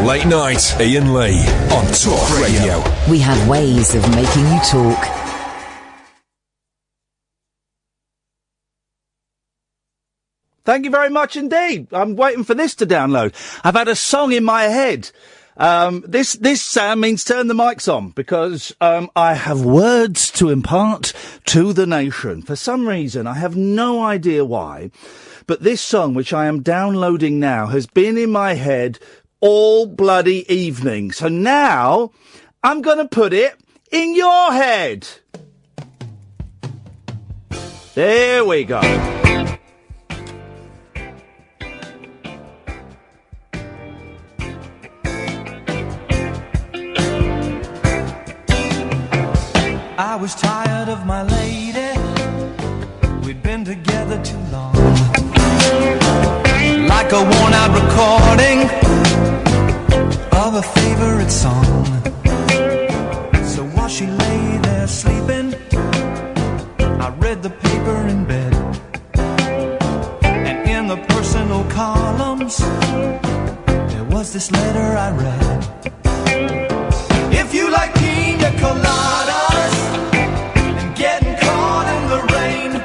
Late Night, Iain Lee on Talk Radio. We have ways of making you talk. Thank you very much indeed. I'm waiting for this to download. I've had a song in my head. This sound means turn the mics on because I have words to impart to the nation. For some reason, I have no idea why, but this song, which I am downloading now, has been in my head all bloody evening. So now I'm going to put it in your head. There we go. I was tired of my lady. We'd been together too long. Like a worn-out recording of a favorite song. So while she lay there sleeping, I read the paper in bed. And in the personal columns, there was this letter I read. If you like Piña Coladas and getting caught in the rain,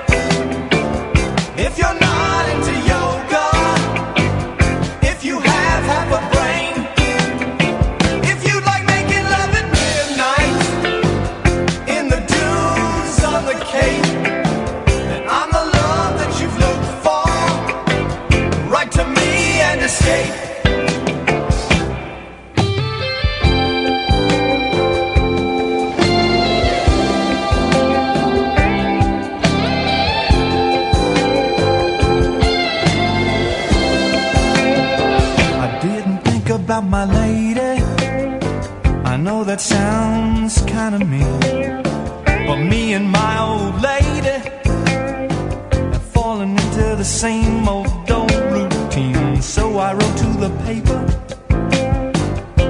if you're not into yoga, if you have half a brain, if you like making love at midnight in the dunes on the Cape, then I'm the love that you've looked for. Write to me and escape. About my lady, I know that sounds kind of mean, but me and my old lady have fallen into the same old routine. So I wrote to the paper,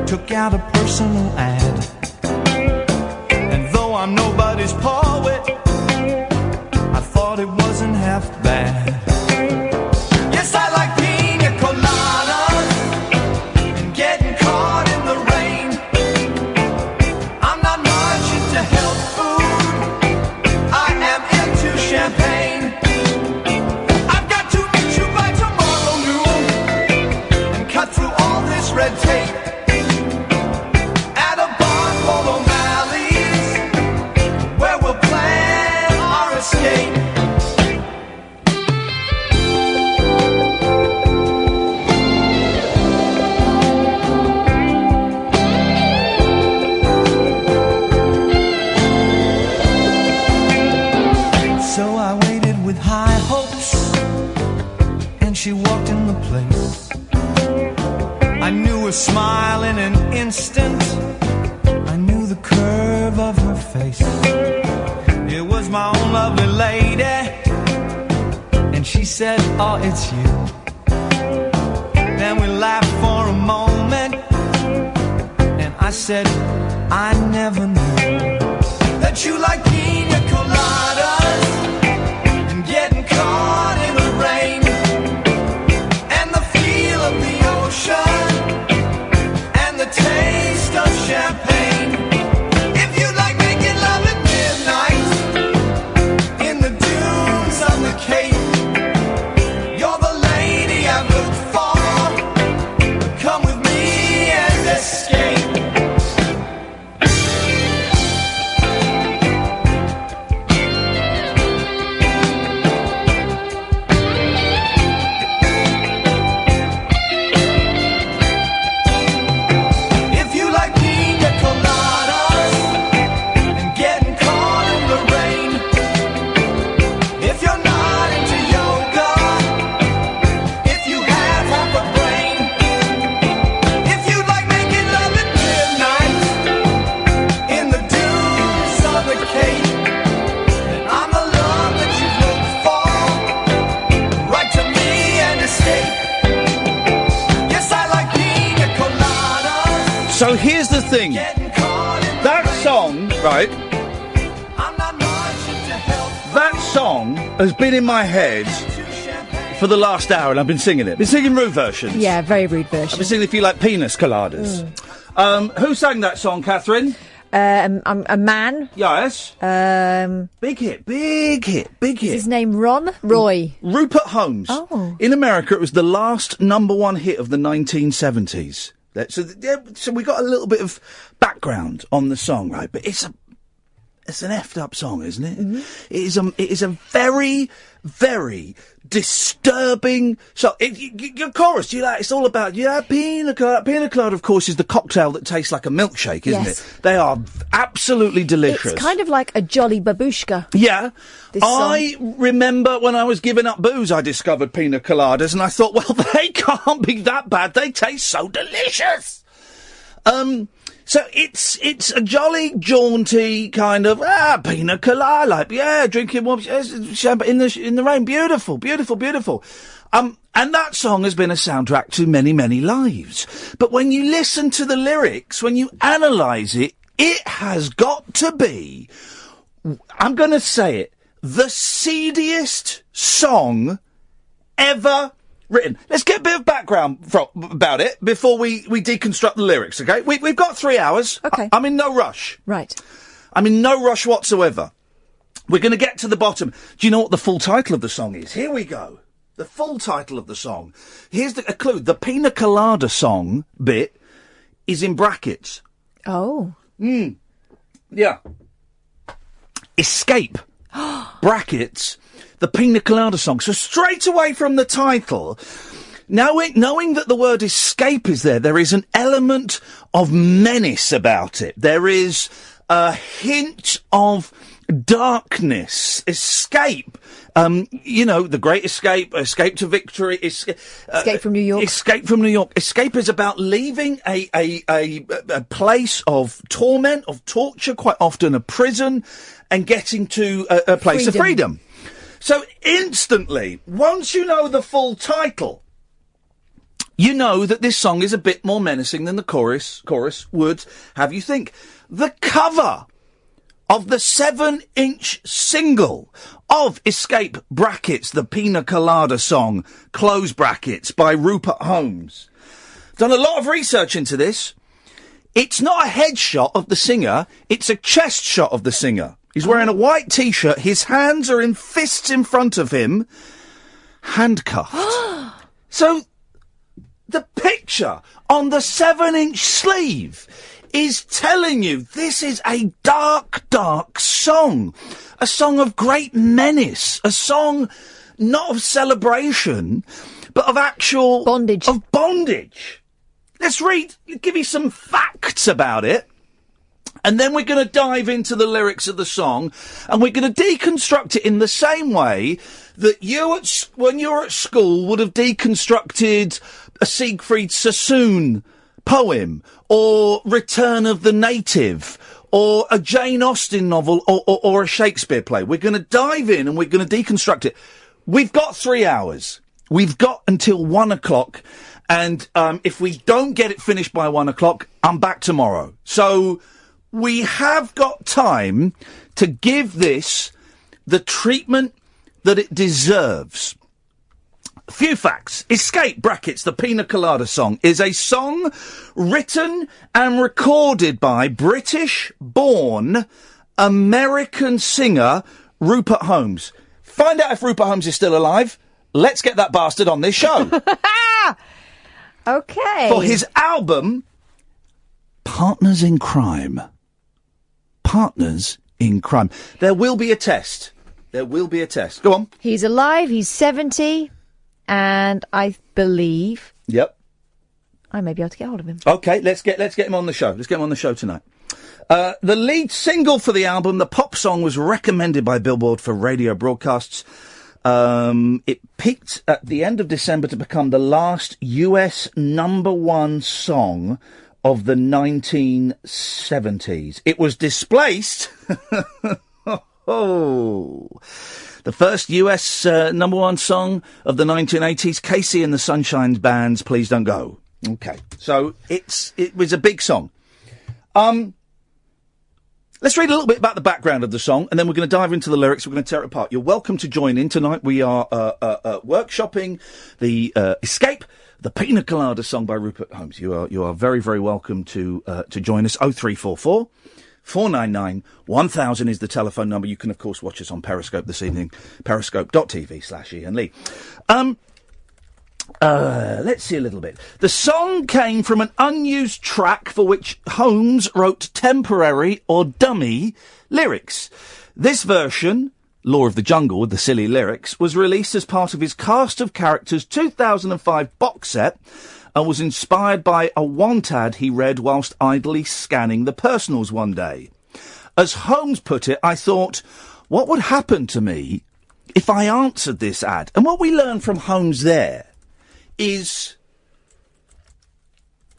took out a personal ad, and though I'm nobody's poet, I thought it wasn't half bad. Yes, I like Piña Colada champagne. I've got to meet you by tomorrow noon and cut through all this red tape at a bar called O'Malley's, where we'll plan our escape. High hopes, and she walked in the place. I knew her smile in an instant, I knew the curve of her face. It was my own lovely lady, and she said, oh, it's you. Then we laughed for a moment, and I said, I never knew that you like Piña Coladas, getting caught in the rain, and the feel of the ocean, and the taste of champagne. If you like making love at midnight in the dunes on the Cape, you're the lady I've looked for. Come with me and escape. So here's the thing. That song, right? That song has been in my head for the last hour, and I've been singing it. Been singing rude versions. Yeah, very rude version. I've been singing a few like Penis Coladas. Who sang that song, Catherine? A man. Yes. Big hit. Is his name Ron? Roy. Rupert Holmes. Oh. In America, it was the last number one hit of the 1970s. So we got a little bit of background on the song, right? But it's an effed up song, isn't it? Mm-hmm. It is a very, very disturbing song. Your chorus, it's all about, Piña Colada. Piña Colada, of course, is the cocktail that tastes like a milkshake, isn't it? They are absolutely delicious. It's kind of like a jolly babushka. Yeah. I remember when I was giving up booze, I discovered Piña Coladas, and I thought, well, they can't be that bad. They taste so delicious. So it's a jolly, jaunty kind of Piña Colada, like drinking warm champagne in the rain, beautiful, beautiful, beautiful. And that song has been a soundtrack to many, many lives. But when you listen to the lyrics, when you analyse it, it has got to be, I'm going to say it, the seediest song ever written. Let's get a bit of background about it before we deconstruct the lyrics, okay? We've got 3 hours. Okay. I'm in no rush. Right. I'm in no rush whatsoever. We're going to get to the bottom. Do you know what the full title of the song is? Here we go. The full title of the song. Here's a clue. The Piña Colada Song bit is in brackets. Oh. Yeah. Escape. Brackets. The Piña Colada Song. So straight away from the title, knowing that the word escape is there is an element of menace about it. There is a hint of darkness. Escape. The Great Escape, Escape to Victory, Escape from New York. Escape from New York. Escape is about leaving a place of torment, of torture, quite often a prison, and getting to a place of freedom. So instantly, once you know the full title, you know that this song is a bit more menacing than the chorus would have you think. The cover of the 7-inch single of Escape, brackets, the Piña Colada Song, close brackets, by Rupert Holmes. Done a lot of research into this. It's not a headshot of the singer, it's a chest shot of the singer. He's wearing a white T-shirt, his hands are in fists in front of him, handcuffed. So, the picture on the 7-inch sleeve is telling you this is a dark, dark song. A song of great menace. A song not of celebration, but of actual... bondage. Of bondage. Let's give you some facts about it. And then we're going to dive into the lyrics of the song, and we're going to deconstruct it in the same way that you, when you were at school, would have deconstructed a Siegfried Sassoon poem, or Return of the Native, or a Jane Austen novel, or a Shakespeare play. We're going to dive in and we're going to deconstruct it. We've got 3 hours. We've got until 1 o'clock. And if we don't get it finished by 1 o'clock, I'm back tomorrow. So we have got time to give this the treatment that it deserves. A few facts. Escape, brackets, the Piña Colada Song, is a song written and recorded by British-born American singer Rupert Holmes. Find out if Rupert Holmes is still alive. Let's get that bastard on this show. Okay. For his album, Partners in Crime. Partners in Crime. There will be a test. There will be a test. Go on. He's alive. He's 70. And I believe... Yep. I may be able to get hold of him. Okay, let's get him on the show. Let's get him on the show tonight. The lead single for the album, the pop song, was recommended by Billboard for radio broadcasts. It peaked at the end of December to become the last US #1 song of the 1970s. It was displaced... The first US #1 song of the 1980s, Casey and the Sunshine Band's Please Don't Go. Okay, so it was a big song. Let's read a little bit about the background of the song, and then we're going to dive into the lyrics. We're going to tear it apart. You're welcome to join in tonight. We are workshopping the Escape, the Piña Colada Song by Rupert Holmes. You are very, very welcome to join us. 0344 499 1000 is the telephone number. You can, of course, watch us on Periscope this evening, periscope.tv/Iain Lee. Let's see a little bit. The song came from an unused track for which Holmes wrote temporary or dummy lyrics. This version, Law of the Jungle with the silly lyrics, was released as part of his Cast of Characters 2005 box set and was inspired by a want ad he read whilst idly scanning the personals one day. As Holmes put it, I thought, what would happen to me if I answered this ad? And what we learn from Holmes there is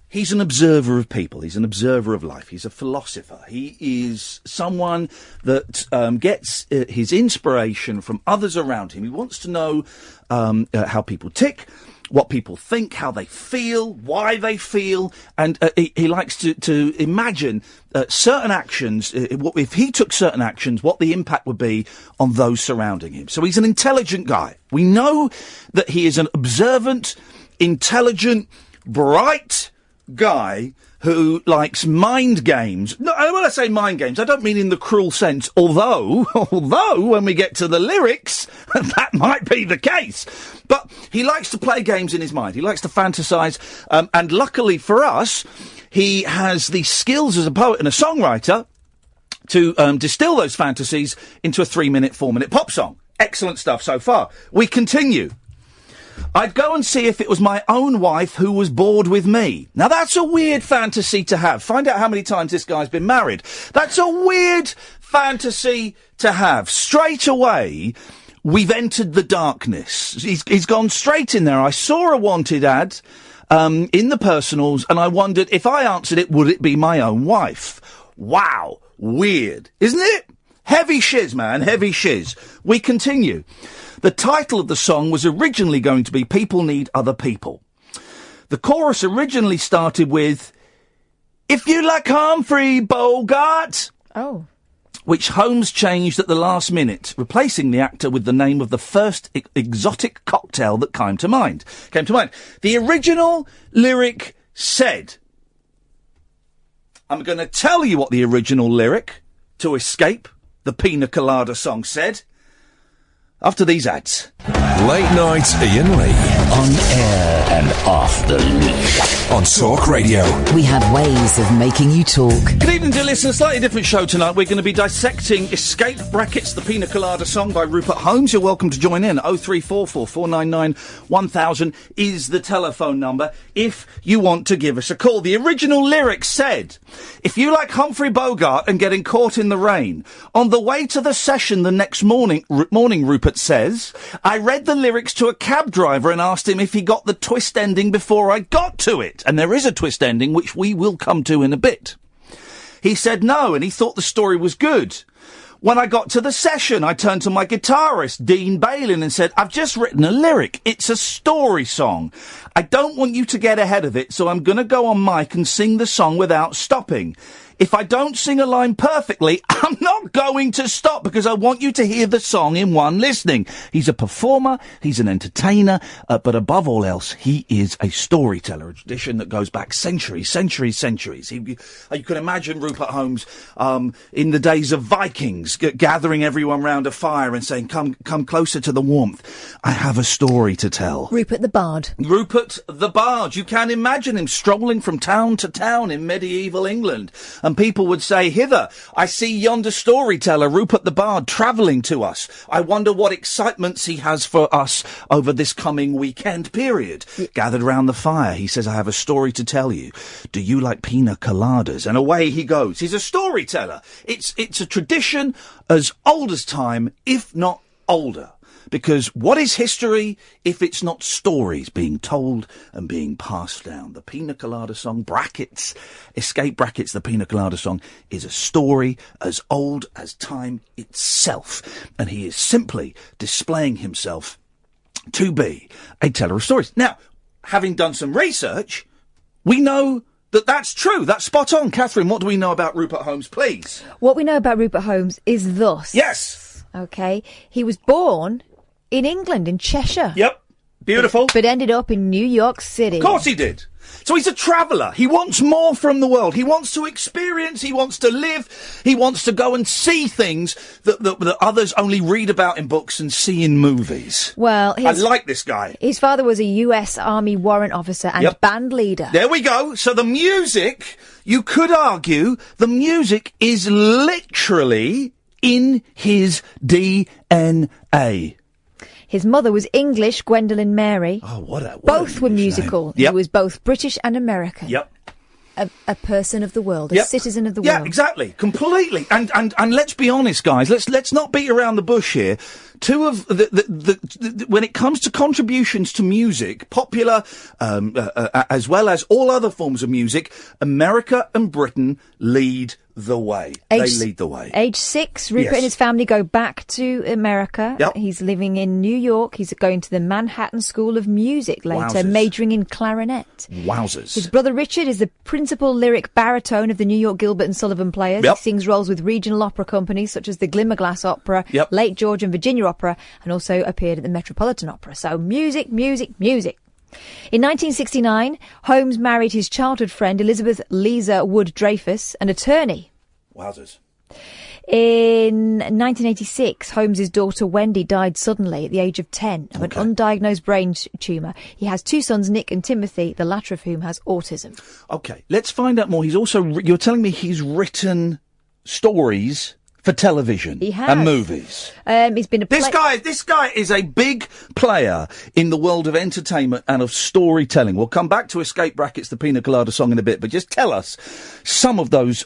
he's an observer of people. He's an observer of life. He's a philosopher. He is someone that gets his inspiration from others around him. He wants to know how people tick, what people think, how they feel, why they feel, and he likes to imagine certain actions, if he took certain actions, what the impact would be on those surrounding him. So he's an intelligent guy. We know that he is an observant, intelligent, bright guy who likes mind games. No, when I say mind games, I don't mean in the cruel sense, although when we get to the lyrics, that might be the case. But he likes to play games in his mind. He likes to fantasize, and luckily for us, he has the skills as a poet and a songwriter to distill those fantasies into a 3-minute, 4-minute pop song. Excellent stuff so far. We continue. I'd go and see if it was my own wife who was bored with me. Now, that's a weird fantasy to have. Find out how many times this guy's been married. That's a weird fantasy to have. Straight away, we've entered the darkness. He's gone straight in there. I saw a wanted ad in the personals, and I wondered if I answered it, would it be my own wife? Wow. Weird. Isn't it? Heavy shiz, man. Heavy shiz. We continue. The title of the song was originally going to be People Need Other People. The chorus originally started with, if you like Humphrey Bogart. Oh. Which Holmes changed at the last minute, replacing the actor with the name of the first exotic cocktail that came to mind. The original lyric said, I'm going to tell you what the original lyric to Escape, the Piña Colada Song said, after these ads. Late night Iain Lee. On air and off the leash. On Talk Radio. We have ways of making you talk. Good evening, dear listeners. Slightly different show tonight. We're going to be dissecting Escape, brackets, the Piña Colada Song by Rupert Holmes. You're welcome to join in. 0344 499 1000 is the telephone number if you want to give us a call. The original lyric said, if you like Humphrey Bogart and getting caught in the rain, on the way to the session the next morning, Rupert says, I read the lyrics to a cab driver and asked him if he got the twist ending before I got to it. And there is a twist ending, which we will come to in a bit. He said no, and he thought the story was good. When I got to the session, I turned to my guitarist, Dean Balin, and said, I've just written a lyric. It's a story song. I don't want you to get ahead of it, so I'm going to go on mic and sing the song without stopping. If I don't sing a line perfectly, I'm not going to stop because I want you to hear the song in one listening. He's a performer, he's an entertainer, but above all else, he is a storyteller, a tradition that goes back centuries. You can imagine Rupert Holmes in the days of Vikings, gathering everyone round a fire and saying, come closer to the warmth. I have a story to tell. Rupert the Bard. Rupert the Bard. You can imagine him strolling from town to town in medieval England. And people would say, hither, I see yonder storyteller, Rupert the Bard, travelling to us. I wonder what excitements he has for us over this coming weekend period. Gathered round the fire, he says, I have a story to tell you. Do you like pina coladas? And away he goes. He's a storyteller. It's a tradition as old as time, if not older. Because what is history if it's not stories being told and being passed down? The Piña Colada Song, brackets, Escape, brackets, the Piña Colada Song, is a story as old as time itself. And he is simply displaying himself to be a teller of stories. Now, having done some research, we know That's true. That's spot on. Catherine, what do we know about Rupert Holmes, please? What we know about Rupert Holmes is thus. Yes. Okay. He was born in England, in Cheshire. Yep. Beautiful. But ended up in New York City. Of course he did. So he's a traveller. He wants more from the world. He wants to experience. He wants to live. He wants to go and see things that others only read about in books and see in movies. Well, I like this guy. His father was a U.S. Army warrant officer and band leader. There we go. So the music, you could argue, the music is literally in his DNA. His mother was English, Gwendolyn Mary. Oh, what both were musical. He was both British and American. Yep. A person of the world, a citizen of the world. Yeah, exactly, completely. And let's be honest, guys. Let's not beat around the bush here. Two of the when it comes to contributions to music, popular as well as all other forms of music, America and Britain lead the way. They lead the way. Age 6, Rupert and his family go back to America. Yep. He's living in New York. He's going to the Manhattan School of Music later, majoring in clarinet. Wowzers. His brother Richard is the principal lyric baritone of the New York Gilbert and Sullivan Players. He sings roles with regional opera companies such as the Glimmerglass Opera, Lake George and Virginia Opera, and also appeared at the Metropolitan Opera. So music, music, music. In 1969, Holmes married his childhood friend Elizabeth Lisa Wood Dreyfus, an attorney. Wowzers. In 1986, Holmes's daughter Wendy died suddenly at the age of 10 of an undiagnosed brain tumour. He has 2 sons, Nick and Timothy, the latter of whom has autism. Okay, let's find out more. He's also, you're telling me he's written stories for television and movies. He's been This guy is a big player in the world of entertainment and of storytelling. We'll come back to Escape Brackets, the Piña Colada Song in a bit, but just tell us some of those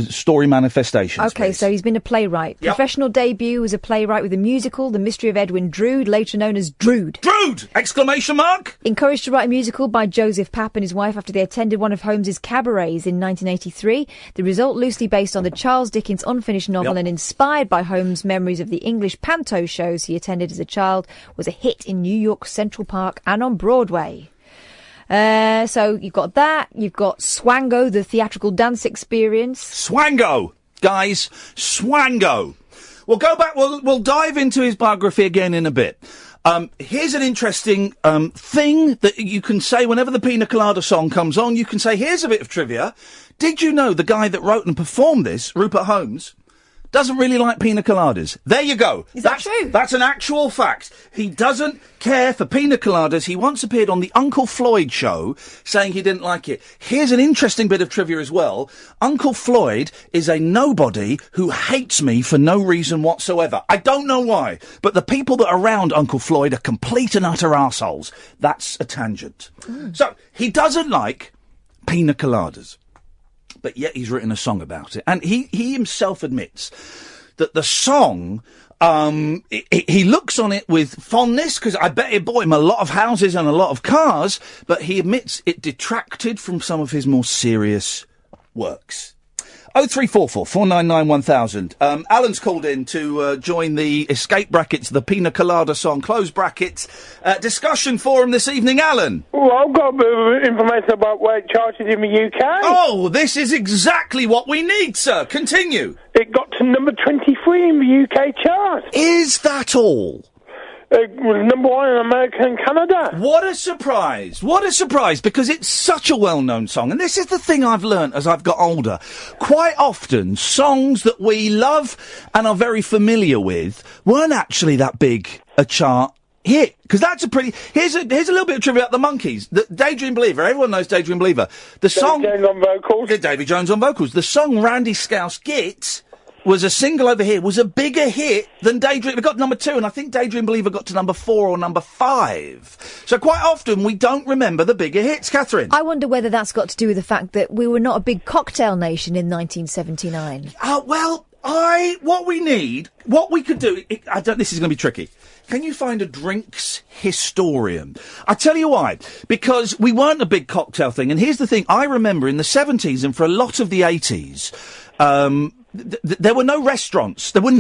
story manifestations. Okay, please. so he's been a playwright. Professional debut as a playwright with the musical The Mystery of Edwin Drood, later known as Drood. Drood! Exclamation mark! Encouraged to write a musical by Joseph Papp and his wife after they attended one of Holmes's cabarets in 1983. The result, loosely based on the Charles Dickens unfinished novel and inspired by Holmes' memories of the English panto shows he attended as a child, was a hit in New York Central Park and on Broadway. So you've got that. You've got Swango, the theatrical dance experience. Swango! Guys, Swango! We'll go back, we'll dive into his biography again in a bit. Here's an interesting thing that you can say whenever the Piña Colada Song comes on. You can say, here's a bit of trivia. Did you know the guy that wrote and performed this, Rupert Holmes, doesn't really like pina coladas? There you go. Is that true? That's an actual fact. He doesn't care for pina coladas. He once appeared on the Uncle Floyd show saying he didn't like it. Here's an interesting bit of trivia as well. Uncle Floyd is a nobody who hates me for no reason whatsoever. I don't know why, but the people that are around Uncle Floyd are complete and utter arseholes. That's a tangent. So, he doesn't like pina coladas. But yet he's written a song about it. And he himself admits that the song, he looks on it with fondness, because I bet it bought him a lot of houses and a lot of cars, but he admits it detracted from some of his more serious works. 0344 499 1000. Alan's called in to join the Escape Brackets, the Piña Colada Song, close brackets, discussion forum this evening. Alan? Well, I've got a bit of information about where it charted in the UK. Oh, this is exactly what we need, sir. Continue. It got to number 23 in the UK chart. Is that all? It was number 1 in America and Canada. What a surprise. What a surprise, because it's such a well-known song. And this is the thing I've learnt as I've got older. Quite often, songs that we love and are very familiar with weren't actually that big a chart hit. Because that's a pretty... Here's a little bit of trivia about the Monkees. The Daydream Believer. Everyone knows Daydream Believer. The song... David Jones on vocals. David Jones on vocals. The song Randy Scouse Git was a single over here, was a bigger hit than Daydream. It got number 2, and I think Daydream Believer got to number 4 or number 5. So quite often we don't remember the bigger hits. Catherine? I wonder whether that's got to do with the fact that we were not a big cocktail nation in 1979. What we could do, this is going to be tricky. Can you find a drinks historian? I tell you why. Because we weren't a big cocktail thing, and here's the thing. I remember in the 70s and for a lot of the 80s, there were no restaurants. There were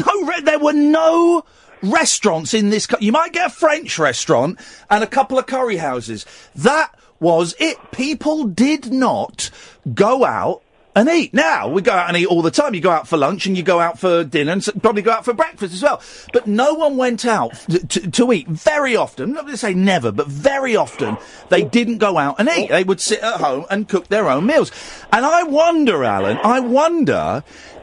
no restaurants in this. You might get a French restaurant and a couple of curry houses. That was it. People did not go out and eat. Now, we go out and eat all the time. You go out for lunch and you go out for dinner and probably go out for breakfast as well. But no one went out to eat very often. I'm not going to say never, but very often they didn't go out and eat. They would sit at home and cook their own meals. And I wonder, Alan,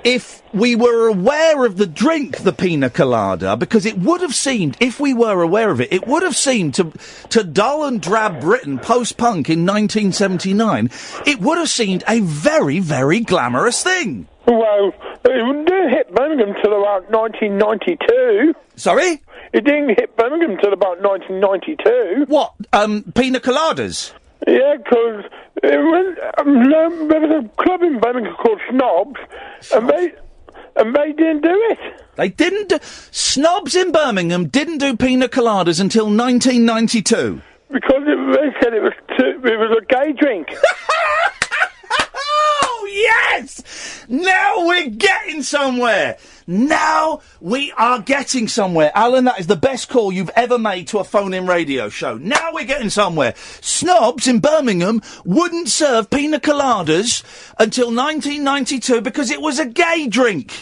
if we were aware of the drink, the Piña Colada, because it would have seemed, if we were aware of it, it would have seemed to dull and drab Britain post-punk in 1979, it would have seemed a very, very glamorous thing. Well, it didn't hit Birmingham till about 1992. Sorry? It didn't hit Birmingham till about 1992. What? Piña Coladas? Yeah, because there was a club in Birmingham called Snobs, and they didn't do it. They didn't do... Snobs in Birmingham didn't do Piña Coladas until 1992. Because they said it was a gay drink. Oh, yes! Now we're getting somewhere. Now we are getting somewhere. Alan, that is the best call you've ever made to a phone-in radio show. Now we're getting somewhere. Snobs in Birmingham wouldn't serve Piña Coladas until 1992 because it was a gay drink.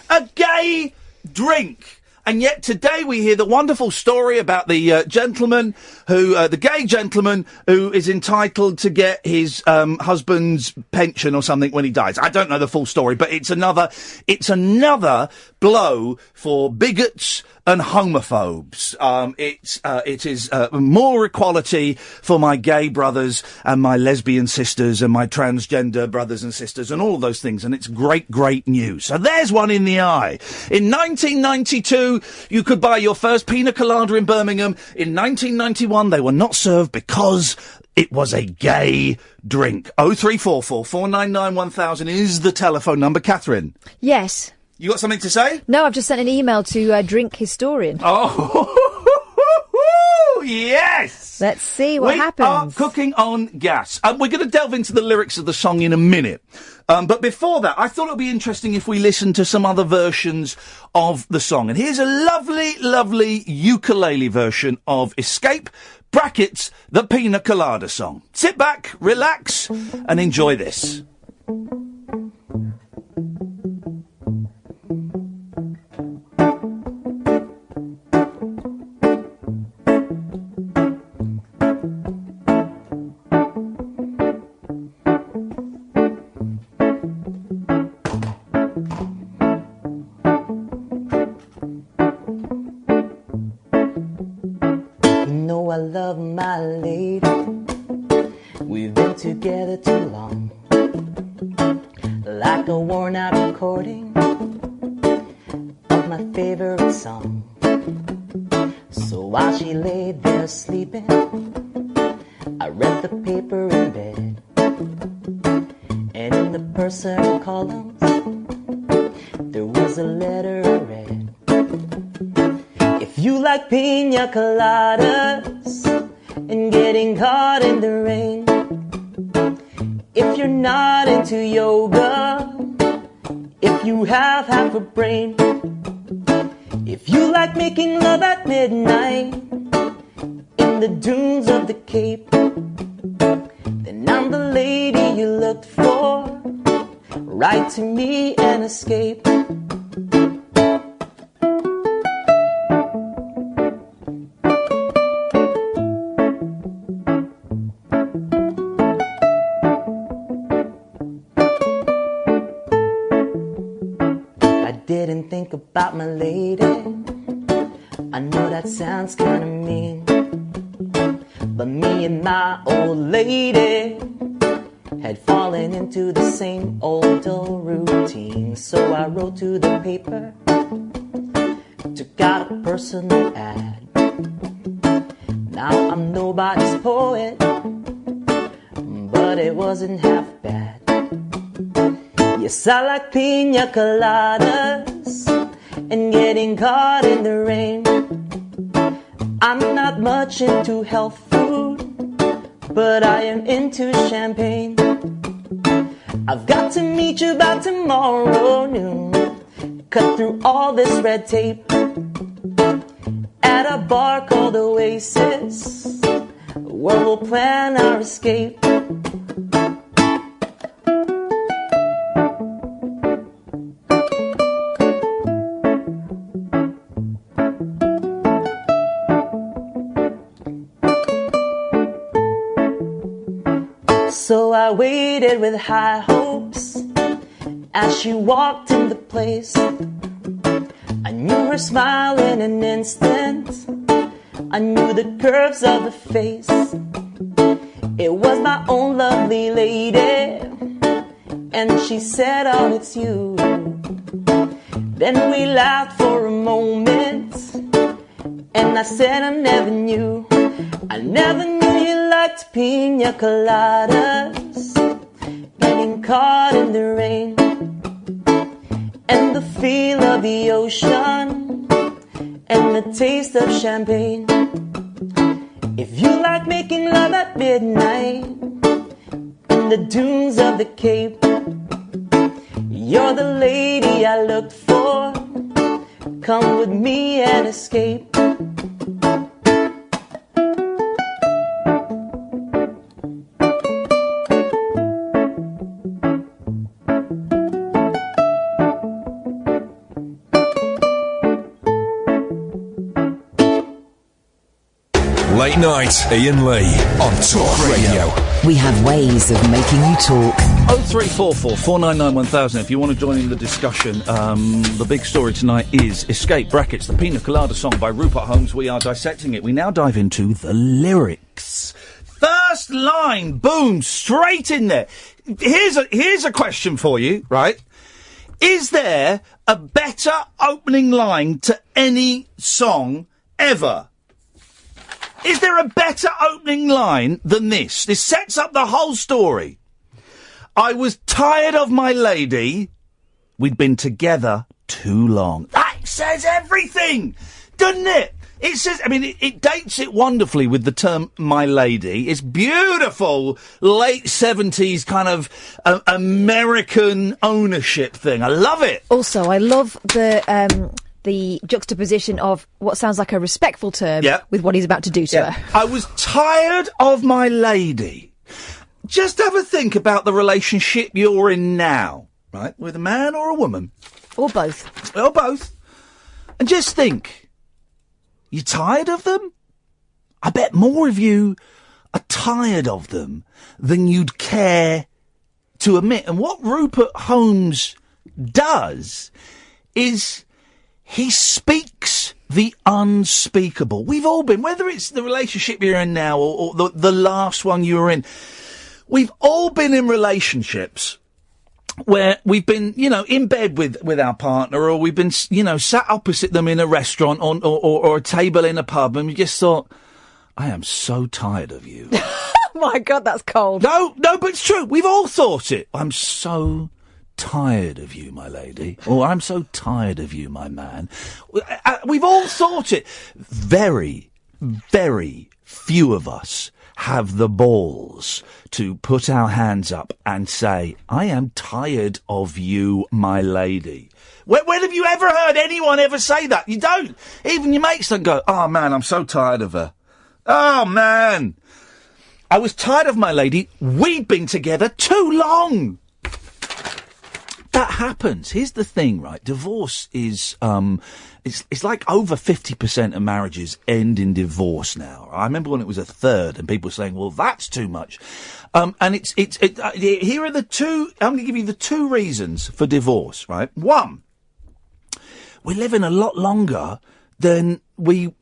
A gay drink. And yet today we hear the wonderful story about the the gay gentleman who is entitled to get his husband's pension or something when he dies. I don't know the full story, but it's another blow for bigots and homophobes. It is more equality for my gay brothers and my lesbian sisters and my transgender brothers and sisters and all those things. And it's great, great news. So there's one in the eye. In 1992, you could buy your first Piña Colada in Birmingham. In 1991, they were not served because it was a gay drink. 0344 499 1000 is the telephone number. Catherine? Yes. You got something to say? No, I've just sent an email to Drink Historian. Oh, yes! Let's see what happens. We are cooking on gas. We're going to delve into the lyrics of the song in a minute. But before that, I thought it would be interesting if we listened to some other versions of the song. And here's a lovely, lovely ukulele version of Escape, brackets, the Piña Colada Song. Sit back, relax, and enjoy this. I love my lady. We've been together too long, like a worn out recording of my favorite song. So while she lay there sleeping, I read the paper in bed, and in the personal columns there was a letter I read. If you like piña coladas and getting caught in the rain, if you're not into yoga, if you have half a brain, if you like making love at midnight in the dunes of the Cape, then I'm the lady you looked for. Write to me and escape. Didn't think about my lady. I know that sounds kinda mean, but me and my old lady had fallen into the same old dull routine. So I wrote to the paper, took out a personal ad. Now I'm nobody's poet, but it wasn't half bad. Yes, I like piña coladas and getting caught in the rain. I'm not much into health food, but I am into champagne. I've got to meet you by tomorrow noon, cut through all this red tape at a bar called Oasis. where we'll plan our escape. So I waited with high hopes as she walked in the place. I knew her smile in an instant. I knew the curves of her face. It was my own lovely lady, and she said, "Oh, it's you." Then we laughed for a moment, and I said, "I never knew you liked Piña Coladas, getting caught in the rain, and the feel of the ocean, and the taste of champagne. If you like making love at midnight, in the dunes of the Cape, you're the lady I looked for. Come with me and escape." Late night, Iain Lee on Talk Radio. We have ways of making you talk. 0344 499 1000 if you want to join in the discussion. The big story tonight is Escape, brackets, the Piña Colada Song by Rupert Holmes. We are dissecting it. We now dive into the lyrics. First line, boom, straight in there. Here's a question for you, right? Is there a better opening line to any song ever? Is there a better opening line than this? This sets up the whole story. I was tired of my lady. We'd been together too long. That says everything, doesn't it? It says, I mean, it dates it wonderfully with the term my lady. It's beautiful, late 70s kind of American ownership thing. I love it. Also, I love the juxtaposition of what sounds like a respectful term with what he's about to do to her. I was tired of my lady. Just have a think about the relationship you're in now, right? With a man or a woman. Or both. Or both. And just think, you're tired of them? I bet more of you are tired of them than you'd care to admit. And what Rupert Holmes does is he speaks the unspeakable. We've all been, whether it's the relationship you're in now or the last one you were in, we've all been in relationships where we've been, in bed with our partner, or we've been, sat opposite them in a restaurant or a table in a pub, and we just thought, I am so tired of you. Oh my God, that's cold. No, but it's true. We've all thought it. I'm so tired of you, my lady. Or I'm so tired of you, my man. We've all thought it. Very, very few of us have the balls to put our hands up and say, I am tired of you, my lady. When have you ever heard anyone ever say that? You don't. Even your mates don't go, oh man, I'm so tired of her. Oh man. I was tired of my lady. We'd been together too long. That happens. Here's the thing, right? Divorce is, it's like over 50% of marriages end in divorce now. I remember when it was a third and people were saying, well, that's too much. And here are the two, I'm going to give you the two reasons for divorce, right? One, we're living a lot longer than we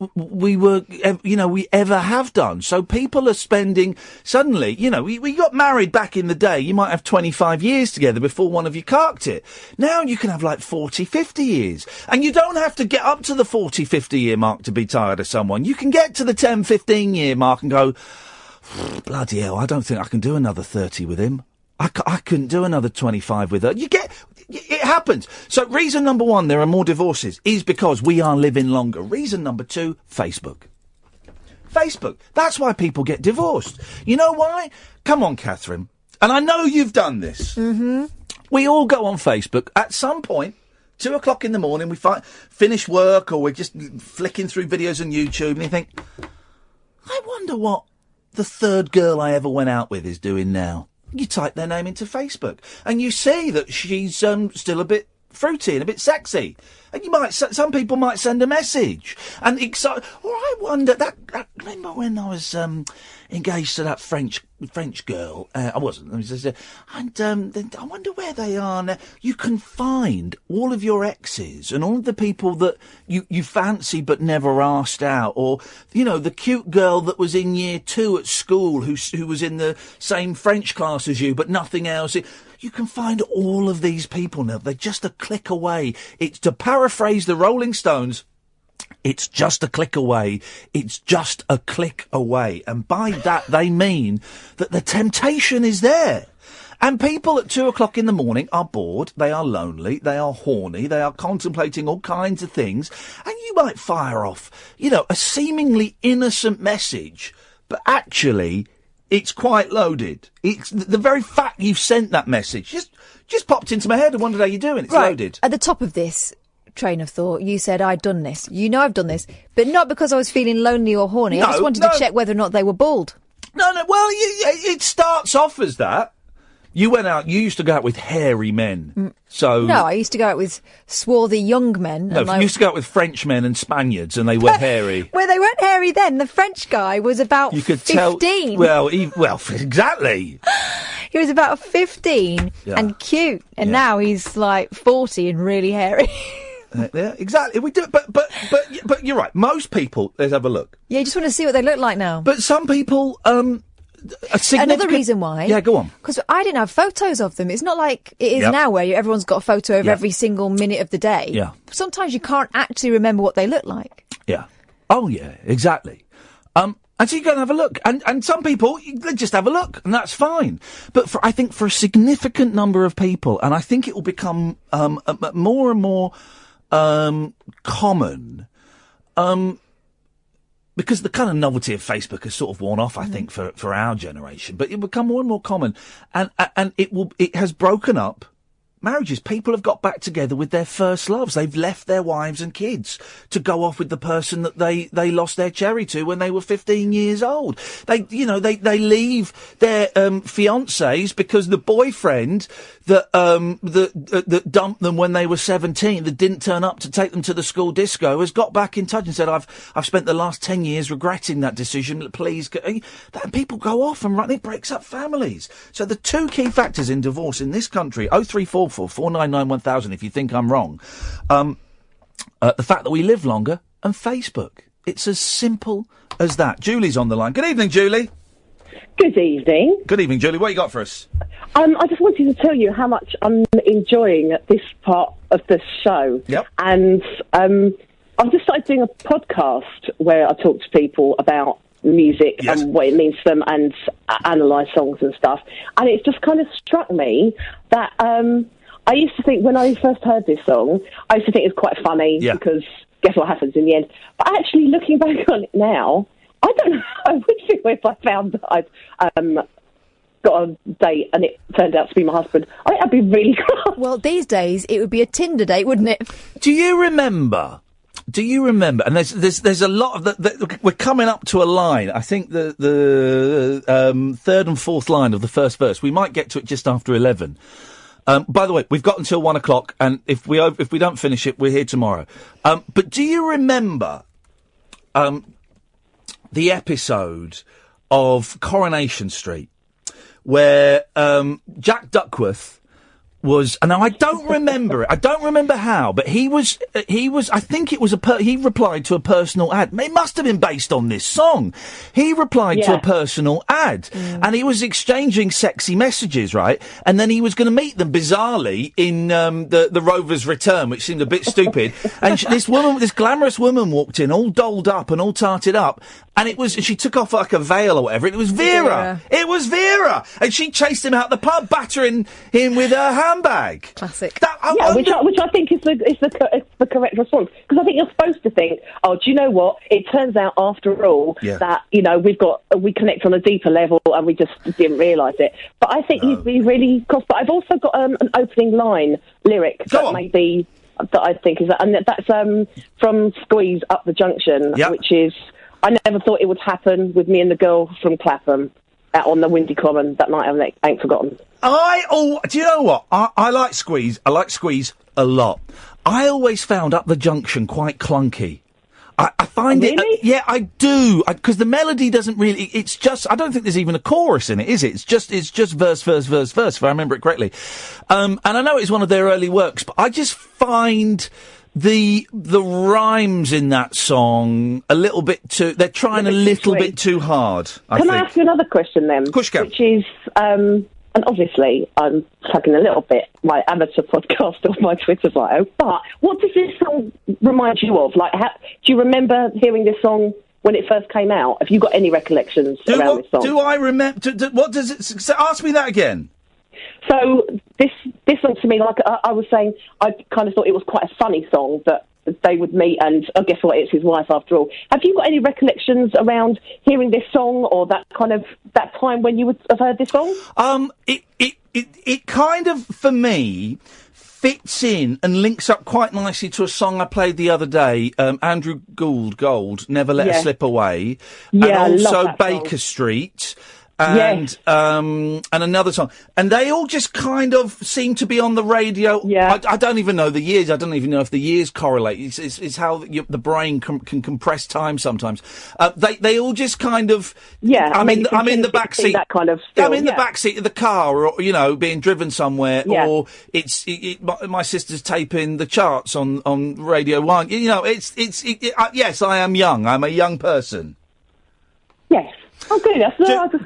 ever have done. So people are spending, suddenly, we got married back in the day. You might have 25 years together before one of you carked it. Now you can have like 40, 50 years. And you don't have to get up to the 40, 50 year mark to be tired of someone. You can get to the 10, 15 year mark and go, bloody hell, I don't think I can do another 30 with him. I couldn't do another 25 with her. It happens. So reason number one, there are more divorces, is because we are living longer. Reason number two, Facebook. That's why people get divorced. You know why? Come on, Catherine. And I know you've done this. Mm-hmm. We all go on Facebook at some point, 2:00 in the morning, we finish work, or we're just flicking through videos on YouTube, and you think, I wonder what the third girl I ever went out with is doing now. You type their name into Facebook, and you see that she's still a bit fruity and a bit sexy. And some people might send a message. And I wonder, remember when I was engaged to that French girl? I wasn't. Then I wonder where they are now. You can find all of your exes and all of the people that you fancy but never asked out, or the cute girl that was in year 2 at school who was in the same French class as you but nothing else. You can find all of these people now. They're just a click away. It's, to paraphrase the Rolling Stones, it's just a click away. It's just a click away. And by that, they mean that the temptation is there. And people at 2 o'clock in the morning are bored, they are lonely, they are horny, they are contemplating all kinds of things. And you might fire off, a seemingly innocent message, but actually it's quite loaded. It's the very fact you've sent that message just popped into my head and wondered how you're doing. It's loaded. At the top of this train of thought, you said I'd done this. I've done this, but not because I was feeling lonely or horny. I just wanted to check whether or not they were bald. No. Well, it starts off as that. You used to go out with hairy men. So no, I used to go out with swarthy young men. No, you used to go out with French men and Spaniards, and they were hairy. Well, they weren't hairy then. The French guy was about 15. Well, exactly. He was about 15 and cute, and now he's like 40 and really hairy. Yeah, exactly. We do, but you're right. Most people, let's have a look. Yeah, you just want to see what they look like now. But some people, Another reason why. Yeah, go on. Because I didn't have photos of them. It's not like it is now where everyone's got a photo of every single minute of the day. Yeah. Sometimes you can't actually remember what they look like. Yeah. Oh, yeah, exactly. And so you go and have a look. And some people, they just have a look, and that's fine. But I think for a significant number of people, and I think it will become more and more common, because the kind of novelty of Facebook has sort of worn off, I think, for our generation. But it will become more and more common, and it has broken up marriages. People have got back together with their first loves. They've left their wives and kids to go off with the person that they lost their cherry to when they were 15 years old. They leave their fiancés because the boyfriend that dumped them when they were 17, that didn't turn up to take them to the school disco, has got back in touch and said, I've spent the last 10 years regretting that decision. Please, that people go off and it breaks up families. So the two key factors in divorce in this country, 0344 499 1000 if you think I'm wrong, the fact that we live longer and Facebook. It's as simple as that. Julie's on the line. Good evening, Julie. Good evening. Good evening, Julie. What you got for us? I just wanted to tell you how much I'm enjoying this part of the show. Yep. And I've just started doing a podcast where I talk to people about music and what it means to them and analyse songs and stuff. And it's just kind of struck me that I used to think, when I first heard this song, I used to think it was quite funny because guess what happens in the end? But actually, looking back on it now, I don't know how I would feel if I found that I'd got a date and it turned out to be my husband. I think I'd be really cross. Well, these days it would be a Tinder date, wouldn't it? Do you remember? And there's a lot of we're coming up to a line. I think the third and fourth line of the first verse. We might get to it just after 11. By the way, we've got until 1 o'clock, and if we don't finish it, we're here tomorrow. But do you remember the episode of Coronation Street where Jack Duckworth was, and now I don't remember it. I don't remember how, but he was. I think it was he replied to a personal ad. It must have been based on this song. He replied to a personal ad, and he was exchanging sexy messages, right? And then he was going to meet them bizarrely in the Rover's Return, which seemed a bit stupid. And this glamorous woman walked in, all dolled up and all tarted up. And she took off like a veil or whatever. And it was Vera. It was Vera. And she chased him out the pub, battering him with her handbag. Classic. Which I think is the correct response. Because I think you're supposed to think, oh, do you know what? It turns out, after all, that, we connect on a deeper level and we just didn't realise it. But I think you'd be really cross. But I've also got an opening line lyric that I think is, and that's from Squeeze, Up the Junction, which is, I never thought it would happen with me and the girl from Clapham out on the windy common that night. I ain't forgotten. Do you know what? I like Squeeze. I like Squeeze a lot. I always found Up the Junction quite clunky. I find really? Yeah, I do. Because the melody doesn't really. It's just. I don't think there's even a chorus in it, is it? It's just verse, verse, verse, verse. If I remember it correctly. And I know it's one of their early works, but I just find the rhymes in that song a little bit too. They're trying a little bit too hard. Can I ask you another question then? Of course you can. Which is, and obviously I'm plugging a little bit my amateur podcast off my Twitter bio, but what does this song remind you of? Like, do you remember hearing this song when it first came out? Have you got any recollections around this song? Do I remember? What does it? Ask me that again. So this song to me, like I was saying, I kind of thought it was quite a funny song that they would meet, and guess what? It's his wife after all. Have you got any recollections around hearing this song or that time when you would have heard this song? It kind of, for me, fits in and links up quite nicely to a song I played the other day, Andrew Gold, Never Let Her Slip Away, and also Baker Street. And another song, and they all just kind of seem to be on the radio. Yeah, I don't even know the years. I don't even know if the years correlate. It's how the brain can compress time sometimes. They all just kind of. Yeah, I'm in the backseat. That kind of. I'm in the backseat of the car, or being driven somewhere, or my sister's taping the charts on Radio 1. Yes, I am young. I'm a young person. Yes. Oh, good.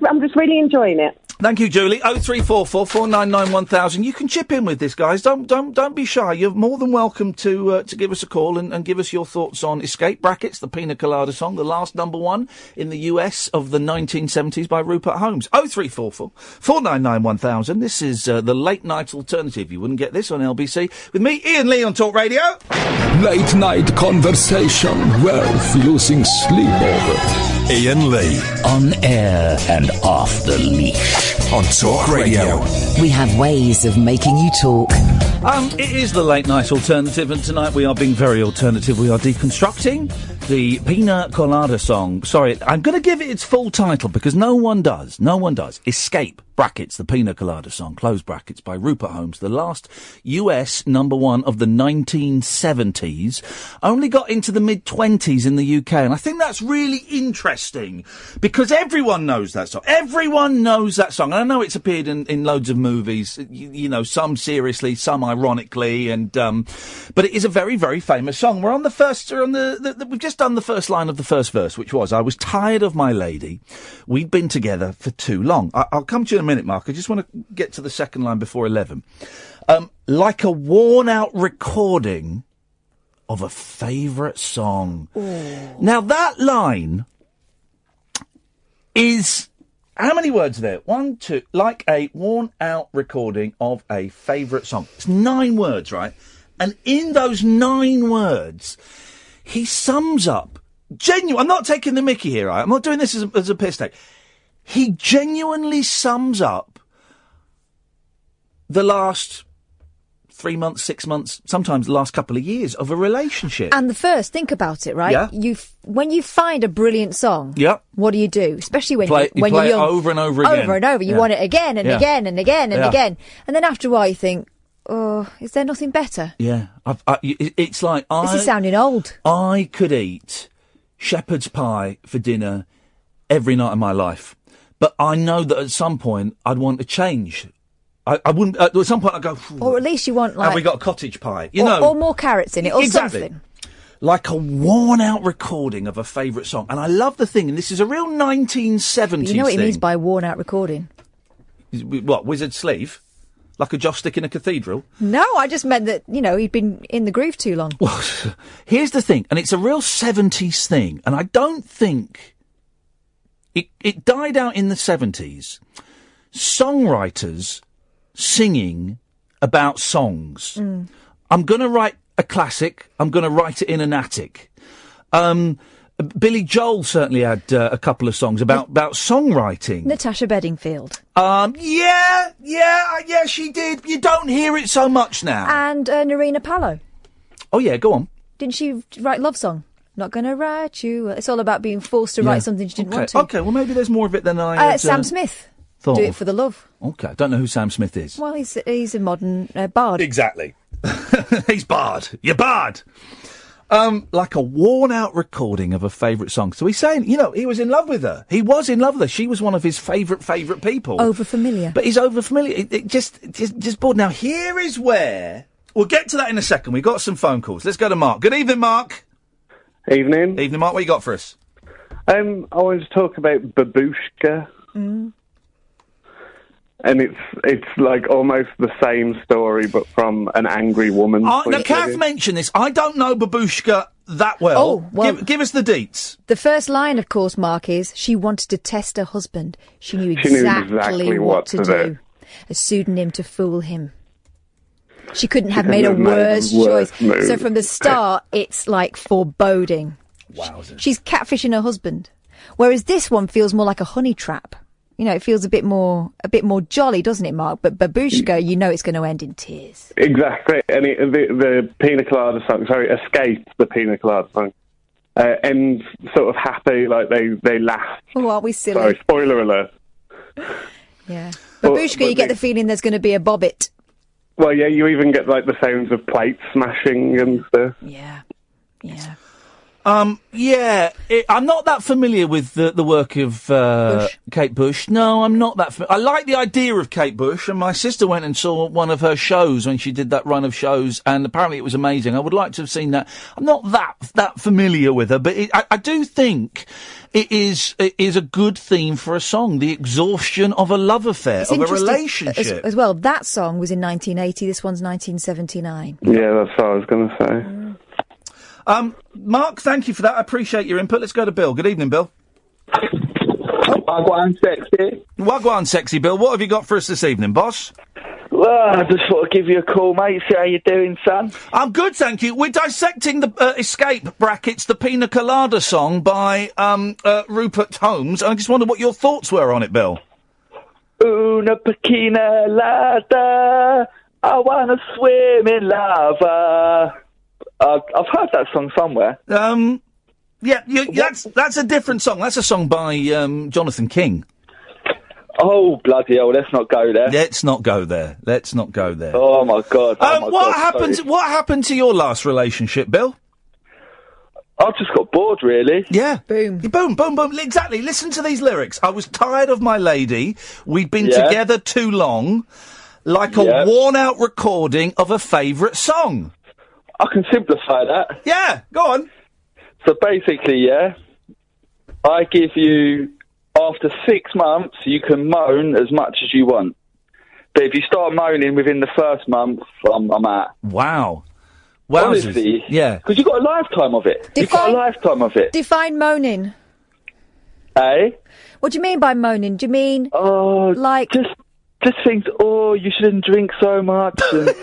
I'm just really enjoying it. Thank you, Julie. 0344 499 1000. You can chip in with this, guys. Don't be shy. You're more than welcome to give us a call and give us your thoughts on Escape Brackets, the Piña Colada Song, the last number one in the US of the 1970s by Rupert Holmes. 0344 499 1000. This is the late night alternative. You wouldn't get this on LBC with me, Iain Lee, on Talk Radio. Late night conversation worth losing sleep over. Iain Lee. On air and off the leash. On Talk Radio. We have ways of making you talk. It is the late night alternative, and tonight we are being very alternative. We are deconstructing the Piña Colada Song. Sorry, I'm going to give it its full title because no one does. Escape Brackets, the Piña Colada Song, close brackets, by Rupert Holmes, the last US number one of the 1970s. Only got into the mid-20s in the UK, and I think that's really interesting because everyone knows that song. Everyone knows that song. And I know it's appeared in loads of movies, some seriously, some ironically, and but it is a very, very famous song. We're on the first, we've just done the first line of the first verse, which was, I was tired of my lady, we'd been together for too long. I'll come to you in a minute, Mark. I just want to get to the second line before 11. Like a worn-out recording of a favourite song. Ooh. Now, that line is... How many words are there? 1, 2, like a worn-out recording of a favourite song. It's 9 words, right? And in those 9 words, he sums up... I'm not taking the mickey here, right? I'm not doing this as a piss take. He genuinely sums up the last 3 months, 6 months, sometimes the last couple of years of a relationship. And the first, think about it, right? Yeah. When you find a brilliant song, what do? Especially when you're young. It over and over again. Over and over. You want it again and again and again and again. And then after a while you think, oh, is there nothing better? Yeah. It's like... This is sounding old. I could eat shepherd's pie for dinner every night of my life. But I know that at some point I'd want to change. I wouldn't... at some point I'd go... Or at least you want, like... Have we got a cottage pie? Or more carrots in it, or something. Like a worn-out recording of a favourite song. And I love the thing, and this is a real 1970s thing. You know what he means by worn-out recording? What, wizard sleeve? Like a joss stick in a cathedral? No, I just meant that, he'd been in the groove too long. Well, here's the thing, and it's a real 70s thing, and I don't think... It died out in the 70s. Songwriters singing about songs. Mm. I'm going to write a classic. I'm going to write it in an attic. Billy Joel certainly had a couple of songs about songwriting. Natasha Bedingfield. Yeah, she did. You don't hear it so much now. And Narina Palo. Oh, yeah, go on. Didn't she write Love Song? Not gonna write you. It's all about being forced to write something she didn't want to. Okay, well, maybe there's more of it than I Sam Smith. thought Do of. it for the love. Okay, I don't know who Sam Smith is. Well, he's a modern bard. Exactly. He's bard. You're bard. Like a worn-out recording of a favourite song. So he's saying, he was in love with her. He was in love with her. She was one of his favourite people. Over-familiar. But he's over-familiar. It just bored. Now, here is where... We'll get to that in a second. We've got some phone calls. Let's go to Mark. Good evening, Mark. Evening. Evening, Mark. What you got for us? I wanted to talk about Babushka. And it's like almost the same story, but from an angry woman. Now, Kath mentioned this. I don't know Babushka that well. Oh, well. Give us the deets. The first line, of course, Mark, is she wanted to test her husband. She knew exactly what to do. A pseudonym to fool him. She couldn't have made a worse choice. Move. So from the start, it's like foreboding. Wowzers. She's catfishing her husband. Whereas this one feels more like a honey trap. It feels a bit more jolly, doesn't it, Mark? But Babushka, it's going to end in tears. Exactly. And the Piña Colada Song, Escape, the Piña Colada Song, ends sort of happy, like they laugh. Oh, aren't we silly? Sorry, spoiler alert. Yeah. Babushka, you get the feeling there's going to be a bobbit. Well, yeah, you even get like the sounds of plates smashing and stuff. Yeah. I'm not that familiar with the work of Kate Bush. No, I'm not that I like the idea of Kate Bush, and my sister went and saw one of her shows when she did that run of shows, and apparently it was amazing. I would like to have seen that. I'm not that familiar with her, but I do think it is a good theme for a song, the exhaustion of a love affair, of a relationship. As well, that song was in 1980, this one's 1979. Yeah, that's what I was going to say. Mark, thank you for that. I appreciate your input. Let's go to Bill. Good evening, Bill. Wagwan sexy. Wagwan sexy, Bill. What have you got for us this evening, boss? Well, I just thought I'd give you a call, mate. See how you doing, son? I'm good, thank you. We're dissecting the Escape brackets, the Piña Colada Song by Rupert Holmes. I just wondered what your thoughts were on it, Bill. Una Piña Colada, I wanna swim in lava. I've heard that song somewhere. That's a different song. That's a song by Jonathan King. Oh, bloody hell, let's not go there. Let's not go there. Oh, my God. What happened to your last relationship, Bill? I just got bored, really. Yeah. Boom. Boom, boom, boom. Exactly. Listen to these lyrics. I was tired of my lady. We'd been together too long. Like a worn-out recording of a favourite song. I can simplify that. Yeah, go on. So basically, I give you, after 6 months, you can moan as much as you want. But if you start moaning within the first month, I'm out. Wow. Honestly. Yeah. Because you've got a lifetime of it. Define moaning. Eh? What do you mean by moaning? Do you mean, like... Just things, you shouldn't drink so much, and,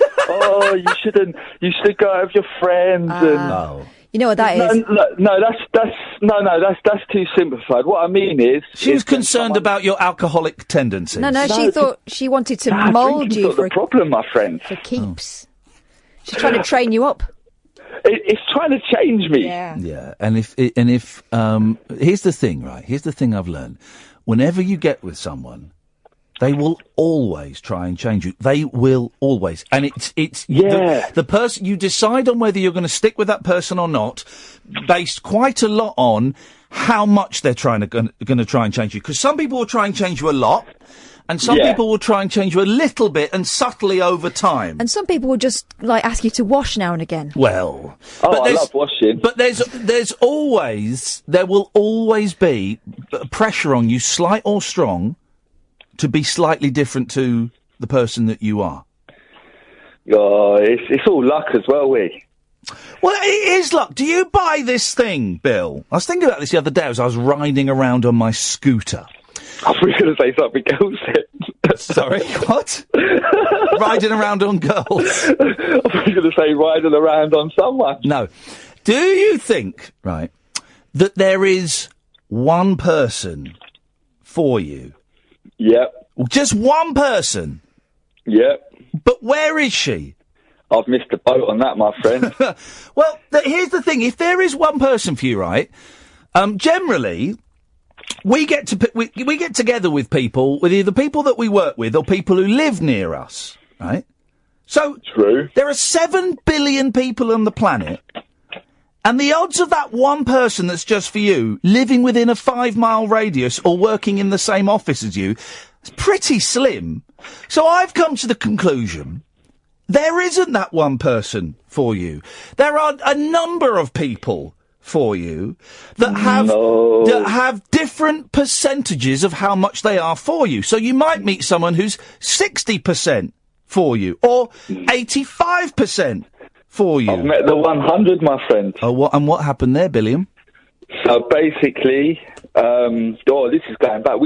you should go out with your friends, and... You know what that is? No, that's too simplified. What I mean is... She was concerned about your alcoholic tendencies. No, she thought she wanted to mould you for... the problem, my friend. For keeps. She's trying to train you up. It's trying to change me. Yeah, and if here's the thing, right? Here's the thing I've learned. Whenever you get with someone... They will always try and change you. They will always. And it's the person, you decide on whether you're going to stick with that person or not, based quite a lot on how much they're going to try and change you. Because some people will try and change you a lot, and some people will try and change you a little bit and subtly over time. And some people will just, ask you to wash now and again. Well. I love washing. But there will always be pressure on you, slight or strong, to be slightly different to the person that you are. Oh, it's all luck as well, Well, it is luck. Do you buy this thing, Bill? I was thinking about this the other day as I was riding around on my scooter. I was going to say something else. Sorry, what? Riding around on girls. I was going to say riding around on someone. No. Do you think, right, that there is one person for you? Yep. Just one person? Yep. But where is she? I've missed the boat on that, my friend. Well, here's the thing. If there is one person for you, right, generally, we get together with people, with either people that we work with or people who live near us, right? So, True. There are 7 billion people on the planet, and the odds of that one person that's just for you living within a 5-mile radius or working in the same office as you is pretty slim. So I've come to the conclusion there isn't that one person for you. There are a number of people for you that have different percentages of how much they are for you. So you might meet someone who's 60% for you, or 85% for you. I've met the 100, my friend. Oh, what happened there, Billiam? So basically, this is going back.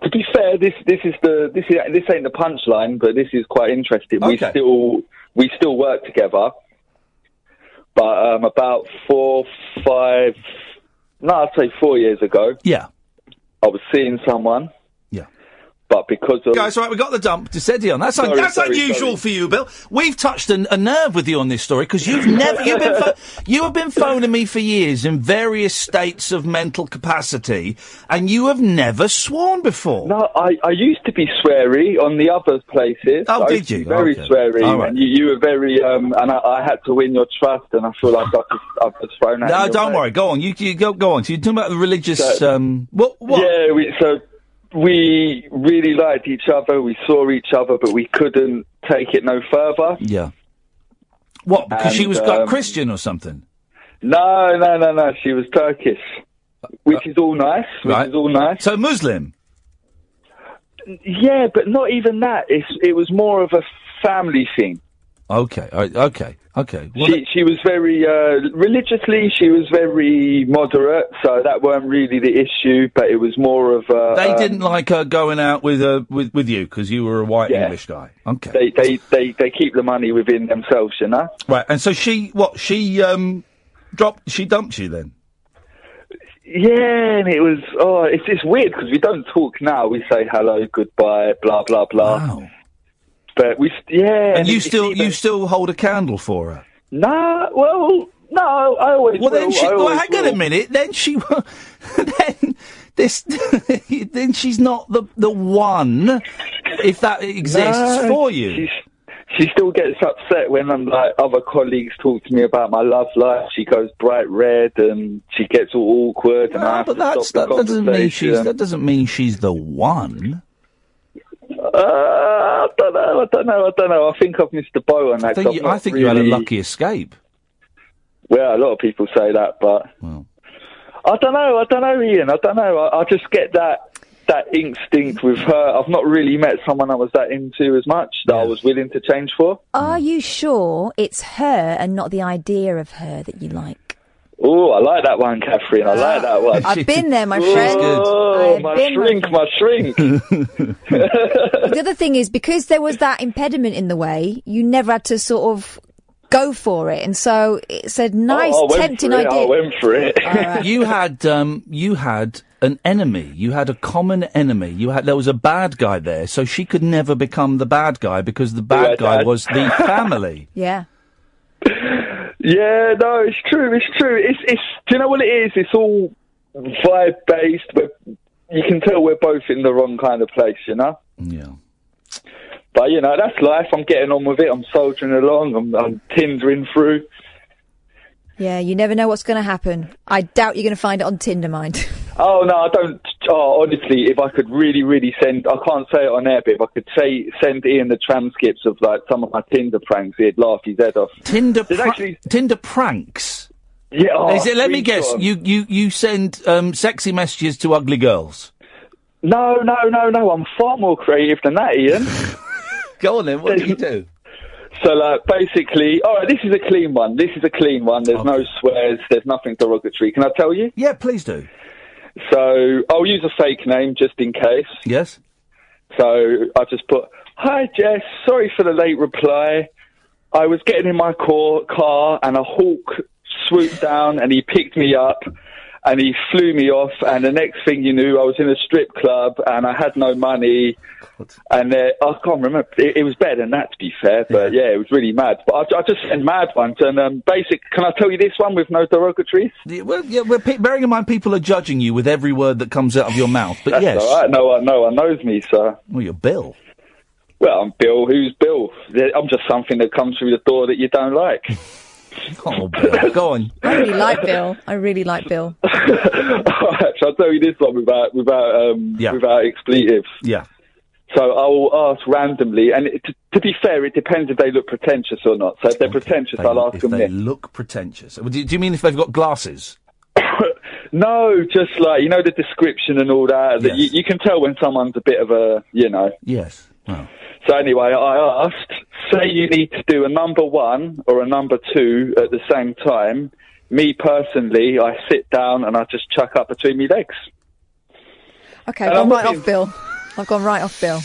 To be fair, this ain't the punchline, but this is quite interesting. Okay. We still work together, but about 4 years ago, yeah, I was seeing someone. But because of... Guys, right, we got the dump to Eddie on. That's unusual for you, Bill. We've touched a nerve with you on this story, because you have been phoning me for years in various states of mental capacity, and you have never sworn before. No, I used to be sweary on the other places. Oh, did you? Very sweary. All right. And you were very... and I had to win your trust, and I feel like I've just thrown out... No, don't worry. Go on. You go on. So you're talking about the religious... What? Yeah, we really liked each other, we saw each other, but we couldn't take it no further. Yeah. What, because she was like Christian or something? No, she was Turkish. Which is all nice, So Muslim? Yeah, but not even that. It was more of a family thing. Okay. Well, she was very religiously. She was very moderate, so that weren't really the issue. But it was more of they didn't like her going out with you because you were a white English guy. Okay. They keep the money within themselves, you know. Right, and so she dumped you then. Yeah, and it was it's weird because we don't talk now. We say hello, goodbye, blah blah blah. Wow. But and you still hold a candle for her? No, I always. Well, then hang on a minute. Then then she's not the one, if that exists for you. She still gets upset when other colleagues talk to me about my love life. She goes bright red and she gets all awkward. And I have to stop the conversation. That doesn't mean she's the one. I don't know. I think I've missed the boat on that. I think you had a lucky escape. Well, a lot of people say that, but I don't know, Ian. I don't know. I just get that instinct with her. I've not really met someone I was that into as much that I was willing to change for. Are you sure it's her and not the idea of her that you like? Oh, I like that one, Catherine. I like that one. I've been there, my friend. Oh, my shrink. The other thing is, because there was that impediment in the way, you never had to sort of go for it, and so it's a nice, tempting idea. I went for it. Right. You had an enemy. You had a common enemy. There was a bad guy there, so she could never become the bad guy because the bad guy was the family. Yeah. Yeah, no, it's true. It's do you know what it is? It's all vibe based, but you can tell we're both in the wrong kind of place, you know? Yeah. But, you know, that's life. I'm getting on with it. I'm soldiering along. I'm Tindering through. Yeah, you never know what's going to happen. I doubt you're going to find it on Tinder, mind. Oh, no, I don't. Oh, honestly, if I could really send... I can't say it on air, but if I could send Ian the transcripts of, some of my Tinder pranks, he'd laugh his head off. Tinder pranks? Yeah. Oh, let me guess. You send sexy messages to ugly girls? No. I'm far more creative than that, Ian. Go on then. What do you do? So, basically, all right, this is a clean one. There's no swears. There's nothing derogatory. Can I tell you? Yeah, please do. So, I'll use a fake name just in case. Yes. So, I just put, "Hi, Jess. Sorry for the late reply. I was getting in my car and a hawk swooped down and he picked me up and he flew me off, and the next thing you knew, I was in a strip club, and I had no money, and I can't remember. It was better than that, to be fair, but yeah, it was really mad. But I just sent mad ones, and can I tell you this one with no derogatories? Bearing in mind people are judging you with every word that comes out of your mouth, but That's yes. all right. No one knows me, sir. Well, you're Bill. Well, I'm Bill. Who's Bill? I'm just something that comes through the door that you don't like. Oh, Bill, go on. I really like Bill. All right, shall I tell you this one without expletives? Yeah. So I will ask randomly, and to be fair, it depends if they look pretentious or not. So if they're pretentious, I'll ask them. If they look pretentious, do you mean if they've got glasses? No, just like the description and all that. Yes. You can tell when someone's a bit of a, Yes. Oh. So anyway, I asked, say you need to do a number 1 or a number 2 at the same time. Me personally, I sit down and I just chuck up between my legs. Okay, I've gone right off Bill. I've gone right off Bill.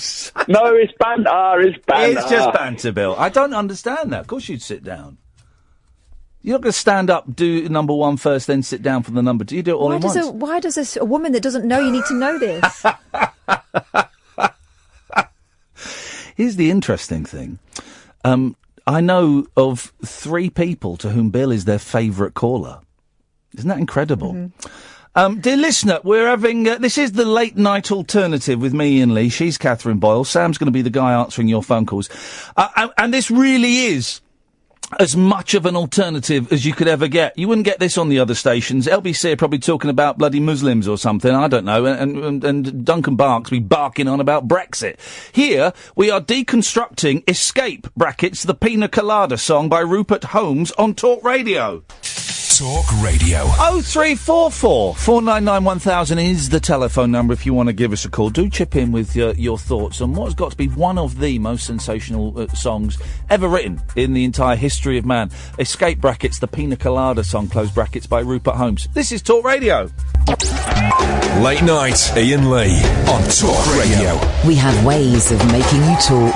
No, it's banter. It's just banter, Bill. I don't understand that. Of course you'd sit down. You're not going to stand up, do number 1 first, then sit down for the number 2. You do it all at once. Why does a woman that doesn't know you need to know this? Here's the interesting thing. I know of 3 people to whom Bill is their favourite caller. Isn't that incredible? Mm-hmm. Dear listener, we're having... this is the late night alternative with me, Iain Lee. She's Catherine Boyle. Sam's going to be the guy answering your phone calls. And this really is as much of an alternative as you could ever get. You wouldn't get this on the other stations. LBC are probably talking about bloody Muslims or something, I don't know, and Duncan Barks be barking on about Brexit. Here, we are deconstructing Escape, brackets, the Piña Colada Song by Rupert Holmes on Talk Radio. Talk Radio. 0344 499 1000 is the telephone number if you want to give us a call. Do chip in with your thoughts on what's got to be one of the most sensational songs ever written in the entire history of man. Escape, brackets, the Piña Colada Song, close brackets, by Rupert Holmes. This is Talk Radio. Late night, Iain Lee on Talk Radio. We have ways of making you talk.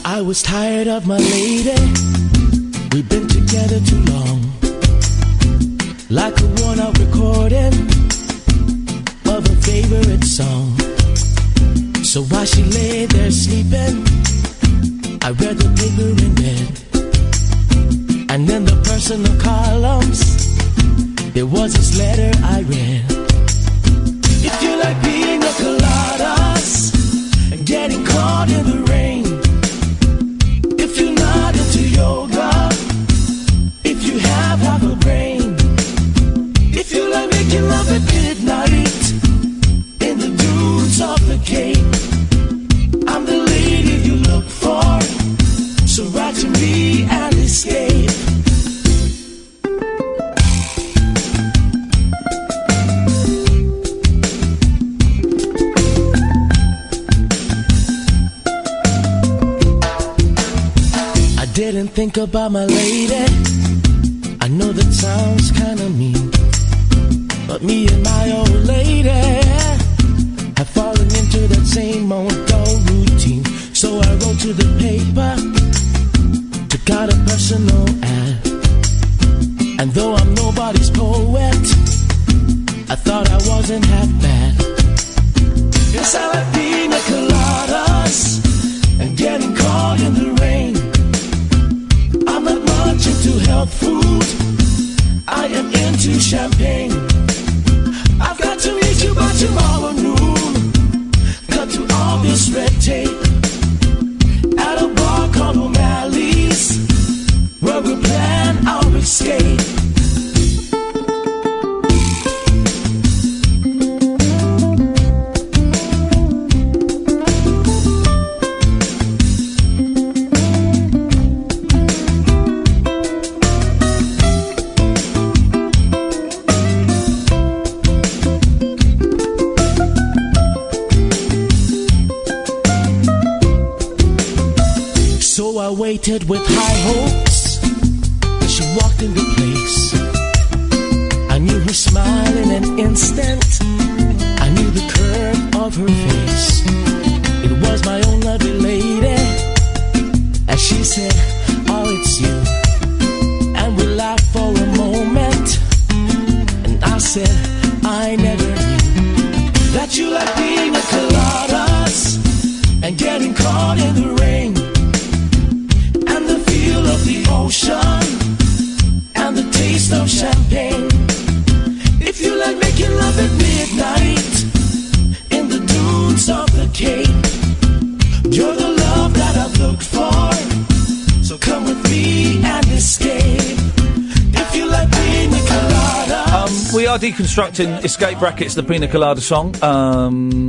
I was tired of my lady. We've been together too long. Like a worn-out recording of a favorite song. So while she lay there sleeping, I read the paper in bed. And in the personal columns, there was this letter I read. If you like piña coladas and getting caught in the rain, if you're not into yoga, if you have half a brain, if you like making love at midnight in the dunes of the Cape, I'm the lady you look for, so write to me and escape. Didn't think about my lady. I know that sounds kinda mean, but me and my old lady have fallen into that same old dull routine. So I wrote to the paper, took out a personal ad, and though I'm nobody's poet, I thought I wasn't half bad. Yes, I like piña coladas and getting caught in the rain. I'm not much into health food, I am into champagne. I've got to meet you by tomorrow noon, cut through all this red tape, at a bar called O'Malley's, where we'll plan our escape. Waited with high hopes as she walked into place. I knew her smile in an instant, I knew the curve of are deconstructing Escape Brackets, the Piña Colada Song,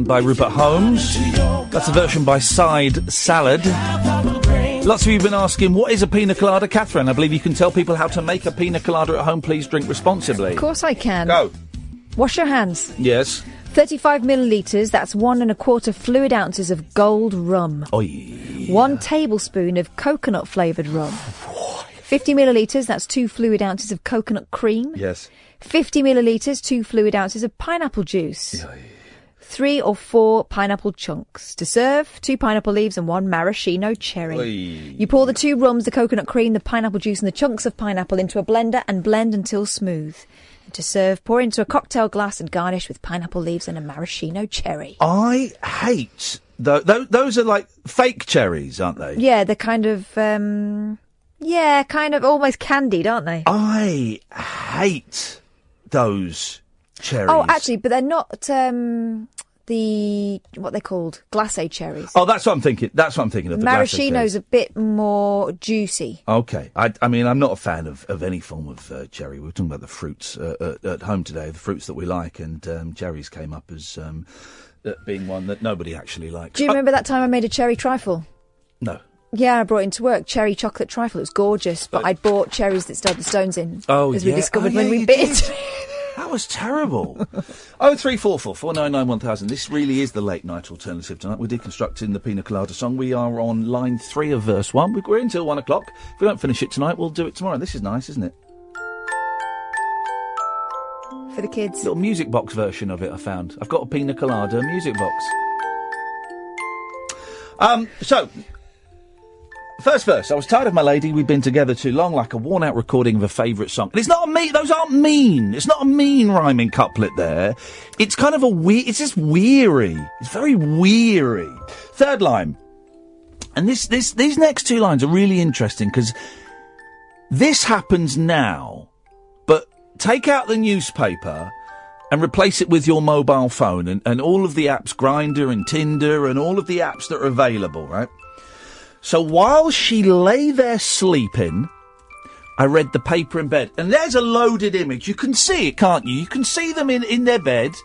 by Rupert Holmes. That's a version by Side Salad. Lots of you have been asking, what is a Piña Colada? Catherine, I believe you can tell people how to make a Piña Colada at home. Please drink responsibly. Of course I can. Go. Wash your hands. Yes. 35 millilitres, that's 1 1/4 fluid ounces of gold rum. Oy. 1 tablespoon of coconut flavoured rum. 50 millilitres, that's 2 fluid ounces of coconut cream. Yes. 50 millilitres, 2 fluid ounces of pineapple juice. 3 or 4 pineapple chunks. To serve, 2 pineapple leaves and 1 maraschino cherry. Oy. You pour the 2 rums, the coconut cream, the pineapple juice and the chunks of pineapple into a blender and blend until smooth. To serve, pour into a cocktail glass and garnish with pineapple leaves and a maraschino cherry. I hate... Those are like fake cherries, aren't they? Yeah, they're kind of... kind of almost candied, aren't they? I hate those cherries. Oh, actually, but they're not what they're called, glacé cherries. Oh, that's what I'm thinking. That's what I'm thinking of. The Maraschino's a bit more juicy. Okay. I mean, I'm not a fan of any form of cherry. We were talking about the fruits at home today, the fruits that we like, and cherries came up as being one that nobody actually likes. Do you remember that time I made a cherry trifle? No. Yeah, I brought it into work. Cherry chocolate trifle. It was gorgeous, but I'd bought cherries that still had the stones in. Oh, as we discovered when we bit into it. That was terrible. 0344 499 1000. This really is the late night alternative tonight. We're deconstructing the Piña Colada Song. We are on line 3 of verse 1. We're in till 1 o'clock. If we don't finish it tonight, we'll do it tomorrow. This is nice, isn't it? For the kids. Little music box version of it I found. I've got a Piña Colada music box. So... First verse. I was tired of my lady. We've been together too long, like a worn-out recording of a favourite song. And it's not those aren't mean. It's not a mean rhyming couplet there. It's kind of it's just weary. It's very weary. Third line. And these next 2 lines are really interesting because this happens now, but take out the newspaper and replace it with your mobile phone and all of the apps, Grindr and Tinder and all of the apps that are available, right? So while she lay there sleeping, I read the paper in bed. And there's a loaded image. You can see it, can't you? You can see them in their bed.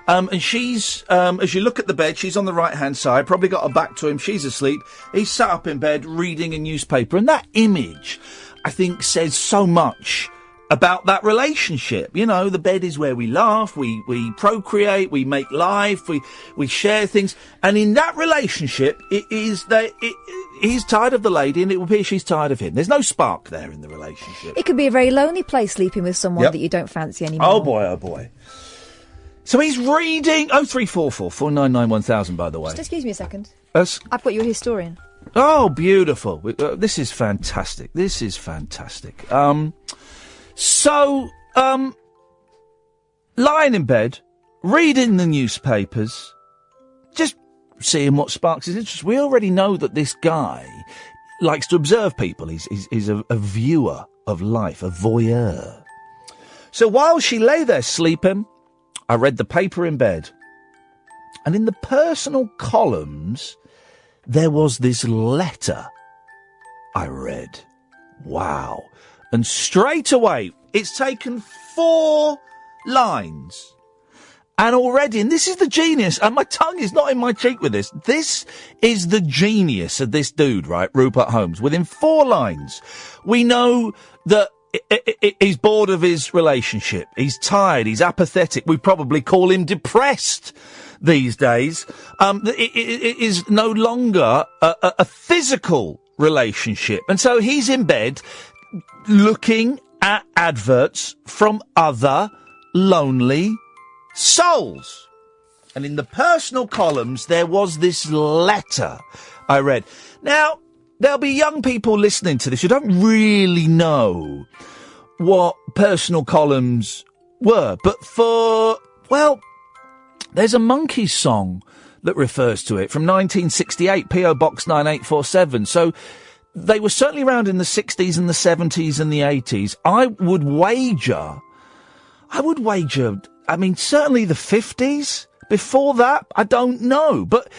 And she's, as you look at the bed, she's on the right-hand side, probably got her back to him. She's asleep. He's sat up in bed reading a newspaper. And that image, I think, says so much about that relationship. You know, the bed is where we laugh, we procreate, we make life, we share things. And in that relationship, he's tired of the lady and it will appear she's tired of him. There's no spark there in the relationship. It could be a very lonely place sleeping with someone that you don't fancy anymore. Oh boy. So he's reading... 0344 499 1000, by the way. Just excuse me a second. I've got your historian. Oh, beautiful. This is fantastic. So, lying in bed, reading the newspapers, just seeing what sparks his interest. We already know that this guy likes to observe people. He's a viewer of life, a voyeur. So while she lay there sleeping, I read the paper in bed. And in the personal columns, there was this letter I read. Wow. And straight away, it's taken 4 lines. And already, and this is the genius, and my tongue is not in my cheek with this. This is the genius of this dude, right? Rupert Holmes. Within 4 lines, we know that he's bored of his relationship. He's tired. He's apathetic. We probably call him depressed these days. It is no longer a physical relationship. And so he's in bed looking at adverts from other lonely souls. And in the personal columns, there was this letter I read. Now, there'll be young people listening to this who don't really know what personal columns were. But there's a Monkees song that refers to it from 1968, P.O. Box 9847. So they were certainly around in the 60s and the 70s and the 80s. I would wager, I mean, certainly the 50s. Before that, I don't know. But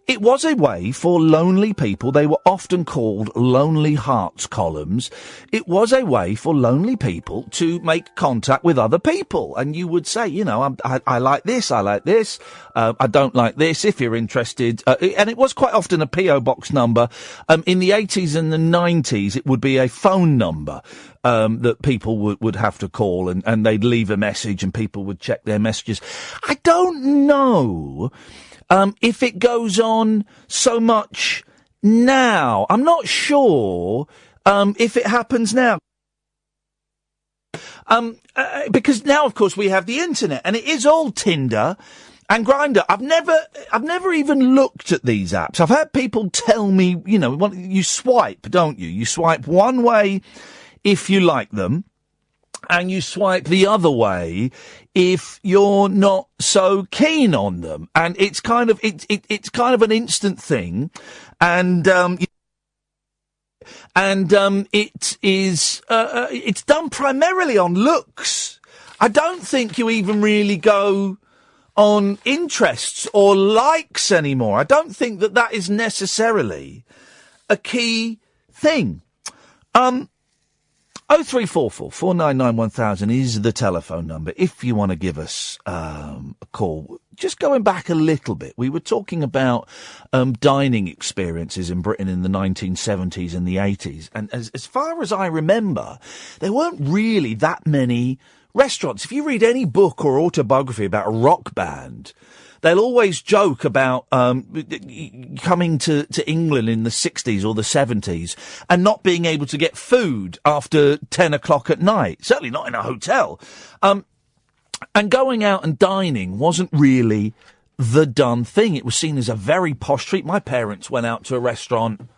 it was a way for lonely people. They were often called Lonely Hearts columns. It was a way for lonely people to make contact with other people. And you would say, you know, I like this, I like this, I don't like this, if you're interested. And it was quite often a P.O. box number. In the 80s and the 90s, it would be a phone number that people would have to call, and they'd leave a message and people would check their messages. I don't know if it goes on so much now. I'm not sure if it happens now. Because now, of course, we have the internet, and it is all Tinder and Grindr. I've never even looked at these apps. I've had people tell me, you know, you swipe, don't you? You swipe one way if you like them, and you swipe the other way if you're not so keen on them. And it's kind of it's kind of an instant thing, and it is it's done primarily on looks. I don't think you even really go on interests or likes anymore. I don't think that is necessarily a key thing. 0344 499 1000 is the telephone number if you want to give us a call. Just going back a little bit, we were talking about dining experiences in Britain in the 1970s and the 80s. And as far as I remember, there weren't really that many restaurants. If you read any book or autobiography about a rock band, they'll always joke about coming to England in the 60s or the 70s and not being able to get food after 10 o'clock at night. Certainly not in a hotel. And going out and dining wasn't really the done thing. It was seen as a very posh treat. My parents went out to a restaurant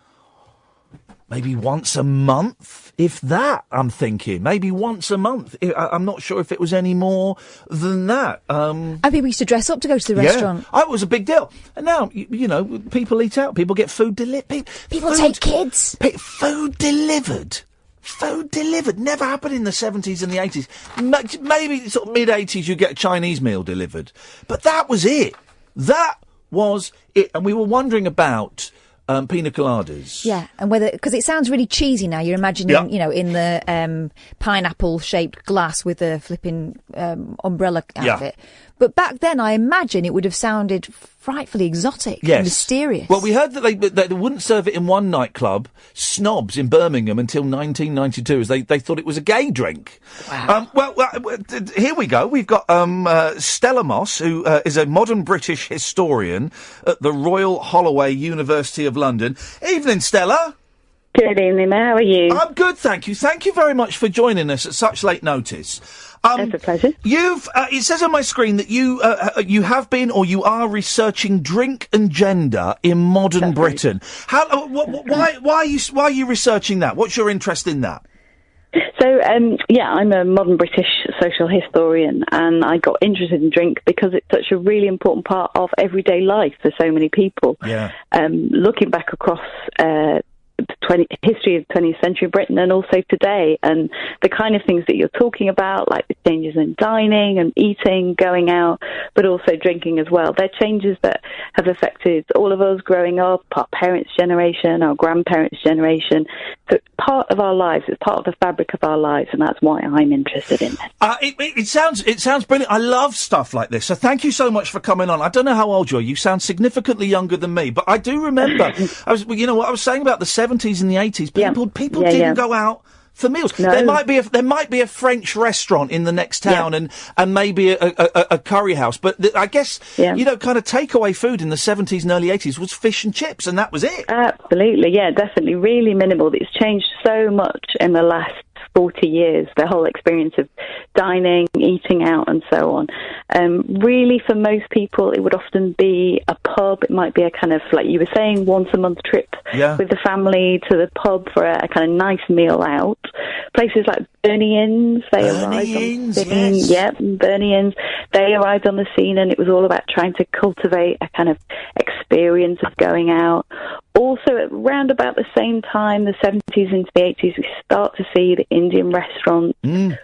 maybe once a month, if that, I'm thinking. Maybe once a month. I'm not sure if it was any more than that. And people used to dress up to go to the restaurant. Yeah, it was a big deal. And now, you know, people eat out. People get food delivered. People take kids. Food delivered. Food delivered. Never happened in the 70s and the 80s. Maybe sort of mid-80s you get a Chinese meal delivered. But that was it. That was it. And we were wondering about Piña Coladas. Yeah, and whether, because it sounds really cheesy now. You're imagining, you know, in the pineapple-shaped glass with a flipping umbrella out of it. But back then, I imagine it would have sounded frightfully exotic and mysterious. Well, we heard that they wouldn't serve it in one nightclub, Snobs, in Birmingham, until 1992, as they thought it was a gay drink. Wow. Well, here we go. We've got Stella Moss, who is a modern British historian at the Royal Holloway University of London. Evening, Stella. Good evening, how are you? I'm good, thank you. Thank you very much for joining us at such late notice. It's a pleasure. It says on my screen that you have been or you are researching drink and gender in modern Britain. Why are you researching that? What's your interest in that? So, I'm a modern British social historian, and I got interested in drink because it's such a really important part of everyday life for so many people. Yeah. Looking back across history of the 20th century Britain and also today, and the kind of things that you're talking about, like the changes in dining and eating, going out, but also drinking as well. They're changes that have affected all of us growing up, our parents' generation, our grandparents' generation. So it's part of our lives, it's part of the fabric of our lives, and that's why I'm interested in it. It sounds brilliant. I love stuff like this. So thank you so much for coming on. I don't know how old you are. You sound significantly younger than me, but I do remember I was saying about the 70s and the 80s. People didn't go out for meals. No. There might be a French restaurant in the next town and maybe a curry house. But I guess, kind of takeaway food in the 70s and early 80s was fish and chips, and that was it. Absolutely, yeah, definitely. Really minimal. It's changed so much in the last 40 years, the whole experience of dining, eating out and so on. Really, for most people, it would often be a pub. It might be a kind of, like you were saying, once a month trip with the family to the pub for a kind of nice meal out. Places like Bernie Inns, Bernie Inns. They arrived on the scene, and it was all about trying to cultivate a kind of experience of going out. also, around about the same time, the 70s into the 80s, we start to see the Indian restaurants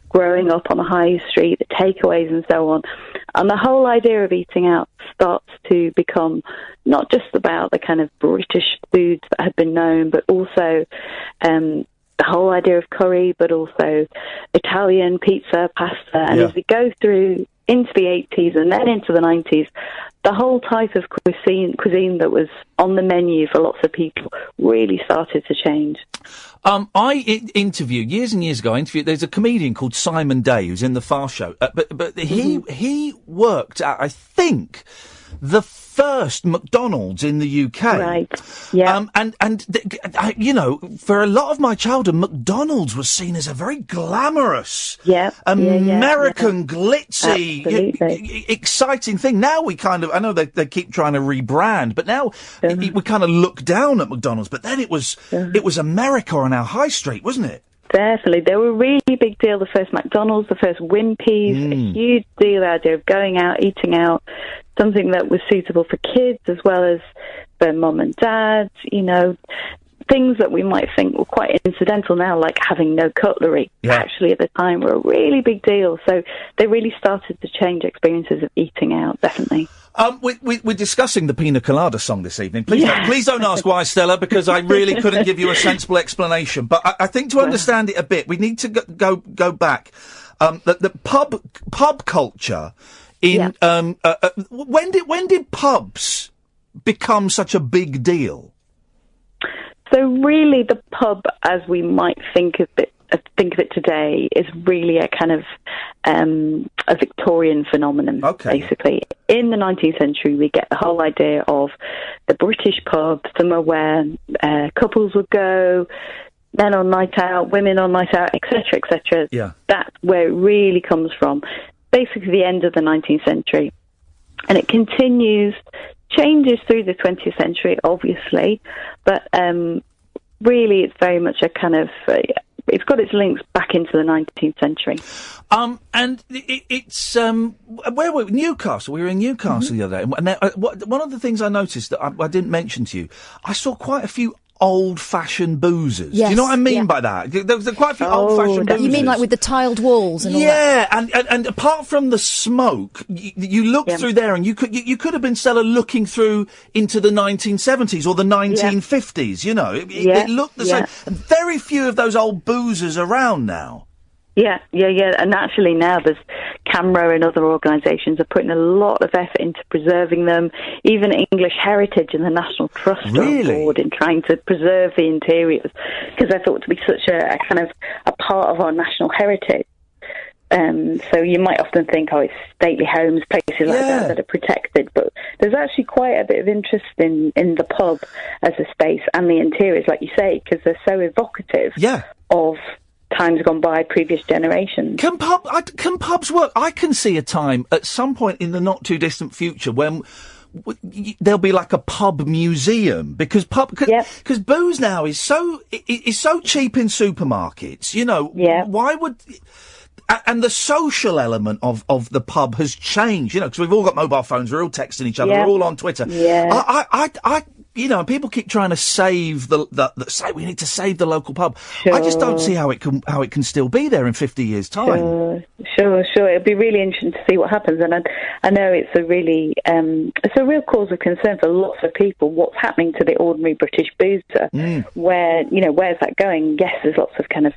growing up on the high street, the takeaways and so on. And the whole idea of eating out starts to become not just about the kind of British foods that had been known, but also the whole idea of curry, but also Italian pizza, pasta. And as we go through into the 80s and then into the 90s, the whole type of cuisine that was on the menu for lots of people really started to change. I interviewed, years and years ago, there's a comedian called Simon Day who's in the Fast Show, but he worked at, I think, the first McDonald's in the UK. Right, yeah. You know, for a lot of my childhood, McDonald's was seen as a very glamorous, American, glitzy, exciting thing. Now we kind of, I know they keep trying to rebrand, but now we kind of look down at McDonald's, but then it was America on our high street, wasn't it? Definitely. They were a really big deal, the first McDonald's, the first Wimpy's, a huge deal, the idea of going out, eating out, something that was suitable for kids as well as for mum and dad, you know, things that we might think were quite incidental now, like having no cutlery, actually at the time were a really big deal. So they really started to change experiences of eating out, definitely. We're discussing the Piña Colada Song this evening. Please don't ask why, Stella, because I really couldn't give you a sensible explanation. But I think to understand it a bit, we need to go back. The pub culture in when did pubs become such a big deal? So really, the pub, as we might think of it today, is really a kind of a Victorian phenomenon, basically. In the 19th century, we get the whole idea of the British pub, somewhere where couples would go, men on night out, women on night out, etc., etc. Yeah. That's where it really comes from. Basically, the end of the 19th century. And it continues, changes through the 20th century, obviously, but really it's very much a kind of... it's got its links back into the 19th century. And it's where were we? Newcastle. We were in Newcastle the other day, and one of the things I noticed that I didn't mention to you, I saw quite a few old-fashioned boozers. Yes, do you know what I mean by that? There was quite a few old-fashioned boozers. You mean like with the tiled walls and all that? Yeah, and apart from the smoke, you look through there and you could have been Stella looking through into the 1970s or the 1950s, you know. It looked the same. And very few of those old boozers around now. Yeah. And actually now there's CAMRA and other organisations are putting a lot of effort into preserving them. Even English Heritage and the National Trust are on board in trying to preserve the interiors, because they're thought to be such a kind of a part of our national heritage. So you might often think, it's stately homes, places like that are protected, but there's actually quite a bit of interest in the pub as a space and the interiors, like you say, because they're so evocative of times gone by, previous generations. Can pubs work? I can see a time at some point in the not too distant future when there'll be like a pub museum, because booze now is so cheap in supermarkets. You know, why would? And the social element of the pub has changed. You know, because we've all got mobile phones, we're all texting each other, we're all on Twitter. I you know, people keep trying to save say we need to save the local pub. Sure. I just don't see how it can still be there in 50 years' time. Sure. It'll be really interesting to see what happens, and I know it's a real cause of concern for lots of people. What's happening to the ordinary British boozer? Where's that going? Yes, there's lots of kind of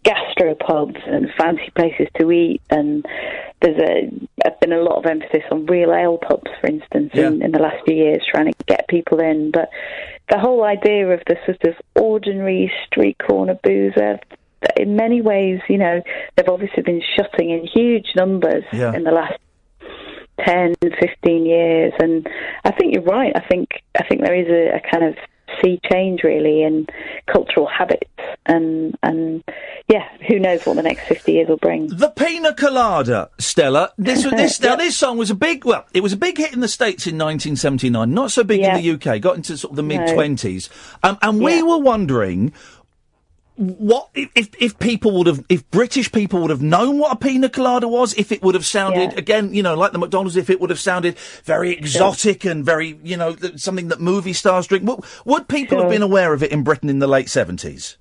gastropubs and fancy places to eat, and there's been a lot of emphasis on real ale pubs, for instance, in the last few years, trying to get people in. But the whole idea of the sort of ordinary street corner boozer, in many ways, you know, they've obviously been shutting in huge numbers in the last 10, 15 years. And I think you're right. I think there is a kind of sea change, really, in cultural habits. And who knows what the next 50 years will bring. The Piña Colada, Stella. This song was it was a big hit in the States in 1979, not so big in the UK, got into sort of the mid-20s. And we were wondering, what if people would have, if British people would have known what a pina colada was, if it would have sounded again, like the McDonald's, if it would have sounded very exotic and very, something that movie stars drink. Would people have been aware of it in Britain in the late 70s?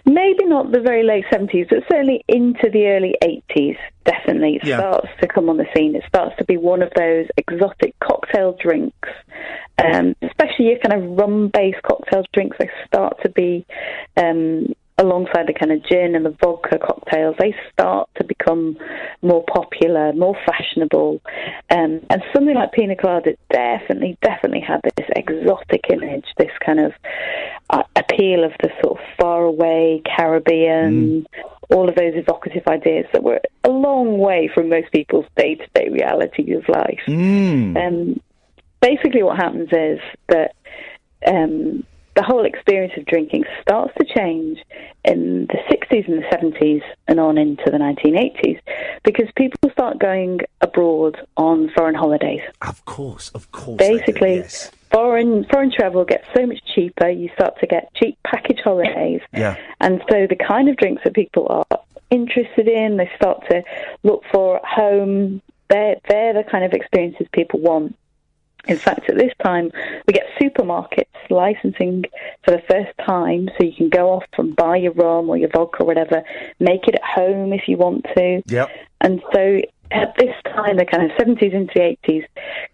Maybe not the very late 70s, but certainly into the early 80s, definitely. It starts to come on the scene. It starts to be one of those exotic cocktail drinks, especially your kind of rum-based cocktail drinks. They start to be, alongside the kind of gin and the vodka cocktails, they start to become more popular, more fashionable. And something like Piña Colada definitely had this exotic image, this kind of appeal of the sort of faraway Caribbean, all of those evocative ideas that were a long way from most people's day-to-day reality of life. Basically what happens is that the whole experience of drinking starts to change in the 60s and the 70s and on into the 1980s because people start going abroad on foreign holidays. Of course. Basically, foreign travel gets so much cheaper. You start to get cheap package holidays. Yeah. And so the kind of drinks that people are interested in, they start to look for at home. They're the kind of experiences people want. In fact, at this time, we get supermarkets licensing for the first time, so you can go off and buy your rum or your vodka or whatever, make it at home if you want to. Yep. And so at this time, the kind of 70s into the 80s,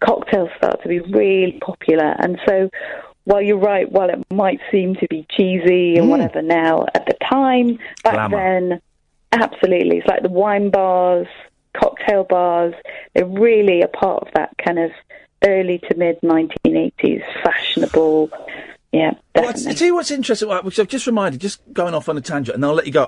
cocktails start to be really popular. And so while you're right, while it might seem to be cheesy and whatever now, at the time, back then, absolutely. It's like the wine bars, cocktail bars, they're really a part of that kind of early to mid 1980s fashionable. Yeah, definitely. Well, I tell you what's interesting, which I've just reminded, just going off on a tangent, and I'll let you go.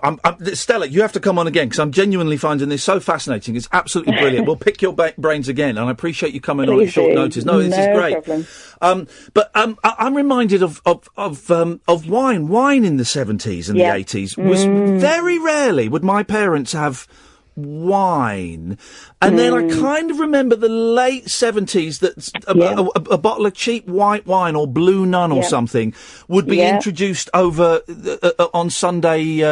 Stella, you have to come on again, because I'm genuinely finding this so fascinating. It's absolutely brilliant. We'll pick your brains again, and I appreciate you coming on at short notice. No, this is great. Problem. I'm reminded of wine. Wine in the 70s and the 80s was very rarely would my parents have wine, and then I kind of remember the late 70s that a bottle of cheap white wine or Blue Nun or something would be introduced over on Sunday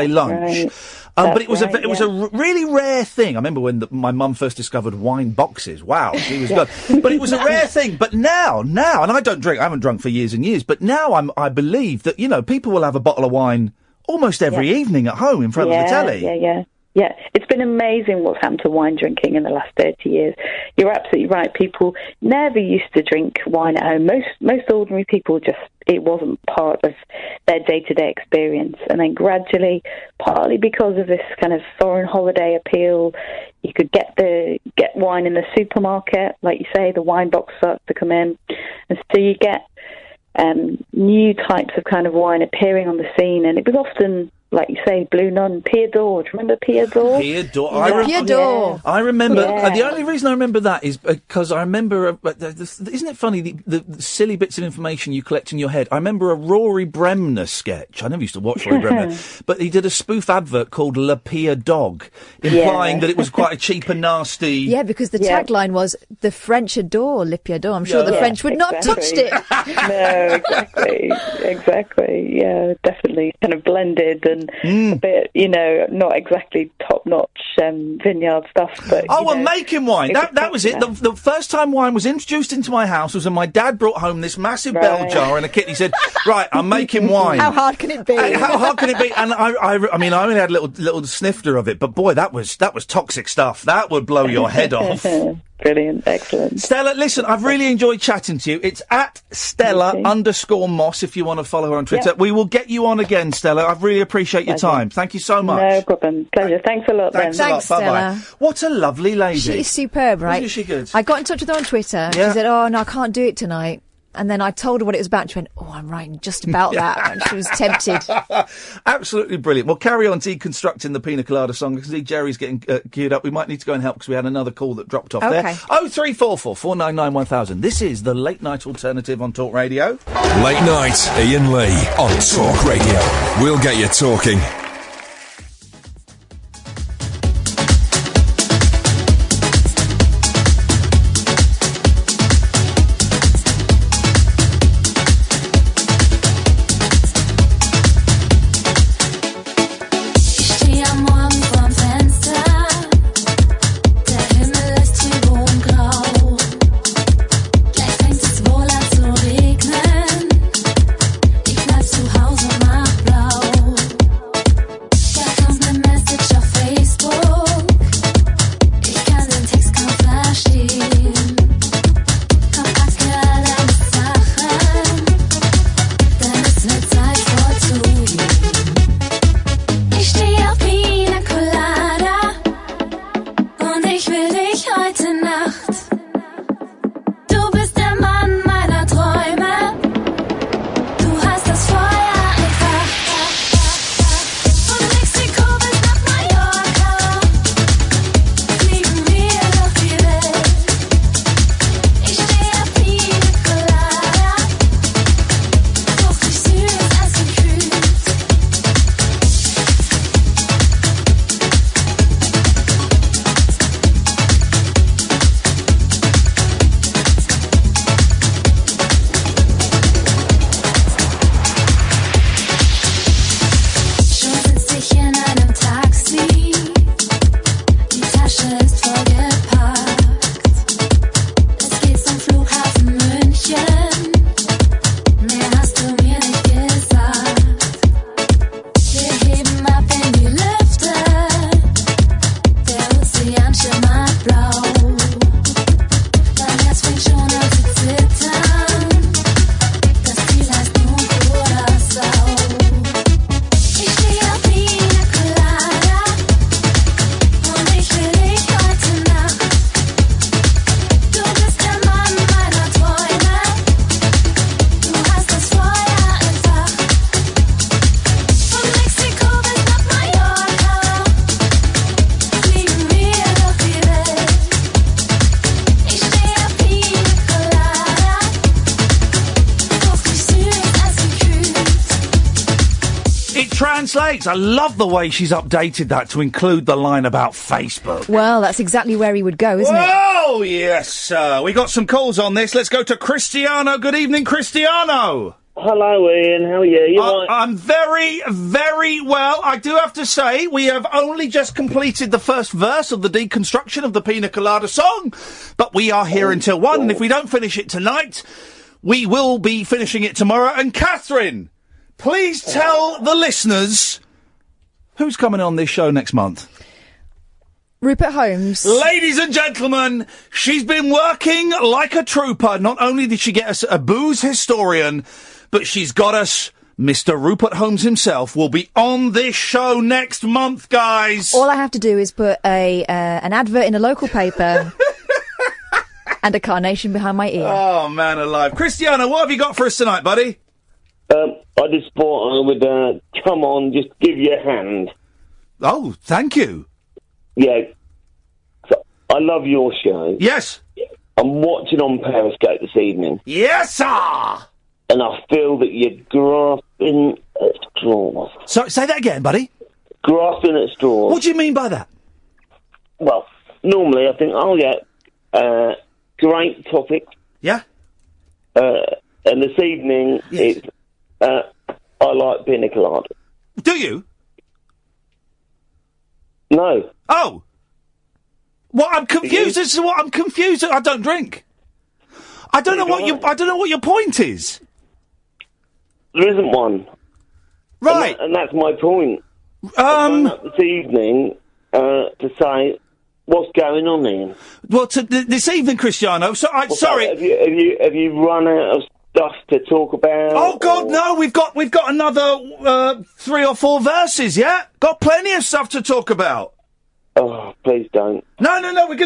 lunch. But it was a really rare thing. I remember when my mum first discovered wine boxes. Wow, she was good. But it was a rare thing. But now, and I don't drink. I haven't drunk for years and years. But now I believe that people will have a bottle of wine almost every evening at home in front of the telly. Yeah, it's been amazing what's happened to wine drinking in the last 30 years. You're absolutely right. People never used to drink wine at home. Most ordinary people it wasn't part of their day-to-day experience. And then gradually, partly because of this kind of foreign holiday appeal, you could get wine in the supermarket. Like you say, the wine box starts to come in. And so you get new types of kind of wine appearing on the scene. And it was often, like you say, Blue Nun, Pier d'Or. Do you remember Pier d'Or? Pier d'Or. I remember. The only reason I remember that is because I remember. Isn't it funny the silly bits of information you collect in your head? I remember a Rory Bremner sketch. I never used to watch Rory Bremner, but he did a spoof advert called Le Pier Dog, implying that it was quite a cheap and nasty. Yeah, because the tagline was "The French adore Le Pier d'Or." I'm sure the French would not have touched it. No, exactly. Yeah, definitely. Kind of blended and a bit, not exactly top-notch vineyard stuff. But making wine. That was it. The first time wine was introduced into my house was when my dad brought home this massive bell jar and a kit. He said, "Right, I'm making wine." How hard can it be? How hard can it be? And I only had a little snifter of it, but boy, that was toxic stuff. That would blow your head off. Brilliant, excellent. Stella, listen, I've really enjoyed chatting to you. It's at Stella_Moss if you want to follow her on Twitter. Yep. We will get you on again, Stella. I really appreciate your time. Thank you so much. No problem. Pleasure. Thanks a lot, Thanks a lot. Stella. Bye-bye. What a lovely lady. She is superb, right? Isn't she good? I got in touch with her on Twitter. She said, "Oh, no, I can't do it tonight." And then I told her what it was about. She went, "Oh, I'm writing just about that." And she was tempted. Absolutely brilliant. Well, carry on deconstructing the Piña Colada Song because Jerry's getting queued up. We might need to go and help because we had another call that dropped off there. 0344 499 1000. This is the Late Night Alternative on Talk Radio. Late Night, Iain Lee on Talk Radio. We'll get you talking. Tasche ist vollgepackt. Es geht zum Flughafen München. Mehr hast du mir nicht gesagt. Wir heben ab in die Lüfte. Der Ozean schimmert blau. Dein Herz fängt schon an zu zittern. Das Ziel heißt nun Curaçao. Ich stehe auf Piña Colada und ich will dich heute Nacht. Du bist der Mann meiner Träume. Du hast das Feuer entfacht. Von Mexiko bis nach Mallorca fliegen wir durch die Welt. Ich stehe auf Piña Colada, fruchtig süß, eisgekühlt. It translates. I love the way she's updated that to include the line about Facebook. Well, that's exactly where he would go, isn't it? Oh, yes. We got some calls on this. Let's go to Cristiano. Good evening, Cristiano. Hello, Ian. How are you? I'm very, very well. I do have to say, we have only just completed the first verse of the deconstruction of the Piña Colada Song, but we are here until 1, and if we don't finish it tonight, we will be finishing it tomorrow. And Catherine, please tell the listeners who's coming on this show next month. Rupert Holmes. Ladies and gentlemen, she's been working like a trooper. Not only did she get us a booze historian, but she's got us Mr. Rupert Holmes himself will be on this show next month, guys. All I have to do is put an advert in a local paper and a carnation behind my ear. Oh, man alive. Cristiano, what have you got for us tonight, buddy? I just thought I would come on, just give you a hand. Oh, thank you. Yeah. So, I love your show. Yes. I'm watching on Periscope this evening. Yes, sir! And I feel that you're grasping at straws. So, say that again, buddy. Grasping at straws. What do you mean by that? Well, normally I think, oh yeah, great topic. Yeah. And this evening, it's, I like Piña Colada. Do you? No. Oh. Well, I'm confused as to what I'm confused. I don't drink. I don't know what your point is. There isn't one. Right. And that's my point. I'm up this evening to say what's going on, Ian. Well, this evening, Cristiano. So, sorry. Have you run out of stuff to talk about? Oh God, no! We've got another 3 or 4 verses. Yeah, got plenty of stuff to talk about. Oh, please don't. No. We're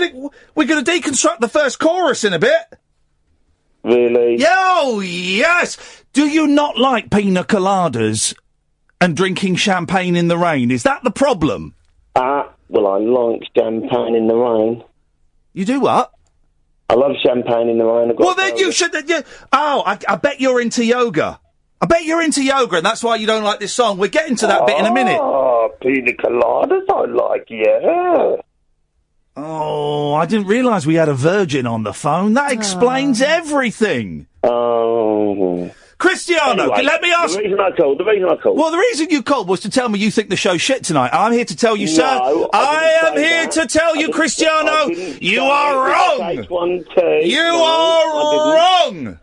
gonna deconstruct the first chorus in a bit. Really? Yeah, oh, yes. Do you not like pina coladas and drinking champagne in the rain? Is that the problem? Well, I like champagne in the rain. You do what? I love champagne in the rain. Well, then you should... I bet you're into yoga. I bet you're into yoga, and that's why you don't like this song. We're getting to that bit in a minute. Oh, pina coladas, I like, yeah. Oh, I didn't realise we had a virgin on the phone. That explains everything. Oh... Cristiano, anyway, let me ask... The reason I called. Well, the reason you called was to tell me you think the show's shit tonight. I'm here to tell you, sir. I am here to tell you, Cristiano, you are wrong. You are wrong.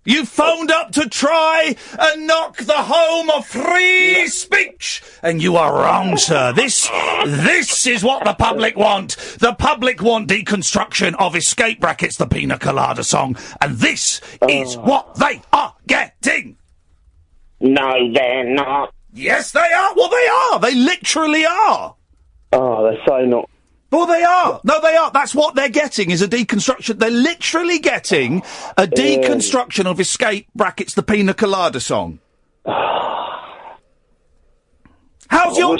You phoned up to try and knock the home of free speech, and you are wrong, sir. This is what the public want. The public want deconstruction of Escape Brackets, the Piña Colada Song, and this is what they are getting. No, they're not. Yes, they are. Well, they are. They literally are. Oh, they're so not. Well, they are. No, they are. That's what they're getting, is a deconstruction. They're literally getting a deconstruction of Escape Brackets, the Piña Colada Song. How's your...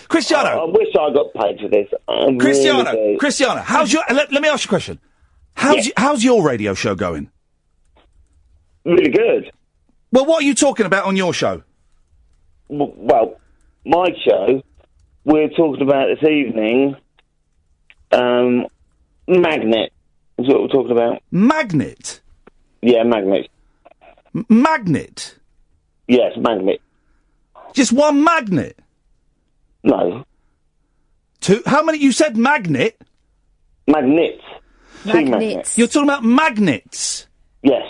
Cristiano. I wish I got paid for this. Cristiano, how's your... Let me ask you a question. How's your radio show going? Really good. Well, what are you talking about on your show? Well, my show, we're talking about this evening... magnet is what we're talking about. Magnet? Yeah, magnet. Magnet? Yes, magnet. Just one magnet? No. Two. How many? You said magnet. Magnets. Magnets. You're talking about magnets. Yes.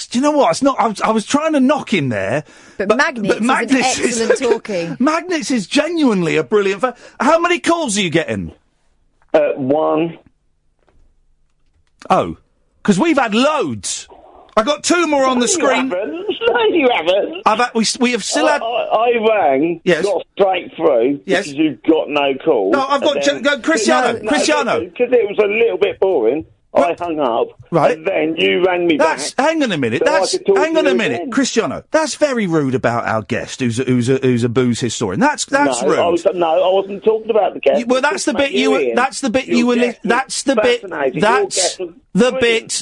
Do you know what? It's not. I was trying to knock him there. But magnets is an excellent talkie. Magnets is genuinely a brilliant. How many calls are you getting? One. Oh, because we've had loads. I got two more on the screen. No, you haven't. We have still had. I rang. Yes. Got straight through. Yes. Because you've got no call. No, I've got Cristiano. Cristiano. Because it was a little bit boring. I hung up. Right. And then you rang me back. Hang on a minute. Hang on a minute, again. Cristiano. That's very rude about our guest, who's a booze historian. That's rude. I wasn't talking about the guest. That's the bit you were. That's the bit you were. That's the bit.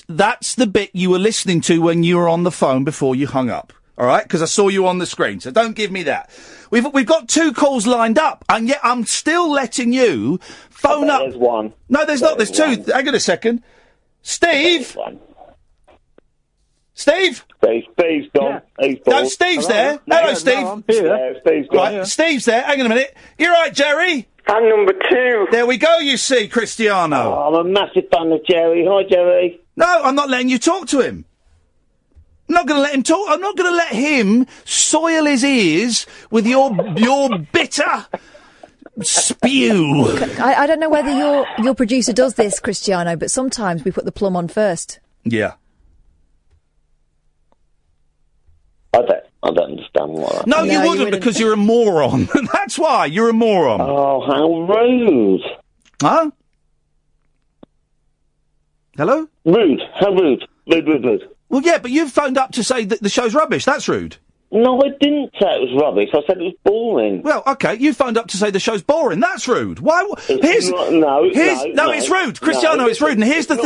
That's the bit you were listening to when you were on the phone before you hung up. All right, because I saw you on the screen. So don't give me that. We've got two calls lined up, and yet I'm still letting you phone up. There's one. No, there's not. There's two. Hang on a second. Steve? Steve? Steve's gone. Yeah. No, Steve's there. Hello, Steve. No, I'm here. Yeah, Steve's gone. Right, Steve's there. Hang on a minute. You're right, Jerry. I'm number 2. There we go, you see, Cristiano. Oh, I'm a massive fan of Jerry. Hi, Jerry. No, I'm not letting you talk to him. I'm not going to let him talk. I'm not going to let him soil his ears with your bitter spew. I don't know whether your producer does this, Cristiano, but sometimes we put the plum on first. Yeah. I don't understand why. No, you wouldn't because you're a moron. That's why. You're a moron. Oh, how rude. Huh? Hello? Rude. How rude. Rude. Well, yeah, but you've phoned up to say that the show's rubbish. That's rude. No, I didn't say it was rubbish. I said it was boring. Well, OK, you phoned up to say the show's boring. That's rude. Why? It's rude. Cristiano, it's rude. And here's the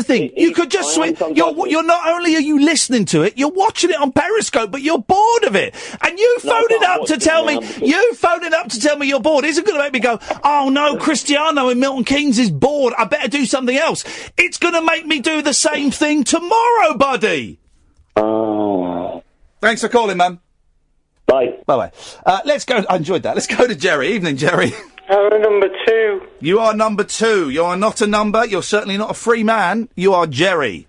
thing. You could just switch. You're not only are you listening to it, you're watching it on Periscope, but you're bored of it. And you phoning up to tell me you're bored isn't going to make me go, oh no, Cristiano in Milton Keynes is bored. I better do something else. It's going to make me do the same thing tomorrow, buddy. Oh. Thanks for calling, man. Bye. Bye-bye. Let's go. I enjoyed that. Let's go to Jerry. Evening, Jerry. I'm number 2. You are number 2. You are not a number. You're certainly not a free man. You are Jerry.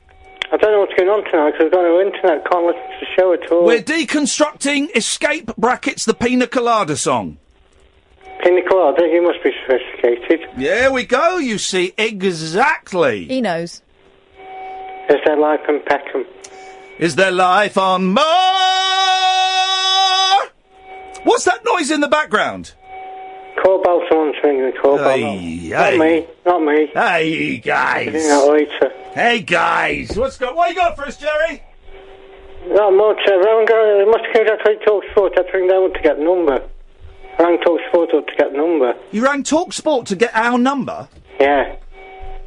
I don't know what's going on tonight because I've got no internet. Can't listen to the show at all. We're deconstructing Escape Brackets, the Piña Colada Song. Piña Colada? You must be sophisticated. There we go, you see. Exactly. He knows. Is there life in Peckham? Is there life on Mars? What's that noise in the background? Call bell, someone's ringing the call bell. Not me. Hey, guys. I'll do that later. Hey, guys. What you got for us, Jerry? Not much. I must have go to talkSPORT. I had to ring down to get the number. I rang talkSPORT up to get the number. You rang talkSPORT to get our number? Yeah.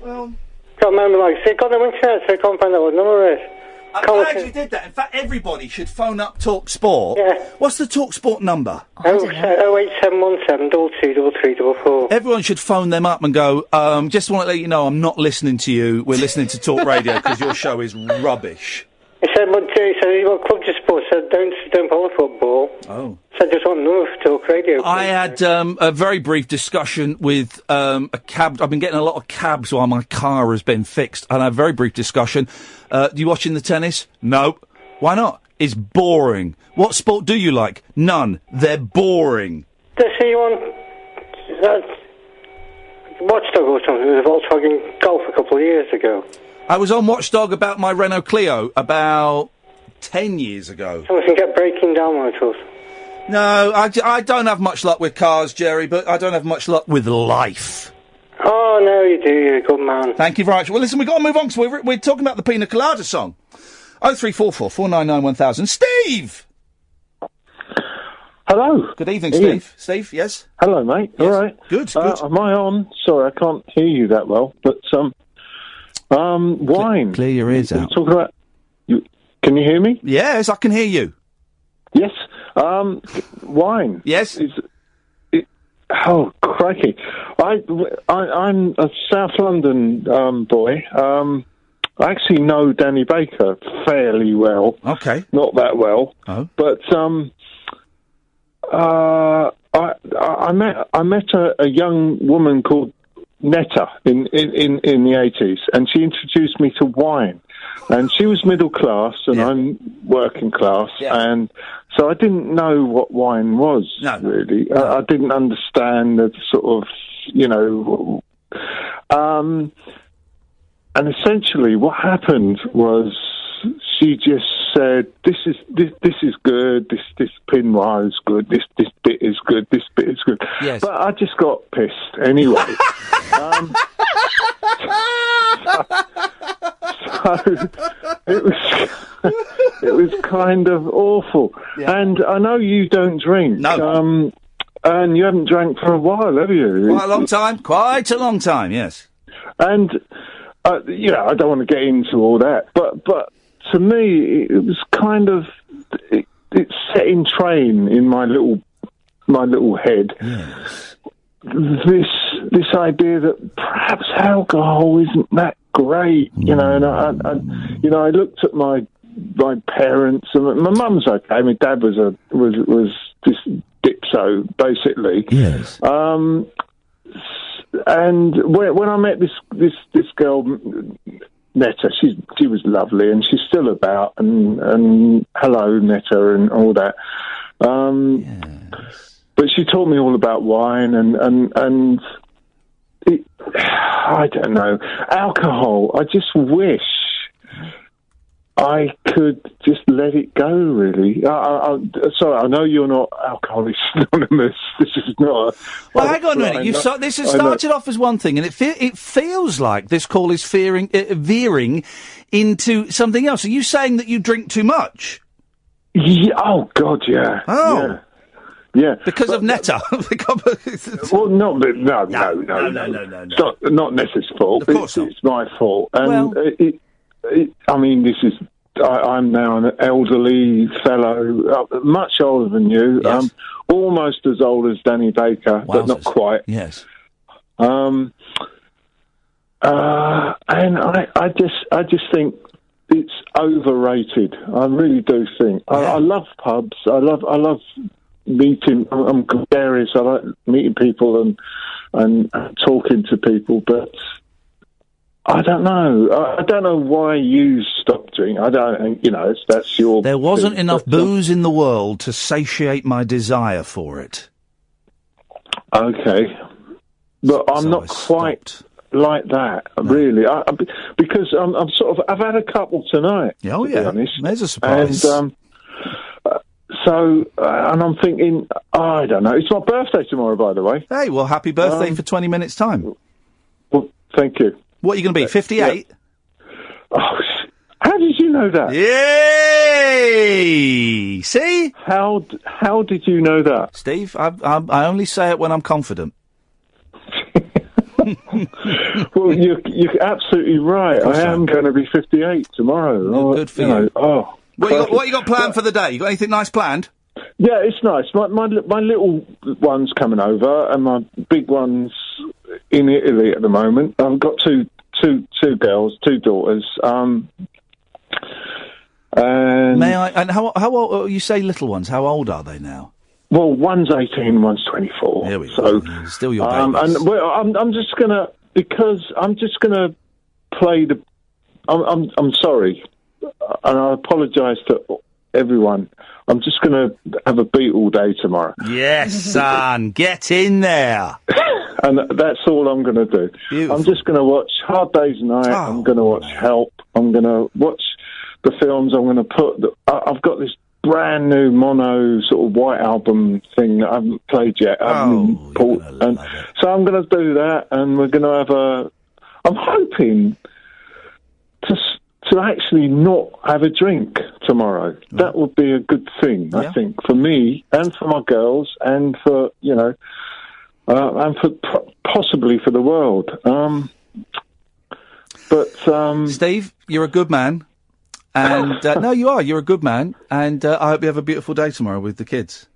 Well... Got a member like, say, got no internet, so I can't find out what number it is. I'm glad you did that. In fact, everybody should phone up talkSPORT. Yeah. What's the talkSPORT number? 08717 223344. Everyone should phone them up and go, just want to let you know I'm not listening to you. We're listening to Talk Radio because your show is rubbish. He said, what club do you support? He said, don't follow football. Oh. So I just want a number for Talk Radio. I had a very brief discussion with a cab. I've been getting a lot of cabs while my car has been fixed. And I had a very brief discussion. You watching the tennis? No. Why not? It's boring. What sport do you like? None. They're boring. Does he want Watchdog or something with Volkswagen Golf a couple of years ago? I was on Watchdog about my Renault Clio about 10 years ago. Someone can get braking down motors. No, I don't have much luck with cars, Jerry, but I don't have much luck with life. Oh, no, you do. You're a good man. Thank you very much. Well, listen, we've got to move on because we're talking about the Piña Colada Song. 0344 499 1000. Steve! Hello. Good evening, Ian. Steve. Steve, yes? Hello, mate. Yes. All right. Good. Am I on? Sorry, I can't hear you that well, but, wine. Clear your ears out. Talking about... Can you hear me? Yes, I can hear you. Yes. Wine. Yes. Oh, crikey. I'm a South London boy. I actually know Danny Baker fairly well. Okay. Not that well. Oh. But I met a young woman called Netta in the 80s, and she introduced me to wine. And she was middle class, and I'm working class, and so I didn't know what wine was, really. I didn't understand the sort of, and essentially what happened was she just said, this is good, this Pinot is good, this bit is good, this bit is good. Yes. But I just got pissed anyway. So it was kind of awful. Yeah. And I know you don't drink. No. And you haven't drank for a while, have you? Quite a long time. Quite a long time, yes. And, I don't want to get into all that, but to me, it was kind of, it set in train in my little head. Yes. This idea that perhaps alcohol isn't that great, and I looked at my parents, and my mum's okay. My dad was just dipso, basically. Yes. And when I met this girl, Netta, she was lovely, and she's still about, and hello, Netta, and all that. But she taught me all about wine, and it, I don't know, alcohol. I just wish I could just let it go, really. Sorry, I know you're not Alcoholics Anonymous. This is not. Well, hang on a minute. This has started off as one thing, and it feels like this call is veering into something else. Are you saying that you drink too much? Yeah, oh, God, yeah. Oh. Yeah. Yeah, because of Netta. Well, no. It's not Netta's fault. Of course not. It's my fault. And this is. I'm now an elderly fellow, much older than you. Yes. Almost as old as Danny Baker, but not quite. Yes. And I just think it's overrated. I really do think. I love pubs. I love meeting. I'm gregarious. I like meeting people and talking to people, but I don't know. I don't know why you stopped drinking. I don't. That's your. There wasn't enough booze in the world to satiate my desire for it. Okay, but I'm not quite like that, really. Because I'm sort of. I've had a couple tonight. Oh to yeah, be honest. There's a surprise. And and I'm thinking, I don't know. It's my birthday tomorrow, by the way. Hey, well, happy birthday for 20 minutes' time. Well, thank you. What are you going to be, 58? Yeah. Oh, how did you know that? Yay! See? How did you know that? Steve, I only say it when I'm confident. Well, you're absolutely right. I am going to be 58 tomorrow. Good for you. What you got planned for the day? You got anything nice planned? Yeah, it's nice. My little one's coming over, and my big one's in Italy at the moment. I've got two girls, two daughters. And may I? And how old? You say little ones. How old are they now? Well, one's 18, one's 24. There we go. Still your babies. And I'm just gonna play the. I'm sorry, and I apologise to everyone. I'm just going to have a beat all day tomorrow. Yes, son. Get in there. And that's all I'm going to do. Beautiful. I'm just going to watch Hard Day's Night. I'm going to watch Help. I'm going to watch the films. I'm going to put... I've got this brand new mono sort of white album thing that I haven't played yet. So I'm going to do that, and we're going to have a... I'm hoping to actually not have a drink tomorrow. That would be a good thing, I think, for me and for my girls and for, and for possibly for the world. Steve, you're a good man. And, no, you are. You're a good man. And I hope you have a beautiful day tomorrow with the kids.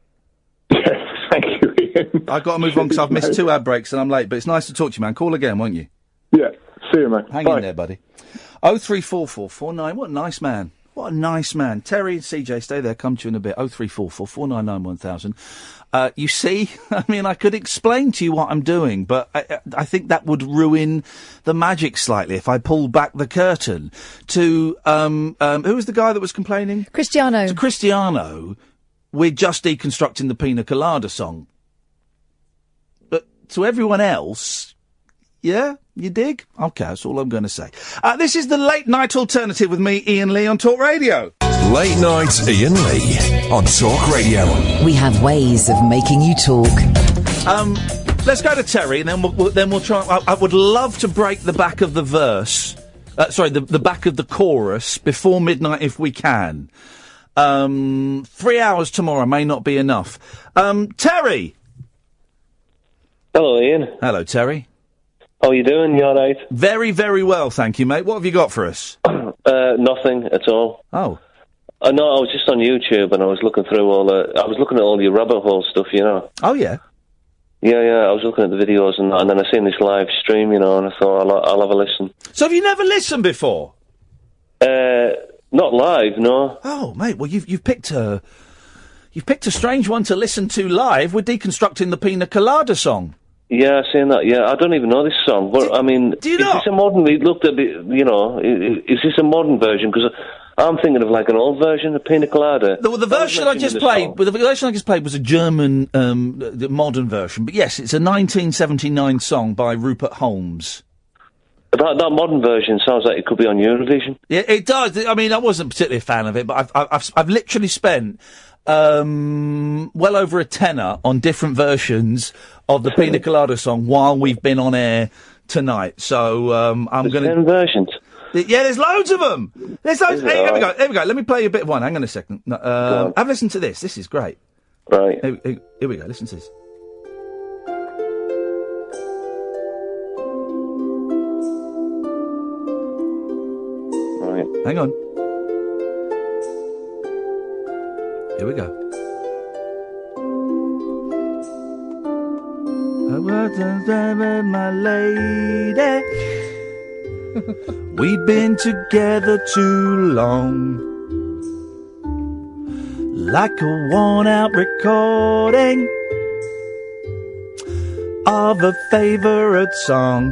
Yes, thank you, Ian. I've got to move on because I've missed 2 ad breaks and I'm late. But it's nice to talk to you, man. Call again, won't you? Yeah. See you, mate. Hang in there, buddy. 034449. What a nice man. What a nice man. Terry and CJ, stay there. Come to you in a bit. 0344 499 1000. You see, I mean, I could explain to you what I'm doing, but I think that would ruin the magic slightly if I pulled back the curtain to, who was the guy that was complaining? Cristiano. To Cristiano, we're just deconstructing the Piña Colada Song. But to everyone else, yeah, you dig? Okay, that's all I'm going to say. This is the Late Night Alternative with me, Iain Lee, on Talk Radio. Late Night Iain Lee on Talk Radio. We have ways of making you talk. Let's go to Terry, and then we'll try. I would love to break the back of the verse. The back of the chorus before midnight if we can. 3 hours tomorrow may not be enough. Terry. Hello, Ian. Hello, Terry. How are you doing? You all right? Very, very well, thank you, mate. What have you got for us? Nothing at all. Oh. No, I was just on YouTube and I was looking through I was looking at all your rabbit hole stuff, you know. Oh, yeah? Yeah, I was looking at the videos and then I seen this live stream, you know, and I thought I'll have a listen. So have you never listened before? Not live, no. Oh, mate, well, you've picked a strange one to listen to live. We're deconstructing the Piña Colada Song. Yeah, I've seen that, yeah. I don't even know this song. But, I mean, do you is this a modern... It looked a bit, you know, is this a modern version? Because I'm thinking of, like, an old version of Piña Colada. The version I just played... The version I just played was a German the modern version. But, yes, it's a 1979 song by Rupert Holmes. That modern version sounds like it could be on Eurovision. Yeah, it does. I mean, I wasn't particularly a fan of it, but I've literally spent... well over a tenner on different versions of the Piña Colada Song while we've been on air tonight. So I'm going to 10 versions. Yeah, there's loads of them. There's loads. Hey, here we go. Here we go. Let me play you a bit of one. Hang on a second. Have listened to this. This is great. Right. Here we go. Listen to this. Right. Hang on. Here we go. My lady, we've been together too long, like a worn-out recording of a favourite song.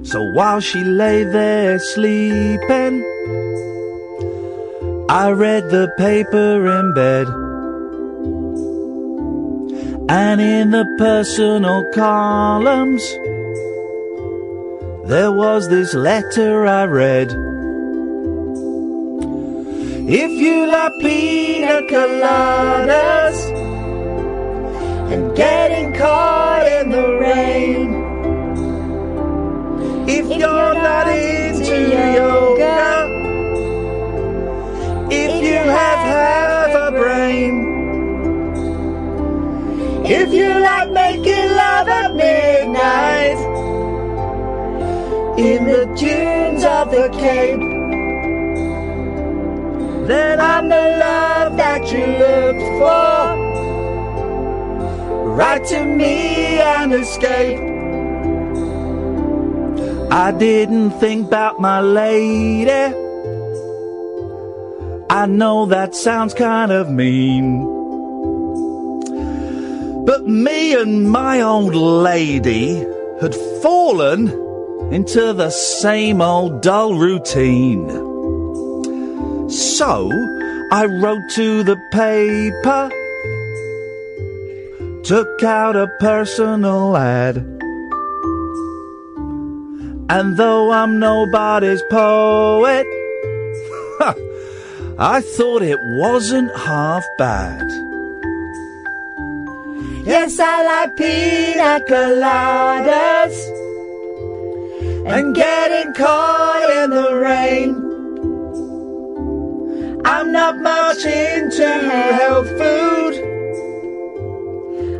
So while she lay there sleeping, I read the paper in bed, and in the personal columns there was this letter I read. If you like pina coladas and getting caught in the rain, if you're not into yoga, if you have half a brain, if you like making love at midnight in the dunes of the Cape, then I'm the love that you look for. Write to me and escape. I didn't think about my lady. I know that sounds kind of mean, but me and my old lady had fallen into the same old dull routine. So I wrote to the paper, took out a personal ad, and though I'm nobody's poet, I thought it wasn't half bad. Yes, I like pina coladas and getting caught in the rain. I'm not much into health food,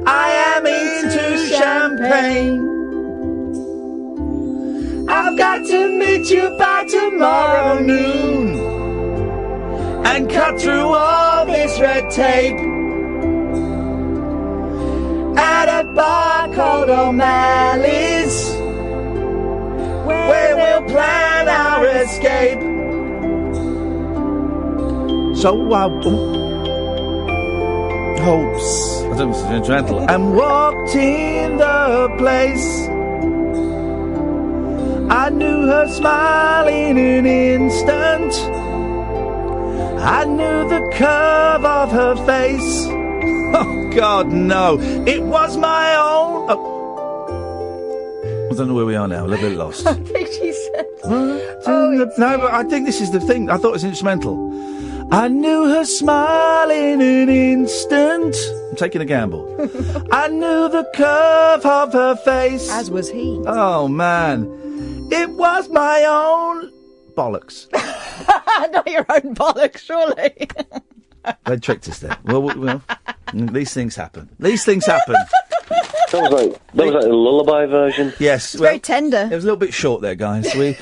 I am into champagne. I've got to meet you by tomorrow noon and cut through all this red tape at a bar called O'Malley's, where we'll plan our escape. So, I don't know if it's instrumental. And walked in the place. I knew her smile in an instant. I knew the curve of her face. Oh, God, no. It was my own... Oh. I don't know where we are now. A little bit lost. I think she said... No, but I think this is the thing. I thought it was instrumental. I knew her smile in an instant. I'm taking a gamble. I knew the curve of her face. As was he. Oh, man. It was my own... bollocks. Not your own bollocks, surely. They tricked us there. Well, these things happen. These things happen. That was like a lullaby version. Yes, It's very tender. It was a little bit short there, guys. We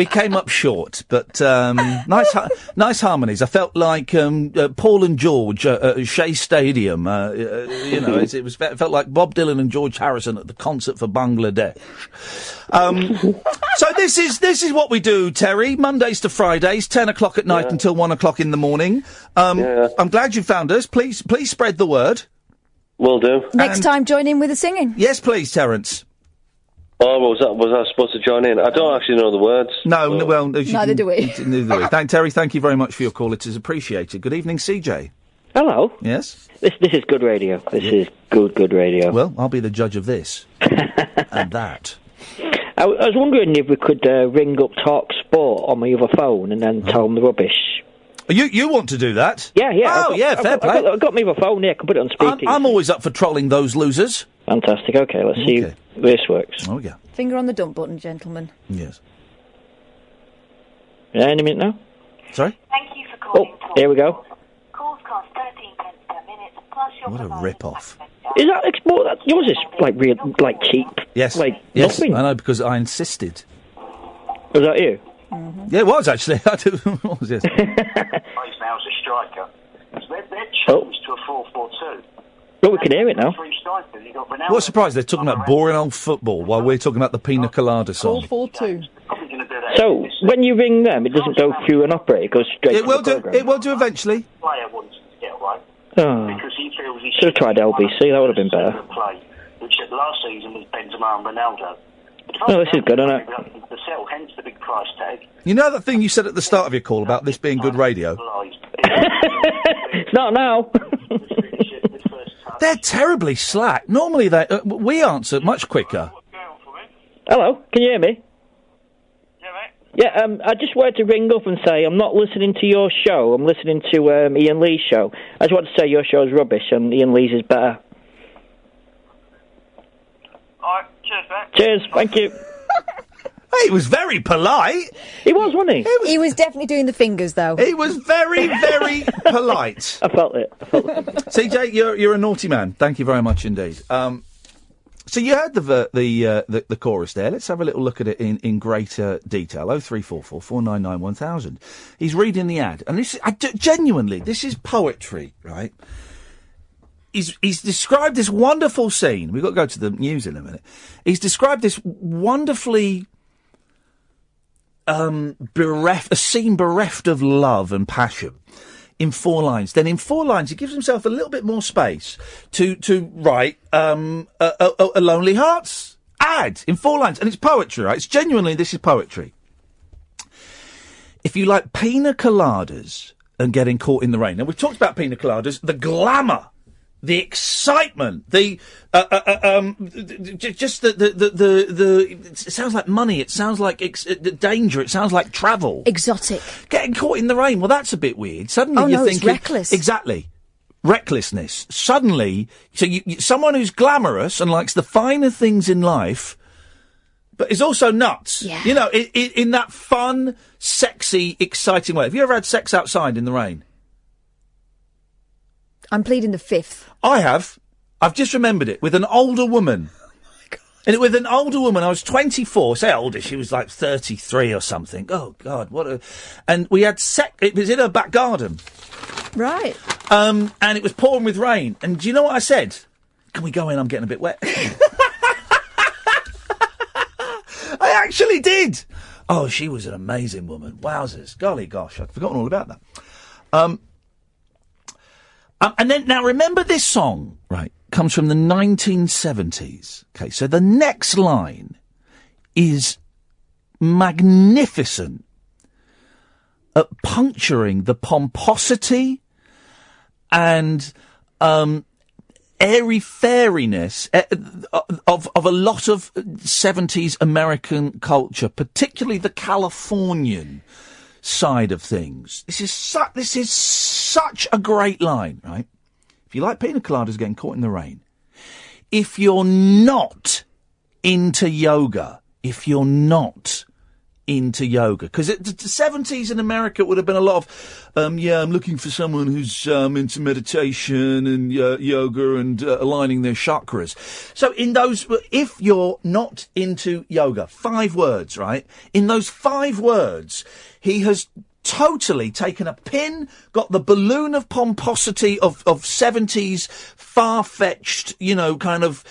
came up short, but nice harmonies. I felt like Paul and George at Shea Stadium. It felt like Bob Dylan and George Harrison at the concert for Bangladesh. So this is what we do, Terry. Mondays to Fridays, 10 o'clock at night until 1 o'clock in the morning. I'm glad you found us. Please spread the word. Will do. Next time, join in with the singing. Yes, please, Terence. Oh, was I supposed to join in? I don't actually know the words. No, so. well... Neither do we. Neither do we. Terry, thank you very much for your call. It is appreciated. Good evening, CJ. Hello. Yes? This is good radio. This is good radio. Well, I'll be the judge of this. And that. I was wondering if we could ring up talkSPORT on my other phone and then tell them the rubbish. You want to do that? Yeah. Oh, fair play. I've got my other phone here. I can put it on speaker. I'm always up for trolling those losers. Fantastic. Okay, let's see if this works. Oh, yeah. Finger on the dump button, gentlemen. Yes. Yeah, any minute now? Sorry? Thank you for calling. Oh, here we go. Calls cost 13 pence per minute, plus your What a rip-off. Is that export? Yours is like cheap. Yes. Yes, I know, because I insisted. Was that you? Mm-hmm. Yeah, it was, actually. What was this? Now as a striker. They're changed to a 4-4-2. Well, we can hear it now. Three strikers. You got Ronaldo. What a surprise, they're talking about boring old football while we're talking about the Piña Colada Song. 4-4-2. So, when you ring them, it doesn't go through an operator, it goes straight to the programme. It will do eventually. Player wants to get away. Oh. Because he feels he Should have tried LBC, that would have been better. play, which last season was Benzema and Ronaldo. Oh, this is good, isn't it? The sell, hence the big price tag. You know that thing you said at the start of your call about this being good radio? It's not now. They're terribly slack. Normally we answer much quicker. Hello, can you hear me? Yeah, I just wanted to ring up and say I'm not listening to your show. I'm listening to Iain Lee's show. I just want to say your show's rubbish and Iain Lee's is better. Alright, cheers, mate. Cheers, thank you. He was very polite. He was, wasn't he? He was definitely doing the fingers, though. He was very, very polite. I felt it. CJ, you're a naughty man. Thank you very much indeed. So you heard the chorus there. Let's have a little look at it in greater detail. 0344 499 1000. He's reading the ad, and this genuinely, this is poetry, right? He's described this wonderful scene. We've got to go to the news in a minute. He's described this wonderfully a scene bereft of love and passion in 4 lines. Then in 4 lines, he gives himself a little bit more space to write a Lonely Hearts ad in 4 lines. And it's poetry, right? It's genuinely, this is poetry. If you like pina coladas and getting caught in the rain. Now, we've talked about pina coladas, the glamour, the excitement, just the it sounds like money, it sounds like danger, it sounds like travel. Exotic. Getting caught in the rain, well, that's a bit weird. Suddenly you're thinking... it's reckless. Exactly. Recklessness. Suddenly, so someone who's glamorous and likes the finer things in life, but is also nuts. Yeah. You know, in that fun, sexy, exciting way. Have you ever had sex outside in the rain? I'm pleading the 5th. I have. I've just remembered it. With an older woman. Oh, my God. And with an older woman, I was 24. Say older, she was like 33 or something. Oh, God, what a... And we had sex... It was in her back garden. Right. And it was pouring with rain. And do you know what I said? Can we go in? I'm getting a bit wet. I actually did. Oh, she was an amazing woman. Wowzers. Golly gosh, I'd forgotten all about that. And then, now remember this song, right, comes from the 1970s. Okay, so the next line is magnificent at puncturing the pomposity and airy-fairiness of a lot of 70s American culture, particularly the Californian side of things. This is such a great line, right? If you like Piña Coladas getting caught in the rain, if you're not into yoga, because the 70s in America would have been a lot of, I'm looking for someone who's into meditation and yoga and aligning their chakras. So in those, if you're not into yoga, 5 words, right? In those 5 words, he has totally taken a pin, got the balloon of pomposity of 70s far-fetched, kind of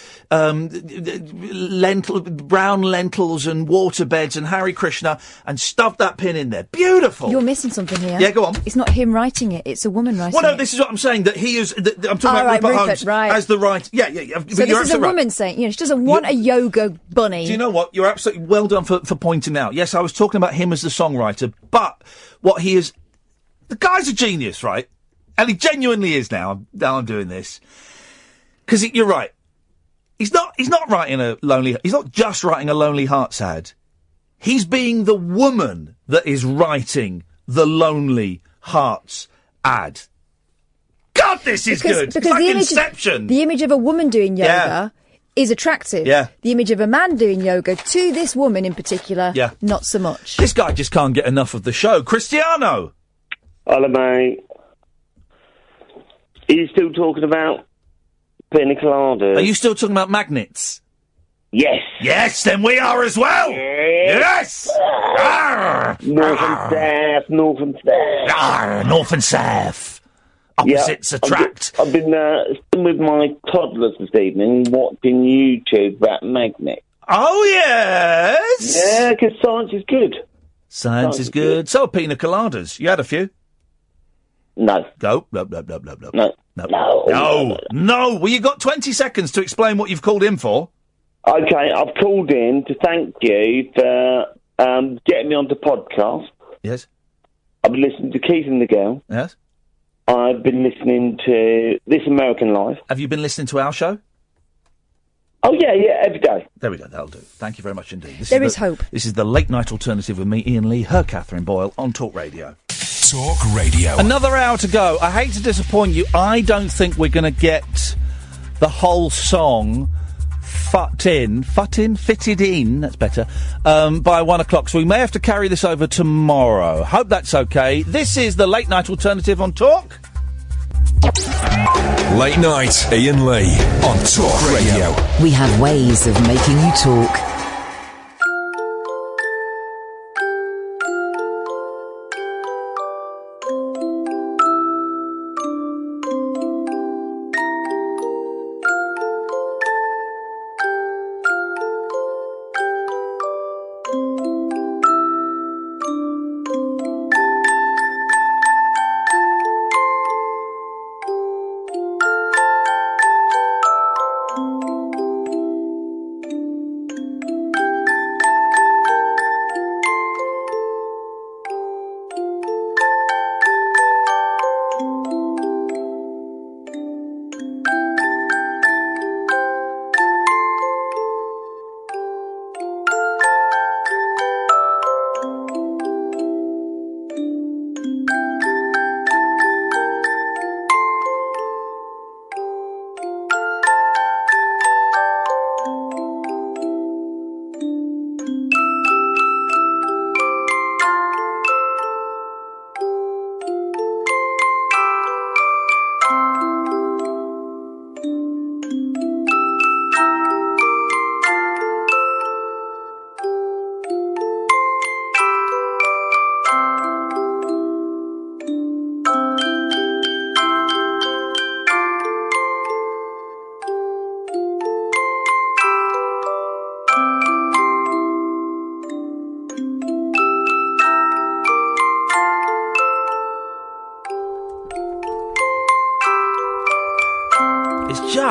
brown lentils and waterbeds and Hare Krishna, and stuffed that pin in there. Beautiful. You're missing something here. Yeah, go on. It's not him writing it; it's a woman writing it. Well, no, this is what I'm saying. That he is. I'm talking about Rupert Holmes right. as the writer. Yeah. So this is a woman saying, she doesn't want a yoga bunny. Do you know what? You're absolutely well done for pointing out. Yes, I was talking about him as the songwriter, but what he is. The guy's a genius, right? And he genuinely is now. Now I'm doing this. Because you're right. He's not writing he's not just writing a Lonely Hearts ad. He's being the woman that is writing the Lonely Hearts ad. God, this is good. It's like Inception. The image of a woman doing yoga is attractive. Yeah. The image of a man doing yoga, to this woman in particular, not so much. This guy just can't get enough of the show. Cristiano! Hello, mate. Are you still talking about Piña Coladas? Are you still talking about magnets? Yes. Yes, then we are as well. Yes. North and south. North and south. Opposites attract. I've been with my toddlers this evening watching YouTube about magnets. Oh, yes. Yeah, because science is good. Science is good. So are Piña Coladas. You had a few? No. Go. No. Well, you've got 20 seconds to explain what you've called in for. Okay, I've called in to thank you for getting me onto podcast. Yes. I've been listening to Keith and the Girl. Yes. I've been listening to This American Life. Have you been listening to our show? Oh, yeah, every day. There we go, that'll do. Thank you very much indeed. There is hope. This is the Late Night Alternative with me, Iain Lee, her Catherine Boyle, on Talk Radio. Talk Radio. Another hour to go. I hate to disappoint you. I don't think we're going to get the whole song fitted in, that's better, by 1 o'clock. So we may have to carry this over tomorrow. Hope that's okay. This is the Late Night Alternative on Talk. Late Night, Iain Lee on Talk Radio. We have ways of making you talk.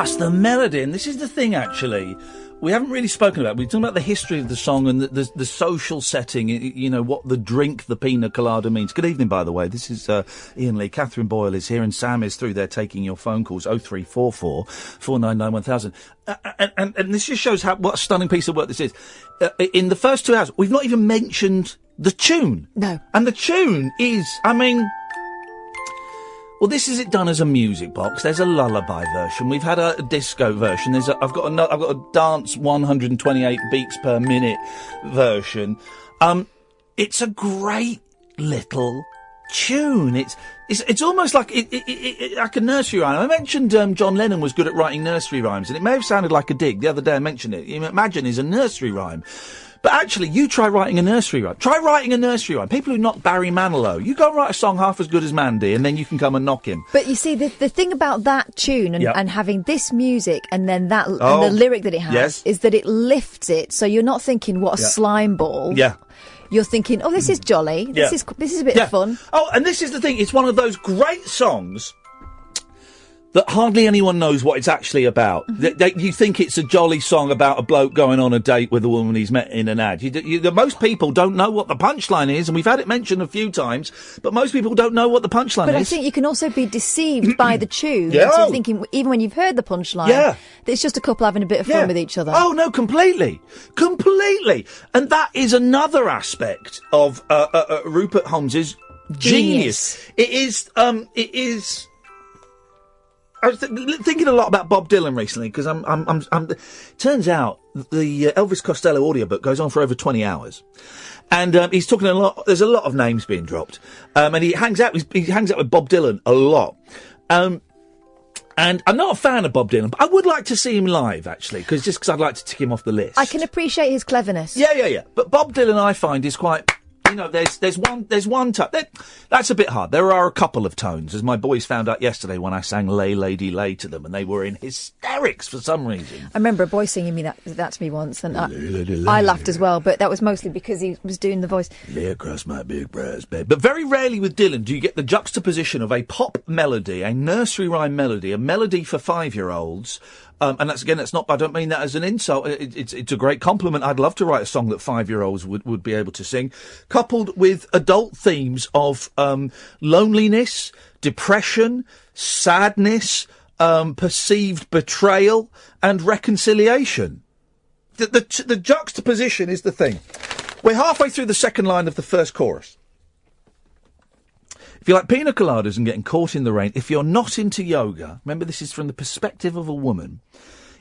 just the melody, and this is the thing, actually. We haven't really spoken about it. We've talked about the history of the song and the social setting, you know, what the drink, the Piña Colada, means. Good evening, by the way. This is Iain Lee. Catherine Boyle is here, and Sam is through there taking your phone calls, 0344 499 1000. And this just shows what a stunning piece of work this is. In the first 2 hours, we've not even mentioned the tune. No. And the tune is, I mean... Well, this is it done as a music box. There's a lullaby version. We've had a disco version. I've got a dance 128 beats per minute version. It's a great little tune. It's almost like like a nursery rhyme. I mentioned John Lennon was good at writing nursery rhymes, and it may have sounded like a dig. The other day I mentioned it. You imagine is a nursery rhyme. But actually, you try writing a nursery rhyme. Try writing a nursery rhyme. People who knock Barry Manilow. You go and write a song half as good as Mandy, and then you can come and knock him. But you see, the thing about that tune and having this music and then that and the lyric that it has is that it lifts it. So you're not thinking, what a slime ball. Yeah. You're thinking, oh, this is jolly. This is a bit of fun. Oh, and this is the thing. It's one of those great songs that hardly anyone knows what it's actually about. You think it's a jolly song about a bloke going on a date with a woman he's met in an ad. Most people don't know what the punchline is, and we've had it mentioned a few times, but most people don't know what the punchline is. But I think you can also be deceived by the tune. Yeah. So thinking, even when you've heard the punchline, that it's just a couple having a bit of fun with each other. Oh, no, completely. Completely. And that is another aspect of Rupert Holmes's genius. It is... I was thinking a lot about Bob Dylan recently because turns out the Elvis Costello audiobook goes on for over 20 hours. And he's talking a lot. There's a lot of names being dropped. And he hangs out with Bob Dylan a lot. And I'm not a fan of Bob Dylan, but I would like to see him live, actually, because I'd like to tick him off the list. I can appreciate his cleverness. Yeah. But Bob Dylan, I find, is quite... You know, there's one tone. That's a bit hard. There are a couple of tones, as my boys found out yesterday when I sang Lay Lady Lay to them, and they were in hysterics for some reason. I remember a boy singing me that to me once, and I laughed as well, but that was mostly because he was doing the voice. Lay across my big brass bed. But very rarely with Dylan do you get the juxtaposition of a pop melody, a nursery rhyme melody, a melody for 5-year-olds. And that's not, I don't mean that as an insult. It's a great compliment. I'd love to write a song that 5-year-olds would be able to sing, coupled with adult themes of, loneliness, depression, sadness, perceived betrayal, and reconciliation. The juxtaposition is the thing. We're halfway through the second line of the first chorus. If you like pina coladas and getting caught in the rain, if you're not into yoga, remember this is from the perspective of a woman,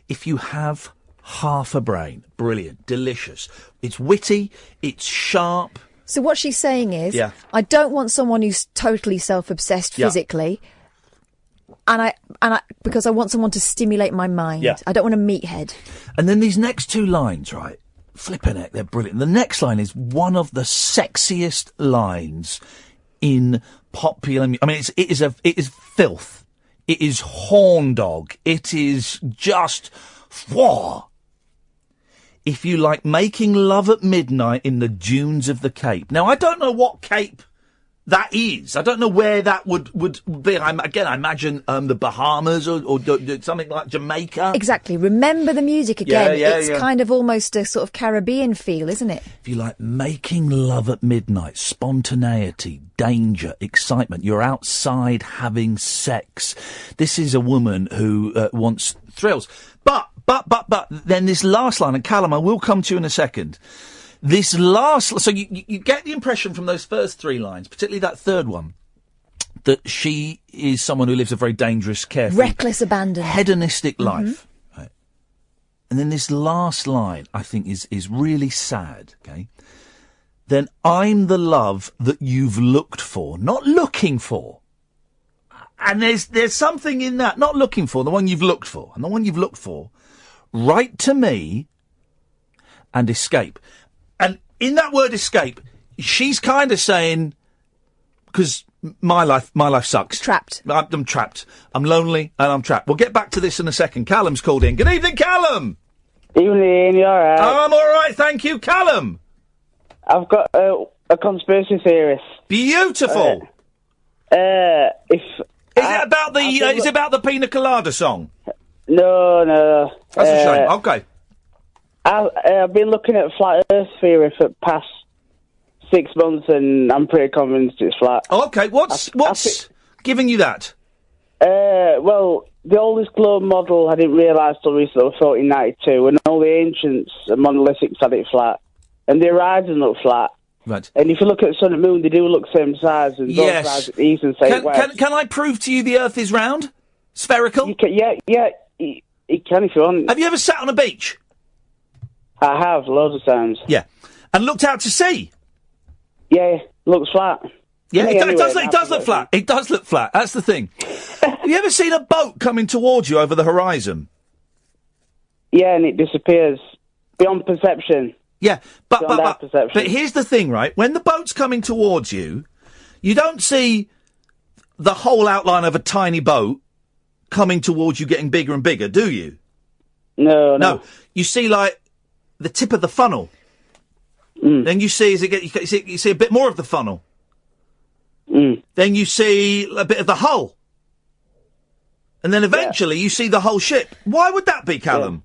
if you have half a brain, brilliant, delicious. It's witty, it's sharp. So what she's saying is, I don't want someone who's totally self-obsessed physically, and I because I want someone to stimulate my mind. Yeah. I don't want a meathead. And then these next two lines, right? Flipping heck, they're brilliant. The next line is one of the sexiest lines in popular music. I mean, it is filth. It is horn dog. It is just whoa. If you like making love at midnight in the dunes of the Cape. Now, I don't know what Cape that is. I don't know where that would be. I imagine the Bahamas or something like Jamaica. Exactly. Remember the music again. It's kind of almost a sort of Caribbean feel, isn't it? If you like making love at midnight, spontaneity, danger, excitement, you're outside having sex. This is a woman who wants thrills. But then this last line, and Callum, I will come to you in a second. This last... So you get the impression from those first three lines, particularly that third one, that she is someone who lives a very dangerous, carefree... reckless abandon. Hedonistic life. Right? And then this last line, I think, is really sad, okay? Then I'm the love that you've looked for, not looking for. And there's something in that, not looking for, the one you've looked for. And the one you've looked for, write to me and escape. And in that word escape, she's kind of saying, because my life sucks. Trapped. I'm trapped. I'm lonely and I'm trapped. We'll get back to this in a second. Callum's called in. Good evening, Callum. Evening, you alright? I'm alright, thank you. Callum. I've got a conspiracy theorist. Beautiful. Is it about the Piña Colada Song? No. That's a shame. Okay. I've been looking at flat Earth theory for the past 6 months, and I'm pretty convinced it's flat. Okay, what's giving you that? Well, the oldest globe model I didn't realise till recently was 1492, and all the ancients and monolithics had it flat, and the horizon looked flat. Right. And if you look at the sun and moon, they do look same size, and both sides at the east and south west. Can I prove to you the Earth is round? Spherical? You can, you can if you want. Have you ever sat on a beach? I have, loads of times. Yeah. And looked out to sea? Yeah, looks flat. Yeah, it does look flat. It does look flat. That's the thing. Have you ever seen a boat coming towards you over the horizon? Yeah, and it disappears. Beyond perception. Yeah, but perception. here's the thing, right? When the boat's coming towards you, you don't see the whole outline of a tiny boat coming towards you getting bigger and bigger, do you? No. You see, like, the tip of the funnel. Then you see, you see a bit more of the funnel. Then you see a bit of the hull. And then eventually you see the whole ship. Why would that be, Callum?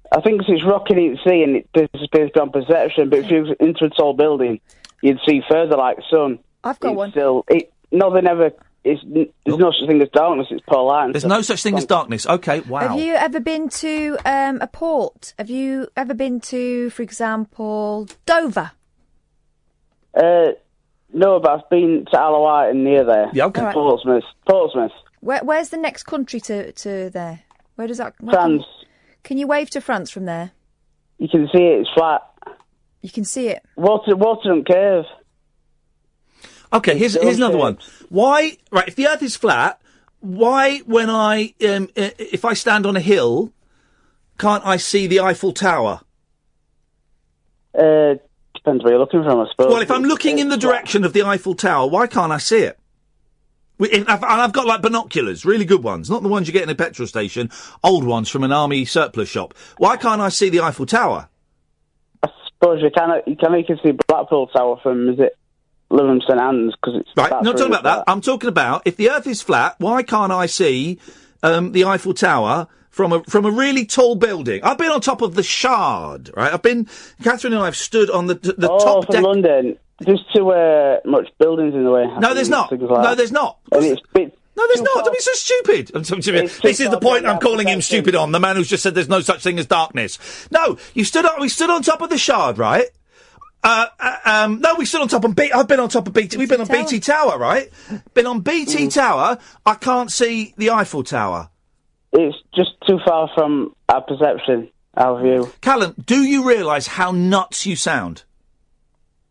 I think it's rocking at sea and it disappears beyond perception, but if you're into a tall building, you'd see further like sun. I've got one. There's no such thing as darkness, it's polar light. There's no such thing as darkness. Okay, wow. Have you ever been to a port? Have you ever been to, for example, Dover? No, but I've been to Isle of Wight and near there. Yeah, okay. Right. Portsmouth. Where's the next country to there? Where does that... France. Can you wave to France from there? You can see it, it's flat. You can see it? Water and curve. Okay, here's another one. Why, right, if the Earth is flat, why when if I stand on a hill, can't I see the Eiffel Tower? Depends where you're looking from, I suppose. Well, if I'm looking in the direction of the Eiffel Tower, why can't I see it? And I've got, like, binoculars, really good ones, not the ones you get in a petrol station, old ones from an army surplus shop. Why can't I see the Eiffel Tower? I suppose you can see Blackpool Tower from, is it, Lytham St Anne's, because it's... Right, not talking about that. I'm talking about, if the Earth is flat, why can't I see the Eiffel Tower from a really tall building? I've been on top of the Shard, right? Catherine and I have stood on the top deck... from London. There's too much buildings in the way. No, there's not. No, there's not. And it's No, there's not. Don't be so stupid. This is the point I'm calling him stupid on. The man who's just said there's no such thing as darkness. No, we stood on top of the Shard, right? No, we stood on top of I've been on top of BT. We've been on BT Tower, right? Been on BT Tower. I can't see the Eiffel Tower. It's just too far from our perception, our view. Callum, do you realise how nuts you sound?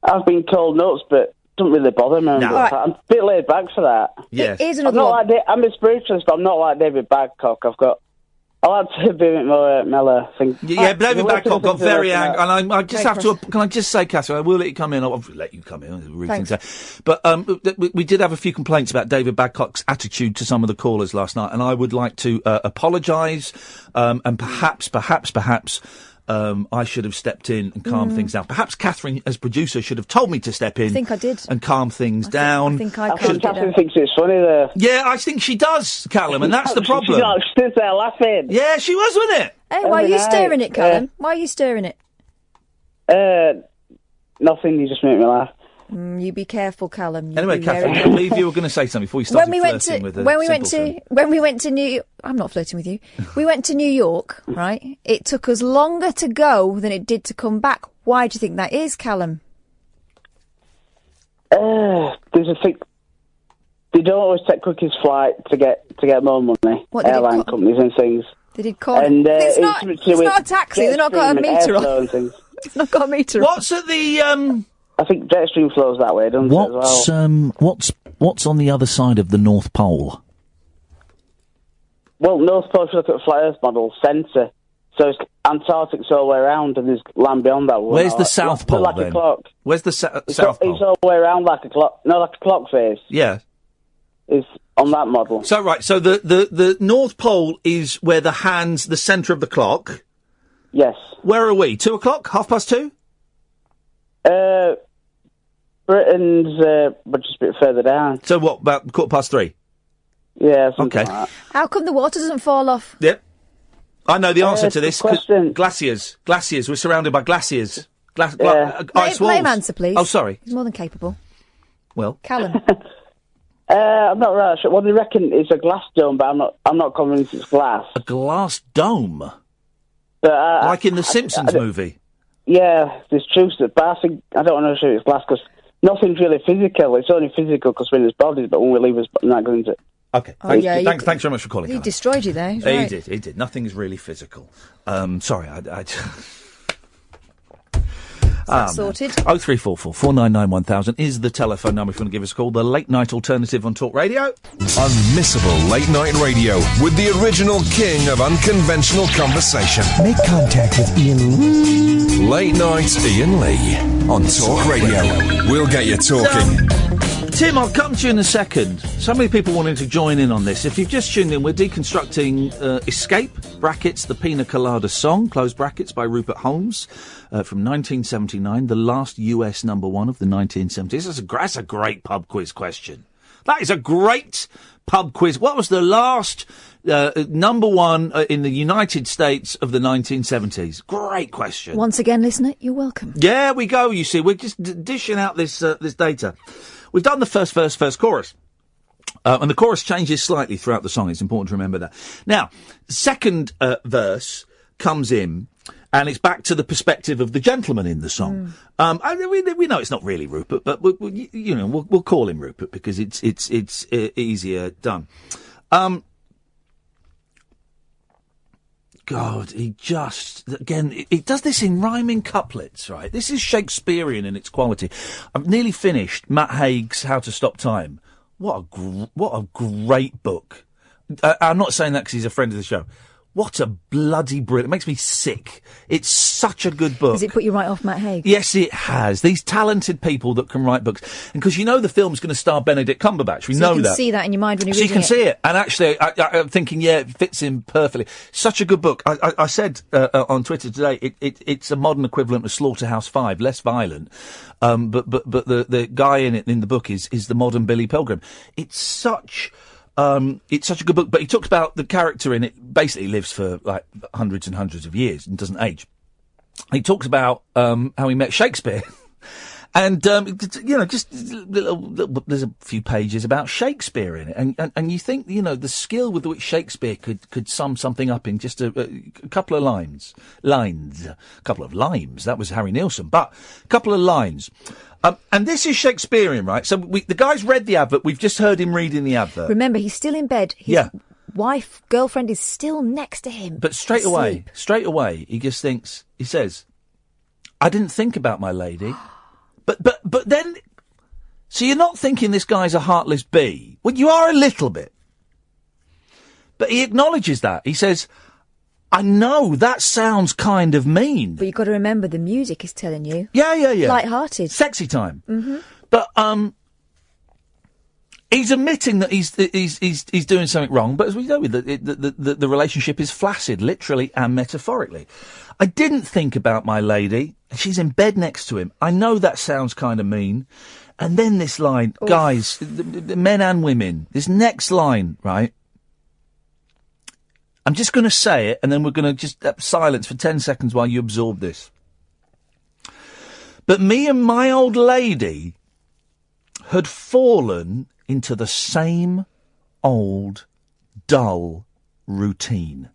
I've been called nuts, but it doesn't really bother me. No. Right. I'm a bit laid back for that. Yeah. I'm a spiritualist, but I'm not like David Babcock. I like to be a bit more mellow. Yeah, David Babcock got very angry, and I just have to. Can I just say, Catherine, I will let you come in. I'll let you come in. That's a rude thing to say. But we did have a few complaints about David Babcock's attitude to some of the callers last night, and I would like to apologise, and perhaps. I should have stepped in and calmed things down. Perhaps Catherine, as producer, should have told me to step in. I think I did. And calm things down. I think Catherine thinks it's funny there. Yeah, I think she does, Callum, and that's the problem. She stood there laughing. Yeah, she was, wasn't it? Hey, why are you stirring it, Callum? Why are you stirring it? Nothing, you just make me laugh. You be careful, Callum. Anyway, Catherine, I believe you were going to say something before you started flirting with when we went to New York, I'm not flirting with you. We went to New York, right? It took us longer to go than it did to come back. Why do you think that is, Callum? There's a thing. They don't always take quickest flight to get more money. Airline companies and things. They did call. And it's not a taxi. They've not got a meter on. It's not got a meter. What's at the I think Jetstream flows that way, doesn't it, as well? What's on the other side of the North Pole? Well, North Pole, if you look at Flat Earth model, centre. So it's Antarctic's all the way around, and there's land beyond that. Where's the South Pole, like then? A clock. Where's the South Pole? It's all the way around like a clock. No, like a clock face. Yeah. It's on that model. So, right, so the North Pole is where the centre of the clock. Yes. Where are we? 2 o'clock? 2:30? Britain's but just a bit further down. So what, about 3:15? Yeah, something okay. like that. How come the water doesn't fall off? Yep. I know the answer to this. Question. Glaciers. Glaciers. We're surrounded by glaciers. Ice Let walls. him answer, please. Oh, sorry. He's more than capable. Well, Callum. I'm not right sure. Well, they reckon it's a glass dome, but I'm not convinced it's glass. a glass dome, But, like in the Simpsons movie. Yeah, there's truth to it, but I don't know if it's glass because nothing's really physical. It's only physical because we're in his bodies, but when we leave us, not going to. Okay. Thanks very much for calling. He destroyed you there. He did. Nothing is really physical. Sorry, I sorted. 0344 499 1000 is the telephone number if you want to give us a call. The late night alternative on Talk Radio. Unmissable late night radio with the original king of unconventional conversation. Make contact with Iain. Late night Iain Lee on Talk Radio. We'll get you talking. Tim, I'll come to you in a second. So many people wanting to join in on this. If you've just tuned in, we're deconstructing Escape, brackets, the Piña Colada Song, close brackets, by Rupert Holmes from 1979, the last US number one of the 1970s. That's a great pub quiz question. That is a great pub quiz. What was the last number one in the United States of the 1970s? Great question. Once again, listener, you're welcome. Yeah, we go, you see. We're just dishing out this data. We've done the first verse, first chorus. And the chorus changes slightly throughout the song. It's important to remember that. Now, second verse comes in, and it's back to the perspective of the gentleman in the song. We know it's not really Rupert, but we'll call him Rupert because it's easier done. God, he does this in rhyming couplets, right? This is Shakespearean in its quality. I've nearly finished Matt Haig's How to Stop Time. What a great book. I'm not saying that because he's a friend of the show. What a bloody brilliant. It makes me sick. It's such a good book. Has it put you right off Matt Haig? Yes, it has. These talented people that can write books. And because you know the film's going to star Benedict Cumberbatch. We know that. You can see that in your mind when you're reading it. So you can see it. And actually, I'm thinking, yeah, it fits in perfectly. Such a good book. I said on Twitter today, it's a modern equivalent of Slaughterhouse-Five, less violent. But the guy in it, in the book, is the modern Billy Pilgrim. It's such a good book, but he talks about the character in it basically lives for like hundreds and hundreds of years and doesn't age. He talks about how he met Shakespeare. And, just little, there's a few pages about Shakespeare in it. And you think, the skill with which Shakespeare could sum something up in just a couple of lines. A couple of limes. That was Harry Nilsson. But a couple of lines. And this is Shakespearean, right? So the guy's read the advert. We've just heard him reading the advert. Remember, he's still in bed. His girlfriend is still next to him. But straight away, he just thinks, he says, I didn't think about my lady. But then, so you're not thinking this guy's a heartless bee. Well, you are a little bit. But he acknowledges that. He says, I know that sounds kind of mean. But you've got to remember the music is telling you. Yeah. Light-hearted. Sexy time. Mm-hmm. But, he's admitting that he's doing something wrong, but as we know, the relationship is flaccid, literally and metaphorically. I didn't think about my lady. She's in bed next to him. I know that sounds kind of mean. And then this line, oof. Guys, the men and women, this next line, right? I'm just going to say it, and then we're going to just silence for 10 seconds while you absorb this. But me and my old lady had fallen into the same old, dull routine.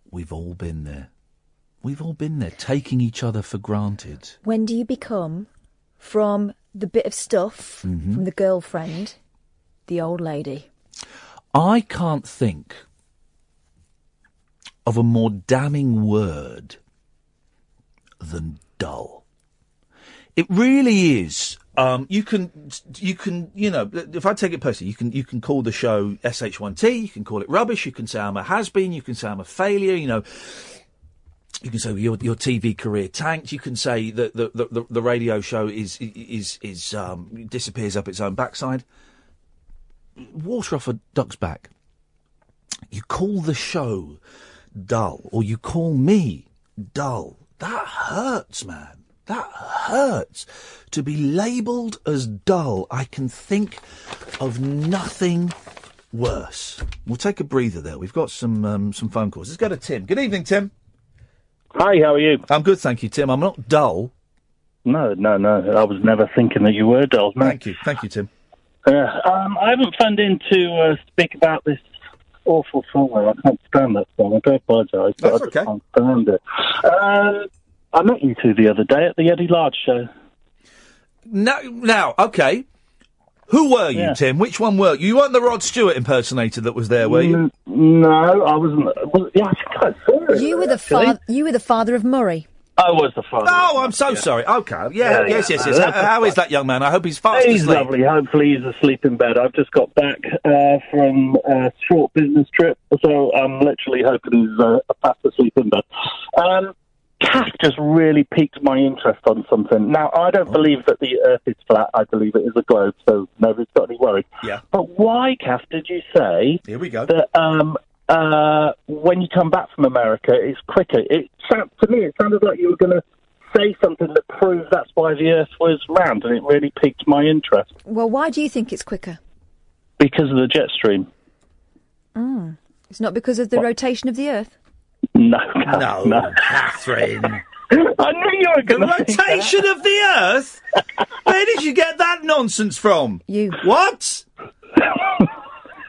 We've all been there. We've all been there, taking each other for granted. When do you become, from the bit of stuff, from the girlfriend, the old lady? I can't think of a more damning word than dull. It really is. You can, if I take it personally, you can call the show SH1T, you can call it rubbish, you can say I'm a has-been, you can say I'm a failure, you can say your TV career tanked, you can say that the radio show is disappears up its own backside. Water off a duck's back. You call the show dull, or you call me dull. That hurts, man. That hurts. To be labelled as dull, I can think of nothing worse. We'll take a breather there. We've got some phone calls. Let's go to Tim. Good evening, Tim. Hi, how are you? I'm good, thank you, Tim. I'm not dull. No. I was never thinking that you were dull. No. Thank you, Tim. I haven't phoned in to speak about this awful song. I can't stand that song. I do apologise, but That's I okay. just can't stand it. I met you two the other day at the Eddie Large show. Now, okay. Who were you, Tim? Which one were you? You weren't the Rod Stewart impersonator that was there, were you? No, I wasn't. Yeah, I think I saw it. You were the father of Murray. I was the father. Oh, I'm so sorry. Okay, yes. How is that young man? I hope he's fast He's asleep. lovely. Hopefully he's asleep in bed. I've just got back from a short business trip, so I'm literally hoping he's fast asleep in bed. Kath just really piqued my interest on something. Now, I don't believe that the Earth is flat. I believe it is a globe, so nobody's got any worry. Yeah. But why, Kath, did you say Here we go. that when you come back from America, it's quicker? To me, it sounded like you were going to say something that proves that's why the Earth was round, and it really piqued my interest. Well, why do you think it's quicker? Because of the jet stream. It's not because of the rotation of the Earth? No, Catherine. I knew you were going to The rotation of the Earth? Where did you get that nonsense from? You. What?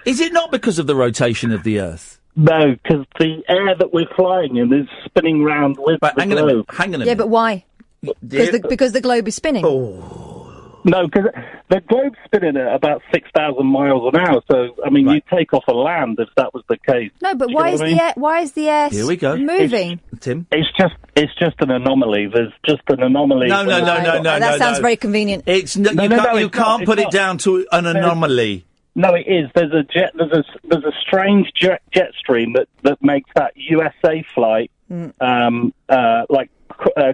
Is it not because of the rotation of the Earth? No, because the air that we're flying in is spinning round with the globe. Hang on a Yeah, minute. but why? Because the globe is spinning. No, because the globe's spinning at about 6,000 miles an hour. So, I mean, you'd take off a land if that was the case. No, but Do you why get is what I the mean? air? Why is the air Here we go. moving? Tim? It's just an anomaly. There's just an anomaly. No. That sounds very convenient. It's No, you it's can't not, put it's it not. down to an anomaly. No, it is. There's a strange jet stream that makes that USA flight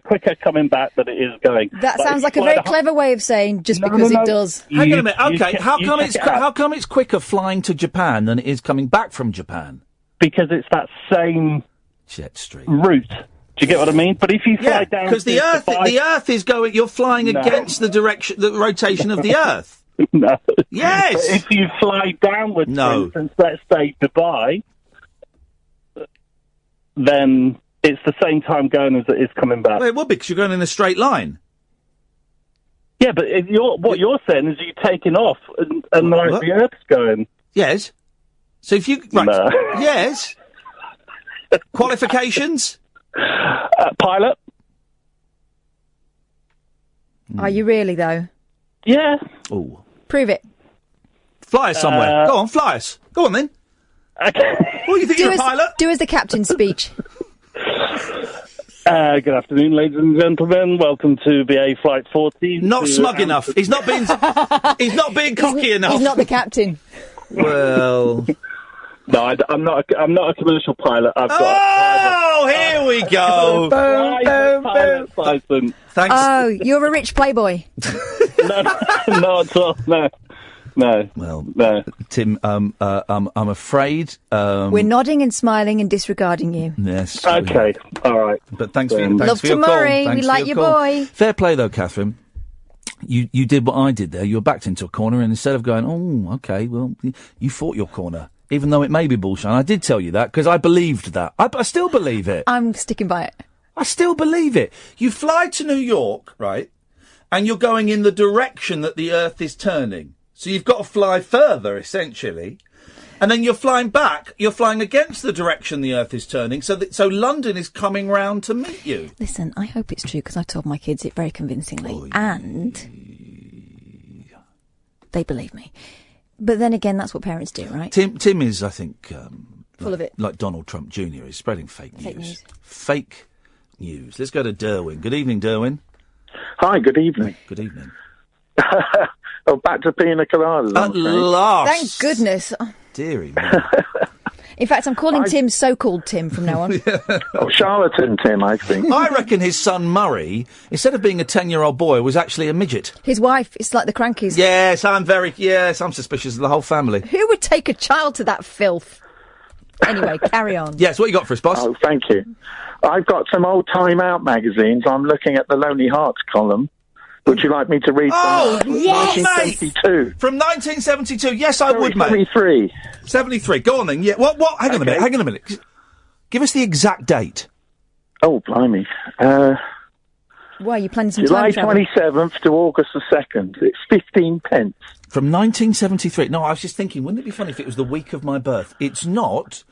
quicker coming back than it is going. That Like, sounds if like you a fly very the clever way of saying just No, because no, it no. does. Hang on a minute. Okay, how come check it out. how come it's quicker flying to Japan than it is coming back from Japan? Because it's that same jet stream route. Do you get what I mean? But if you fly down, because the Earth is going. You're flying No. against the rotation of the Earth. No. Yes. But if you fly downwards, for instance, let's say Dubai, then it's the same time going as it is coming back. Well, it would be because you're going in a straight line. Yeah, but if what you're saying is you're taking off and like What? the Earth's going. Yes. So if you No. yes. Qualifications? Pilot. Are you really though? Yeah. Oh. Prove it. Fly us somewhere. Go on, fly us. Go on then. Okay. What, you think you're a pilot? Do as the captain's speech. Good afternoon, ladies and gentlemen. Welcome to BA Flight 14. Not smug enough. He's not being cocky enough. He's not the captain. Well, no, I'm not a commercial pilot. I've got here we go. pilot's license. Thanks. Oh, you're a rich playboy. No, not at all. No. Well, no. Tim, I'm afraid. We're nodding and smiling and disregarding you. Yes. Okay. All right. But thanks for your Love call. to Murray. Thanks We for like your call. boy. Fair play though, Catherine. You did what I did there. You were backed into a corner, and instead of going, oh, okay, well, you fought your corner, even though it may be bullshit. And I did tell you that because I believed that. I still believe it. I'm sticking by it. I still believe it. You fly to New York, right? And you're going in the direction that the Earth is turning. So you've got to fly further, essentially. And then you're flying back. You're flying against the direction the Earth is turning. So London is coming round to meet you. Listen, I hope it's true because I've told my kids it very convincingly. And they believe me. But then again, that's what parents do, right? Tim is, I think... Full of it. Like Donald Trump Jr. is spreading fake news. Fake news. Fake news. Let's go to Derwin. Good evening, Derwin. Hi, good evening. Good evening. Oh, back to Piña Coladas. At last. Thank goodness. Deary me. In fact, I'm calling Tim so-called Tim from now on. Oh, charlatan Tim, I think. I reckon his son Murray, instead of being a 10-year-old boy, was actually a midget. His wife, it's like the Crankies. Yes, I'm suspicious of the whole family. Who would take a child to that filth? Anyway, carry on. Yes, what you got for us, boss? Oh, thank you. I've got some old Time Out magazines. I'm looking at the Lonely Hearts column. Would you like me to read from yes, 1972? From 1972. Yes, I would, mate. 73. 73. Go on then. Yeah. What? Hang on a minute. Give us the exact date. Oh, blimey. Why, are you planning some July time travel? 27th to August the 2nd. It's 15 pence. From 1973. No, I was just thinking, wouldn't it be funny if it was the week of my birth? It's not.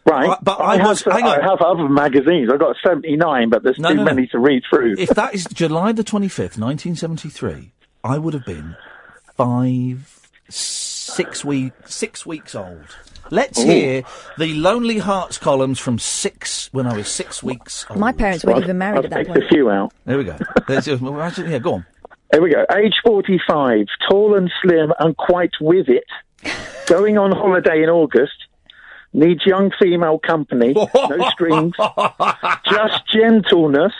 Right. But I have other magazines. I've got 79, but there's too many to read through. If that is July the 25th, 1973, I would have been 6 weeks old. Let's hear the Lonely Hearts columns from when I was 6 weeks old. My parents weren't even married at that point. A few out. There we go. Yeah, go on. Here we go. Age 45, tall and slim and quite with it. Going on holiday in August. Needs young female company. No strings. Just gentleness.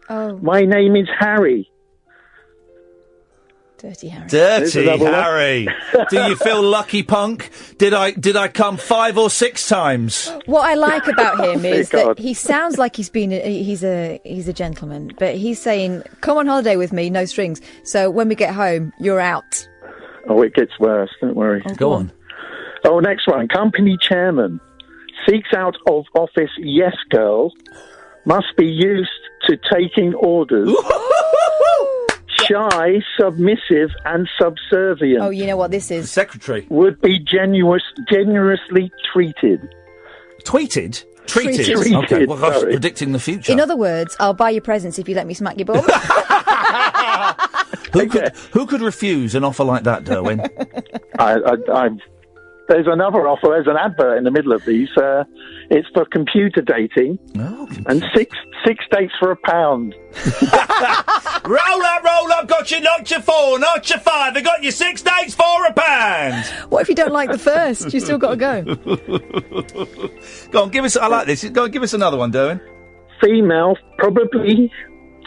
Oh. My name is Harry. Dirty Harry. Dirty Harry. Do you feel lucky, punk? Did I come 5 or 6 times? What I like about him is that he sounds like he's a gentleman, but he's saying, "Come on holiday with me, no strings. So when we get home, you're out." Oh, it gets worse. Don't worry. Oh, go on. Oh, next one. Company chairman seeks out of office yes girl. Must be used to taking orders. Shy, submissive, and subservient. Oh, you know what this is? Secretary. Would be generously treated. Tweeted? Treated. Treated. Okay, well, I was Sorry. predicting the future. In other words, I'll buy you presents if you let me smack your bum. Who could refuse an offer like that, Derwin? There's another offer. There's an advert in the middle of these. It's for computer dating. And six dates for £1. Roll up, got you, not your 4, not your 5. They got you 6 dates for £1. What if you don't like the first? You still got to go. Go on, give us. I like this. Go on, give us another one, Derwin. Female, probably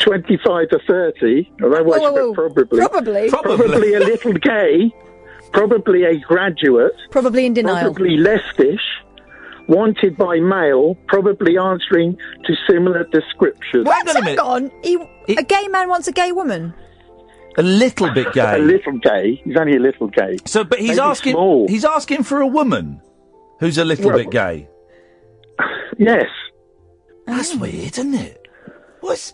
25 to 30. I don't know what you put probably. Probably a little gay. Probably a graduate. Probably in denial. Probably leftish. Wanted by male. Probably answering to similar descriptions. What? Hang on. A gay man wants a gay woman? A little bit gay. A little gay. He's only a little gay. So, but he's Maybe asking. small. He's asking for a woman who's a little bit gay. Yes. That's weird, isn't it? What's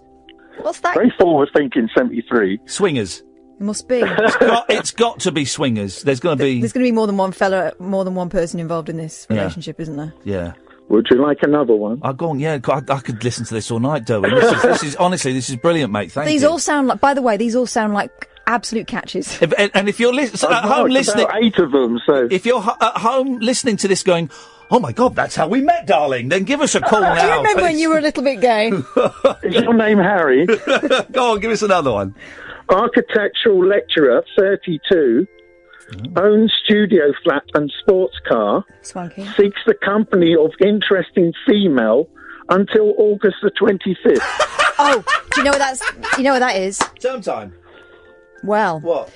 that? Very forward thinking, 73. Swingers. It must be. It's got to be swingers. There's going to be. There's going to be more than one fella, more than one person involved in this Yeah. relationship, isn't there? Yeah. Would you like another one? I'll go on. Yeah, I could listen to this all night, Derwin. This is honestly, this is brilliant, mate. Thank you. These all sound like. By the way, these all sound like absolute catches. And if you're at home listening, about 8 of them. So if you're at home listening to this, going, "Oh my God, that's how we met, darling," then give us a call now. Do you remember when you were a little bit gay? Is your name Harry? Go on, give us another one. Architectural lecturer, 32, owns studio flat and sports car, Swanky. seeks the company of interesting female until August the 25th. Oh, do you know what that's? You know what that is? Term time. Well, What?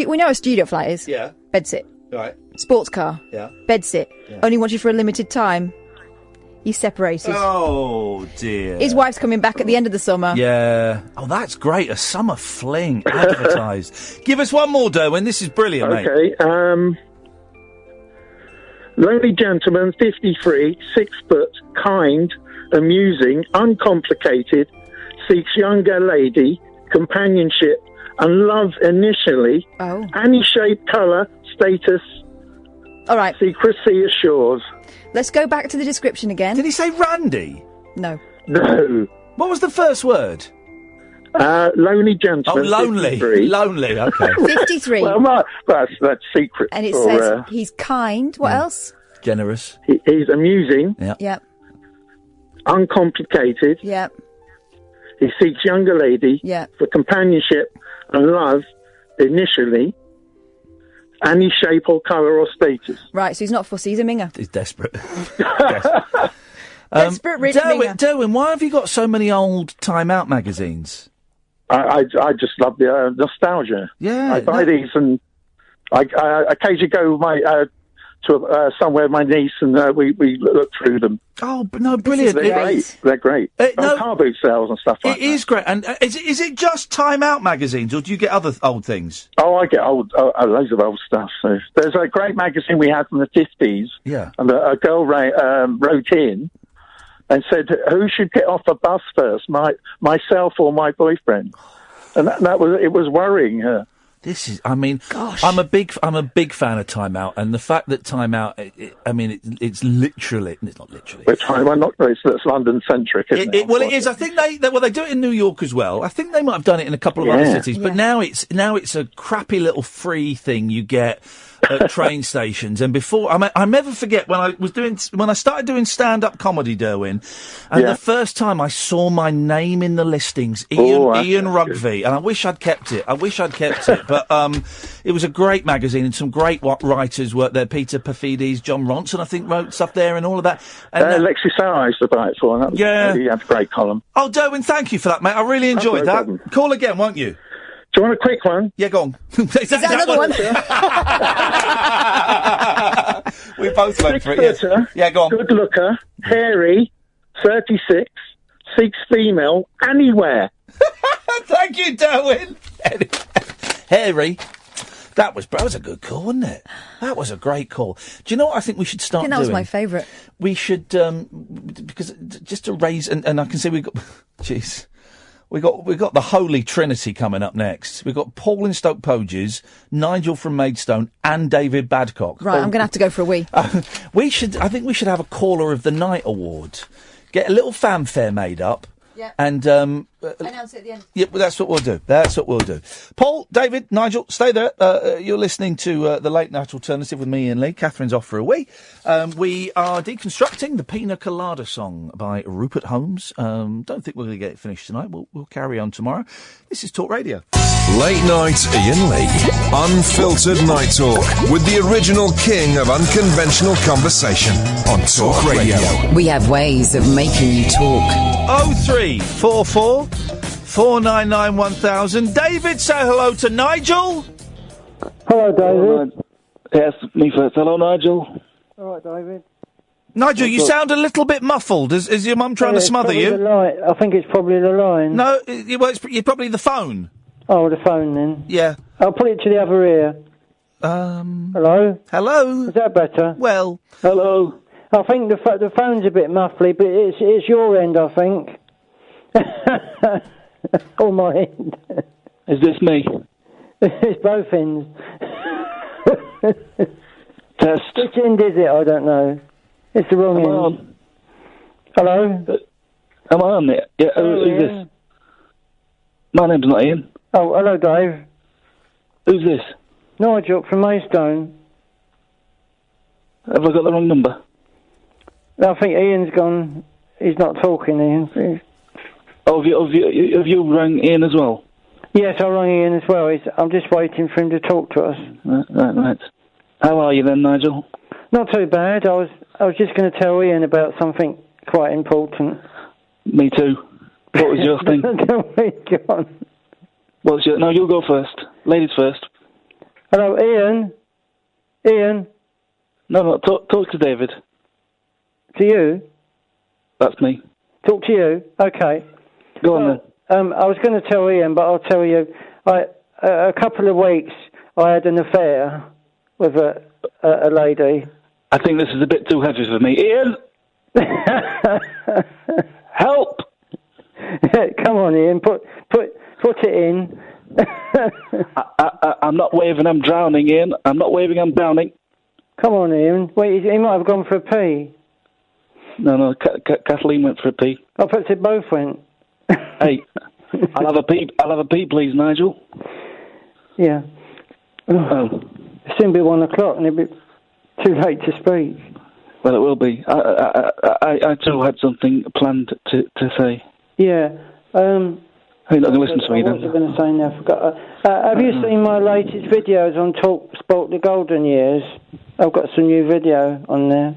we know what a studio flat is. Yeah. Bedsit. Right. Sports car. Yeah. Bedsit. Yeah. Only wants you for a limited time. He's separated. Oh dear. His wife's coming back at the end of the summer. Yeah. Oh, that's great. A summer fling advertised. Give us one more, Derwin. This is brilliant, mate. Okay, lonely gentleman, 53, 6 foot, kind, amusing, uncomplicated, seeks younger lady, companionship, and love initially. Oh. Any shape, colour, status. All right. Secrecy assures. Let's go back to the description again. Did he say Randy? No. No. What was the first word? Lonely gentleman. Oh, lonely. 53. Lonely, okay. 53. Well, that's secret. And it for, says he's kind. What else? Generous. He's amusing. Yeah. Yep. Uncomplicated. Yep. He seeks younger lady Yep. for companionship and love initially. Any shape or colour or status. Right, so he's not fussy, he's a minger. He's desperate. Desperate rich minger. Derwin, why have you got so many old Time Out magazines? I just love the nostalgia. Yeah. I buy these and I occasionally go with my to somewhere with my niece, and we looked through them. Oh, no, brilliant! They're great. They're great. Car boot sales and stuff like that. It is great. And is it just Time Out magazines, or do you get other old things? Oh, I get loads of old stuff. So there's a great magazine we had from the 50s. Yeah. And a girl wrote in and said, "Who should get off the bus first, myself or my boyfriend?" And it was worrying her. This is, I mean, gosh. I'm a big fan of Time Out, and the fact that Time Out, it's literally, it's not literally. It's London centric, isn't it? Well, it is. I think they do it in New York as well. I think they might have done it in a couple of other cities, but now it's a crappy little free thing you get at train stations. And before, I never forget when I started doing stand-up comedy, Derwin, and the first time I saw my name in the listings, Iain Rugby, and I wish I'd kept it. But it was a great magazine, and some great writers worked there. Peter Perfides, John Ronson, I think, wrote stuff there, and all of that. And Lexi Sauer I used to write for, and he had a great column. Oh, Derwin, thank you for that, mate. I really enjoyed that. Problem. Call again, won't you? Do you want a quick one? Yeah, go on. Is that another one? We both went for it, yes. Yeah, go on. Good looker, hairy, 36, seeks female, anywhere. Thank you, Derwin. Hairy. That was a good call, wasn't it? That was a great call. Do you know what I think we should start doing? I think that was my favourite. We should, because just to raise, and I can see we've got, jeez. We've got the Holy Trinity coming up next. We've got Paul in Stoke Poges, Nigel from Maidstone, and David Babcock. Right, I'm going to have to go for a wee. I think we should have a Caller of the Night award. Get a little fanfare made up. Yeah. And announce it at the end. Yeah, well, that's what we'll do. Paul, David, Nigel, stay there. You're listening to the Late Night Alternative with me, Iain Lee. Catherine's off for a wee. We are deconstructing the Piña Colada Song by Rupert Holmes. Don't think we're going to get it finished tonight. We'll carry on tomorrow. This is Talk Radio. Late Night Iain Lee. Unfiltered night talk with the original king of unconventional conversation on Talk Radio. We have ways of making you talk. 0344 499 1000. David, say hello to Nigel. Hello, David. Yes, me first. Hello, Nigel. All right, David. Nigel, you sound a little bit muffled. Is your mum trying to smother you? I think it's probably the line. No, it's probably the phone. Oh, the phone then. Yeah. I'll put it to the other ear. Hello? Hello? Is that better? Well. Hello? I think the phone's a bit muffly, but it's your end, I think. Or my end. Is this me? It's both ends. Test. Which end is it? I don't know. It's the wrong end. On? Hello? Am I on it? Yeah, who's this? My name's not Iain. Oh, hello, Dave. Who's this? Nigel from Maidstone. Have I got the wrong number? I think Ian's gone. He's not talking, Iain. Oh, have you rang Iain as well? Yes, I rang Iain as well. I'm just waiting for him to talk to us. Right. How are you then, Nigel? Not too bad. I was just going to tell Iain about something quite important. Me too. What was your thing? Go on. What's your... No, you'll go first. Ladies first. Hello, Iain? Iain? No, talk to David. To you? That's me. Talk to you? Okay. Go on then. I was going to tell Iain, but I'll tell you. A couple of weeks, I had an affair with a lady. I think this is a bit too heavy for me. Iain! Help! Come on, Iain. Put it in. I'm not waving, I'm drowning, Iain. I'm not waving, I'm drowning. Come on, Iain. Wait, he might have gone for a pee. No, Kathleen went for a pee. I thought they both went. Hey, I'll have a pee, please, Nigel. Yeah. Oh. It'll soon be 1 o'clock and it'll be too late to speak. Well, it will be. I too had something planned to say. Yeah. You're not going to listen to me then? What was I going to say now? I forgot. Have you seen my latest videos on talkSPORT The Golden Years? I've got some new video on there.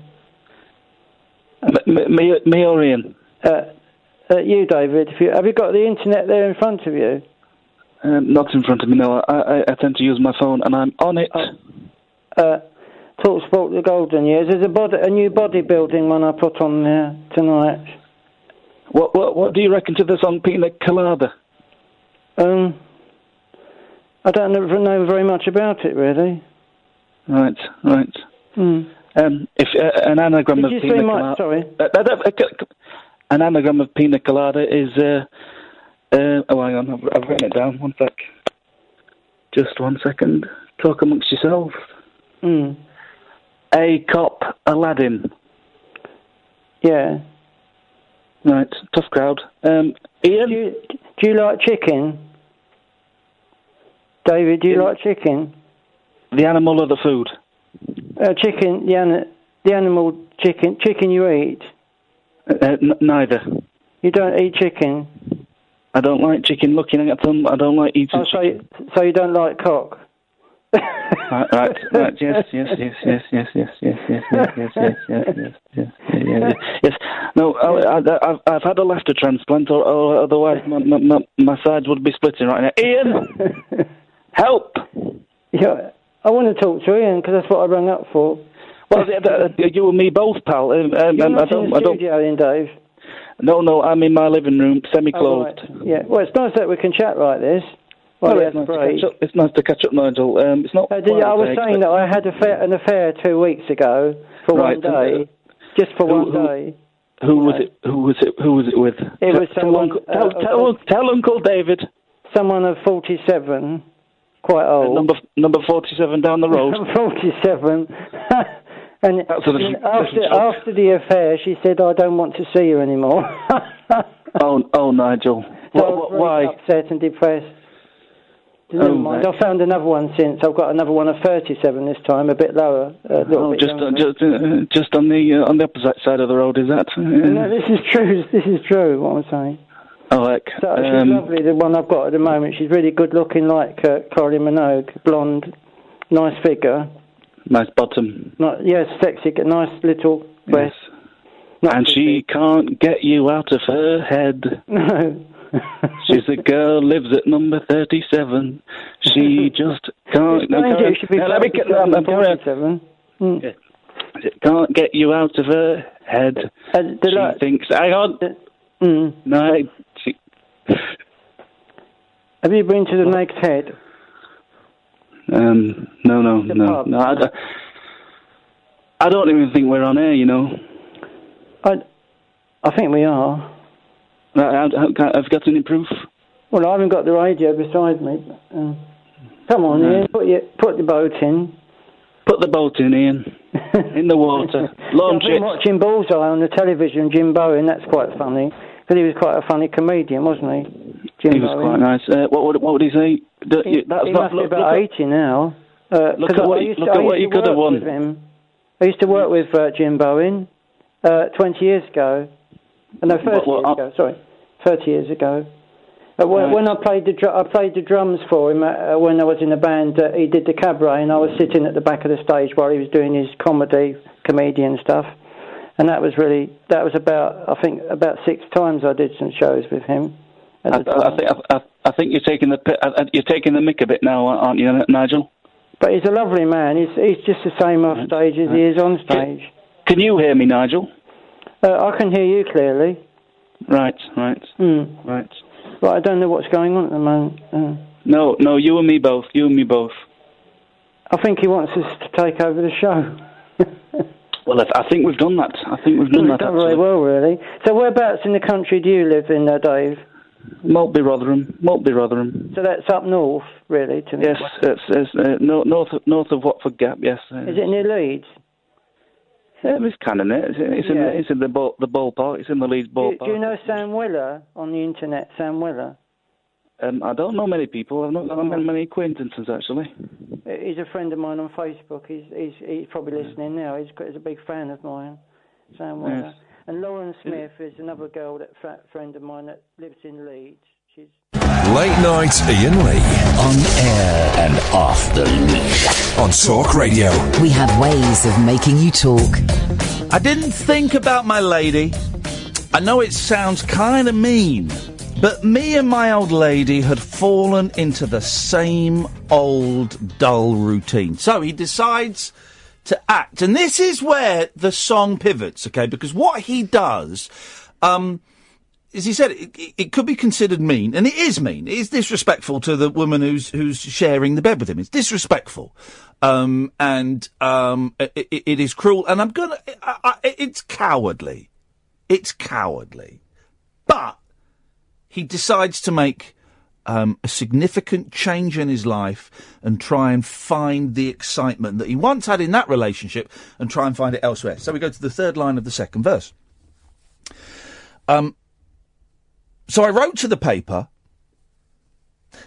Me or Iain? You, David. Have you got the internet there in front of you? Not in front of me, no. I tend to use my phone, and I'm on it. talkSPORT the golden years. There's a new bodybuilding one I put on there tonight. What do you reckon to the song Piña Colada? I don't know very much about it, really. Right. If an anagram of Piña Colada... Sorry. An anagram of Piña Colada is... hang on, I've written it down. One sec. Just 1 second. Talk amongst yourselves. A cop, Aladdin. Yeah. Right, tough crowd. Ian? Do you like chicken? David, do you like chicken? The animal or the food? Chicken, the animal chicken. Chicken you eat? Neither. You don't eat chicken? I don't like chicken looking at them. I don't like eating chicken. So you don't like cock? Right, yes. No, I've had a laughter transplant, or otherwise my sides would be splitting right now. Ian, help! Yeah, I want to talk to Ian because that's what I rang up for. Well, you and me both, pal. You're not in the studio, then, Dave. No, I'm in my living room, semi-closed. Oh, right. Yeah, well, it's nice that we can chat like this. It's nice to catch up, Nigel. It's not. I was saying that I had an affair 2 weeks ago for one day, just for one day. Who was it? Who was it with? It was someone. Tell Uncle David. Someone of 47, quite old. Number 47 down the road. 47. And after the affair, she said, "I don't want to see you anymore." oh, Nigel. So I was really upset and depressed. Never mind. I've found another one since. I've got another one of 37 this time, a bit lower. Just on the opposite side of the road, is that? No, this is true. This is true. What I'm saying. Oh, heck. So she's lovely. The one I've got at the moment. She's really good looking, like Kylie Minogue, blonde, nice figure. Nice bottom. Sexy, nice little breast. Yes. And she can't get you out of her head. No. She's a girl, lives at number 37. She just can't... Let me get that. 47. Can't get you out of her head. She thinks... Hang on. No, Have you been to the Nake's Head? No. I don't even think we're on air, you know. I think we are. Have you got any proof? Well, I haven't got the radio beside me. Come on, Ian, put the boat in. Put the boat in, Ian. In the water. Launch I've been watching Bullseye on the television, Jim Bowen. That's quite funny. Because he was quite a funny comedian, wasn't he? Jim was quite nice. What would he say? He must be about 80 now. Look at what you could have won. I used to work with Jim Bowen 20 years ago. No, 30 years ago. Sorry, 30 years ago. When I played the drums for him when I was in a band. He did the cabaret, and I was sitting at the back of the stage while he was doing his comedian stuff. And that was about, I think, about 6 times I did some shows with him. I think you're taking the mick a bit now, aren't you, Nigel? But he's a lovely man. He's just the same off stage as he is on stage. Can you hear me, Nigel? I can hear you clearly. Right. Right, I don't know what's going on at the moment. No, you and me both. I think he wants us to take over the show. Well, I think we've done that. We've done very well, really. So whereabouts in the country do you live in, Dave? Maltby Rotherham. So that's up north, really? Yes, it's north of Watford Gap, yes. Is it near Leeds? It's kind of near. It's in the ballpark. It's in the Leeds ballpark. Do you know Sam Weller on the internet, Sam Weller? I don't know many people. I've not got many acquaintances, actually. He's a friend of mine on Facebook. He's probably listening now. He's a big fan of mine, Sam Weller. Yes. And Lauren Smith is another girl, friend of mine that lives in Leeds. She's Late Night Iain Lee. On air and off the leash. On Talk Radio. We have ways of making you talk. I didn't think about my lady. I know it sounds kind of mean, but me and my old lady had fallen into the same old dull routine. So he decides to act. And this is where the song pivots, okay? Because what he does, as he said, it could be considered mean, and it is mean. It is disrespectful to the woman who's sharing the bed with him. It's disrespectful. It is cruel, and it's cowardly. It's cowardly. But he decides to make a significant change in his life and try and find the excitement that he once had in that relationship and try and find it elsewhere. So we go to the third line of the second verse. So I wrote to the paper.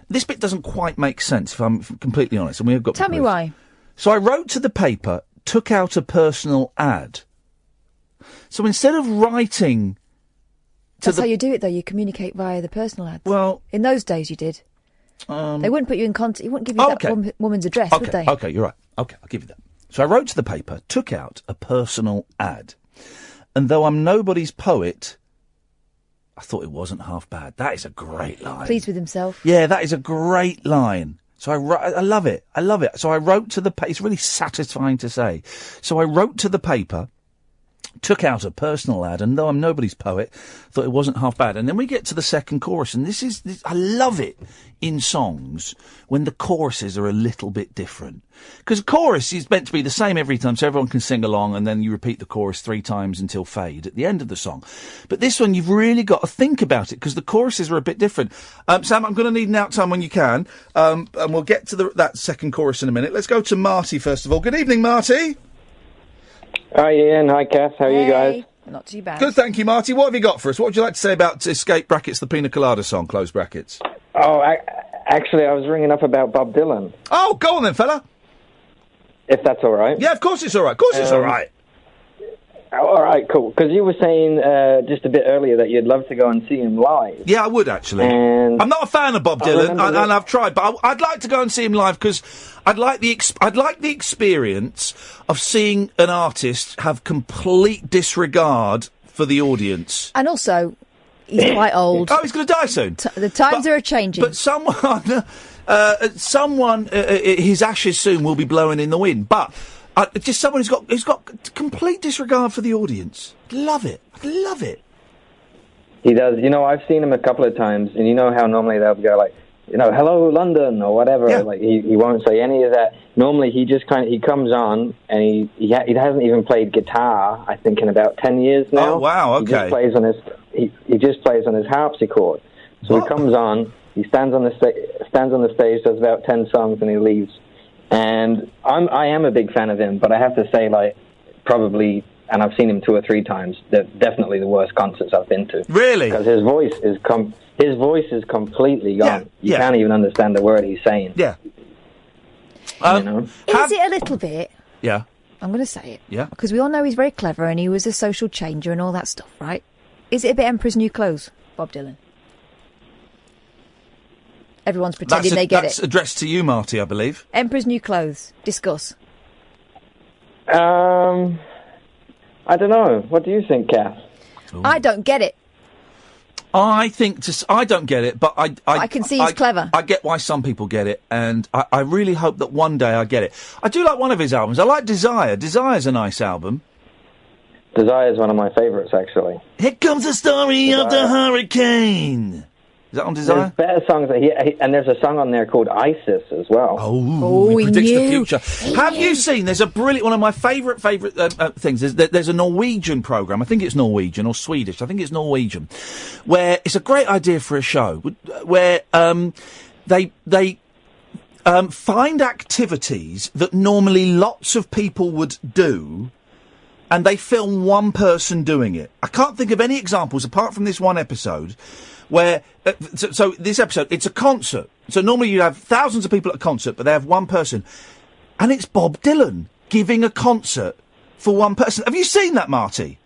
This bit doesn't quite make sense, if I'm completely honest. And we have got. Tell me why. So I wrote to the paper, took out a personal ad. So instead of writing That's how you do it, though. You communicate via the personal ads. Well, in those days, you did. They wouldn't put you in contact. They wouldn't give you that woman's address, would they? Okay, you're right. Okay, I'll give you that. So I wrote to the paper, took out a personal ad, and though I'm nobody's poet, I thought it wasn't half bad. That is a great line. Pleased with himself. Yeah, that is a great line. So I love it. I love it. So I wrote to the paper. It's really satisfying to say. So I wrote to the paper, took out a personal ad, and though I'm nobody's poet, thought it wasn't half bad. And then we get to the second chorus, and this I love it in songs when the choruses are a little bit different. Because chorus is meant to be the same every time, so everyone can sing along, and then you repeat the chorus 3 times until fade at the end of the song. But this one, you've really got to think about it, because the choruses are a bit different. Sam, I'm going to need an out time when you can, and we'll get to that second chorus in a minute. Let's go to Marty first of all. Good evening, Marty. Hi, Ian. Hi, Kath. How are you guys? Not too bad. Good, thank you, Marty. What have you got for us? What would you like to say about Escape brackets, the Piña Colada Song, close brackets? Oh, actually, I was ringing up about Bob Dylan. Oh, go on then, fella. If that's all right. Yeah, of course it's all right. Of course it's all right. All right, cool. Because you were saying just a bit earlier that you'd love to go and see him live. Yeah, I would, actually. And I'm not a fan of Bob Dylan, and I've tried, but I'd like to go and see him live because I'd like the experience of seeing an artist have complete disregard for the audience. And also, he's quite old. Oh, he's going to die soon. The times are changing. But someone, his ashes soon will be blowing in the wind. But just someone who's got complete disregard for the audience. Love it. Love it. He does. You know, I've seen him a couple of times, and you know how normally they'll go like, you know, hello London or whatever. Yeah. Like he won't say any of that. Normally he just he comes on and he hasn't even played guitar, I think, in about 10 years now. Oh wow, okay. He just plays on his harpsichord. So he comes on, he stands on the stage, does about 10 songs, and he leaves. And I am a big fan of him, but I have to say, like, probably, and I've seen him 2 or 3 times, they're definitely the worst concerts I've been to. Really? Because his voice is completely gone. You can't even understand the word he's saying. Yeah. You know? Is it a little bit? Yeah. I'm going to say it. Yeah. Because we all know he's very clever and he was a social changer and all that stuff, right? Is it a bit Emperor's New Clothes, Bob Dylan? Everyone's pretending they get that's it. addressed to you, Marty, I believe. Emperor's New Clothes. Discuss. I don't know. What do you think, Kath? I don't get it. I don't get it, but I can see he's clever. I get why some people get it, and I really hope that one day I get it. I do like one of his albums. I like Desire. Desire's a nice album. Desire is one of my favourites, actually. Here comes the story of the hurricane. Is that on Desire? There's better songs, and there's a song on there called Isis as well. Oh, he predicts the future. Have you seen, there's a brilliant, one of my favourite things, there's a Norwegian programme, I think it's Norwegian or Swedish, I think it's Norwegian, where it's a great idea for a show, where they find activities that normally lots of people would do, and they film one person doing it. I can't think of any examples apart from this one episode where, so this episode, it's a concert. So normally you have thousands of people at a concert, but they have one person. And it's Bob Dylan giving a concert for one person. Have you seen that, Marty?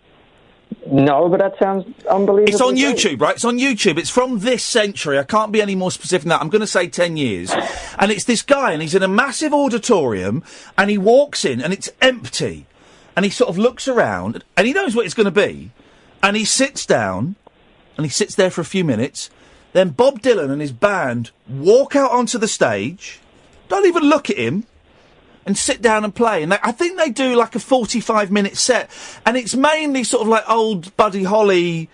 No, but that sounds unbelievable. It's on YouTube, right? It's on YouTube. It's from this century. I can't be any more specific than that. I'm going to say 10 years. And it's this guy, and he's in a massive auditorium, and he walks in, and it's empty. And he sort of looks around, and he knows what it's going to be. And he sits down, and he sits there for a few minutes. Then Bob Dylan and his band walk out onto the stage, don't even look at him, and sit down and play. And I think they do like a 45-minute set, and it's mainly sort of like old Buddy Holly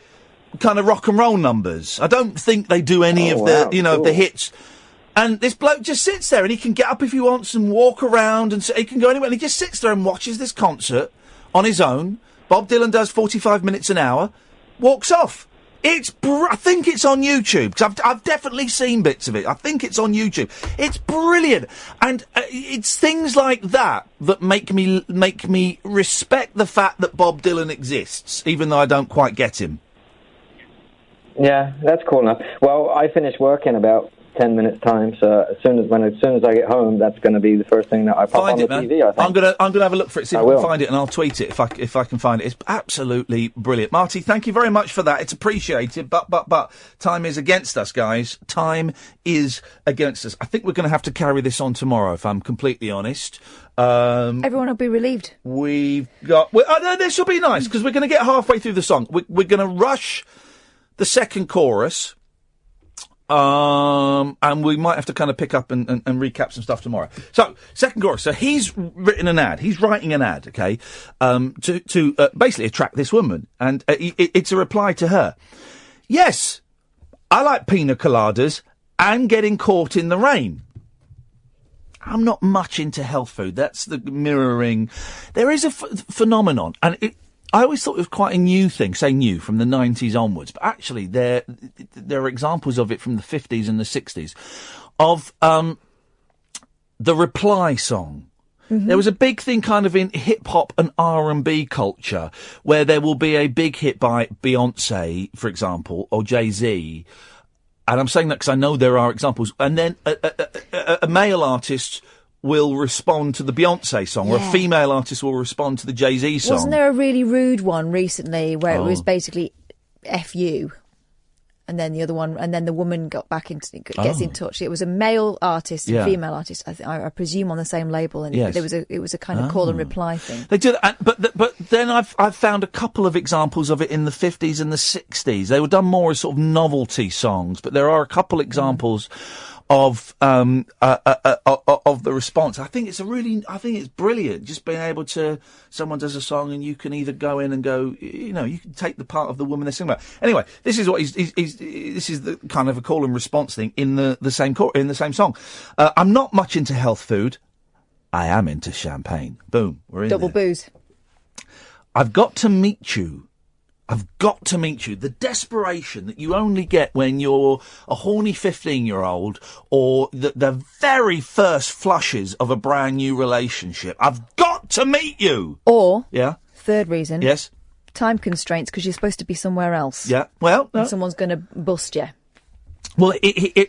kind of rock and roll numbers. I don't think they do any of the, of the hits. And this bloke just sits there, and he can get up if he wants and walk around, and he can go anywhere. And he just sits there and watches this concert on his own. Bob Dylan does 45 minutes an hour, walks off. I think it's on YouTube, because I've definitely seen bits of it. I think it's on YouTube. It's brilliant. And it's things like that that make me respect the fact that Bob Dylan exists, even though I don't quite get him. Yeah, that's cool enough. Well, I finish work in about 10 minutes time, so as soon as I get home, that's going to be the first thing that I pop on the TV. I think. I'm gonna have a look for it, see if I can find it, and I'll tweet it if I can find it. It's absolutely brilliant. Marty, thank you very much for that. It's appreciated, but time is against us, guys. Time is against us. I think we're going to have to carry this on tomorrow, if I'm completely honest. Everyone will be relieved. We've got. No, this will be nice because we're going to get halfway through the song. We're going to rush the second chorus. And we might have to kind of pick up and recap some stuff tomorrow. So, second chorus. So he's written an ad. He's writing an ad, okay, to basically attract this woman. And it's a reply to her. Yes, I like pina coladas and getting caught in the rain. I'm not much into health food. That's the mirroring. There is a phenomenon, and I always thought it was quite a new thing, say new, from the 90s onwards, but actually there are examples of it from the 50s and the 60s, of the reply song. Mm-hmm. There was a big thing kind of in hip-hop and R&B culture, where there will be a big hit by Beyonce, for example, or Jay-Z, and I'm saying that because I know there are examples, and then a male artist will respond to the Beyonce song, or a female artist will respond to the Jay-Z song. Wasn't there a really rude one recently where it was basically F you, and then the other one, and then the woman gets in touch. It was a male artist and female artist, I presume on the same label, and it was a kind of call and reply thing. They do that, but then I've found a couple of examples of it in the 50s and the 60s. They were done more as sort of novelty songs, but there are a couple examples of the response. I think it's brilliant. Just being able to, someone does a song and you can either go in and go, you can take the part of the woman they're singing about. Anyway, this is what this is the kind of a call and response thing in the same song. I'm not much into health food. I am into champagne. Boom, we're in double there. Booze. I've got to meet you. The desperation that you only get when you're a horny 15-year-old or the very first flushes of a brand new relationship. I've got to meet you. Or, third reason. Yes. Time constraints, because you're supposed to be somewhere else. Yeah, well. And someone's going to bust you. Well,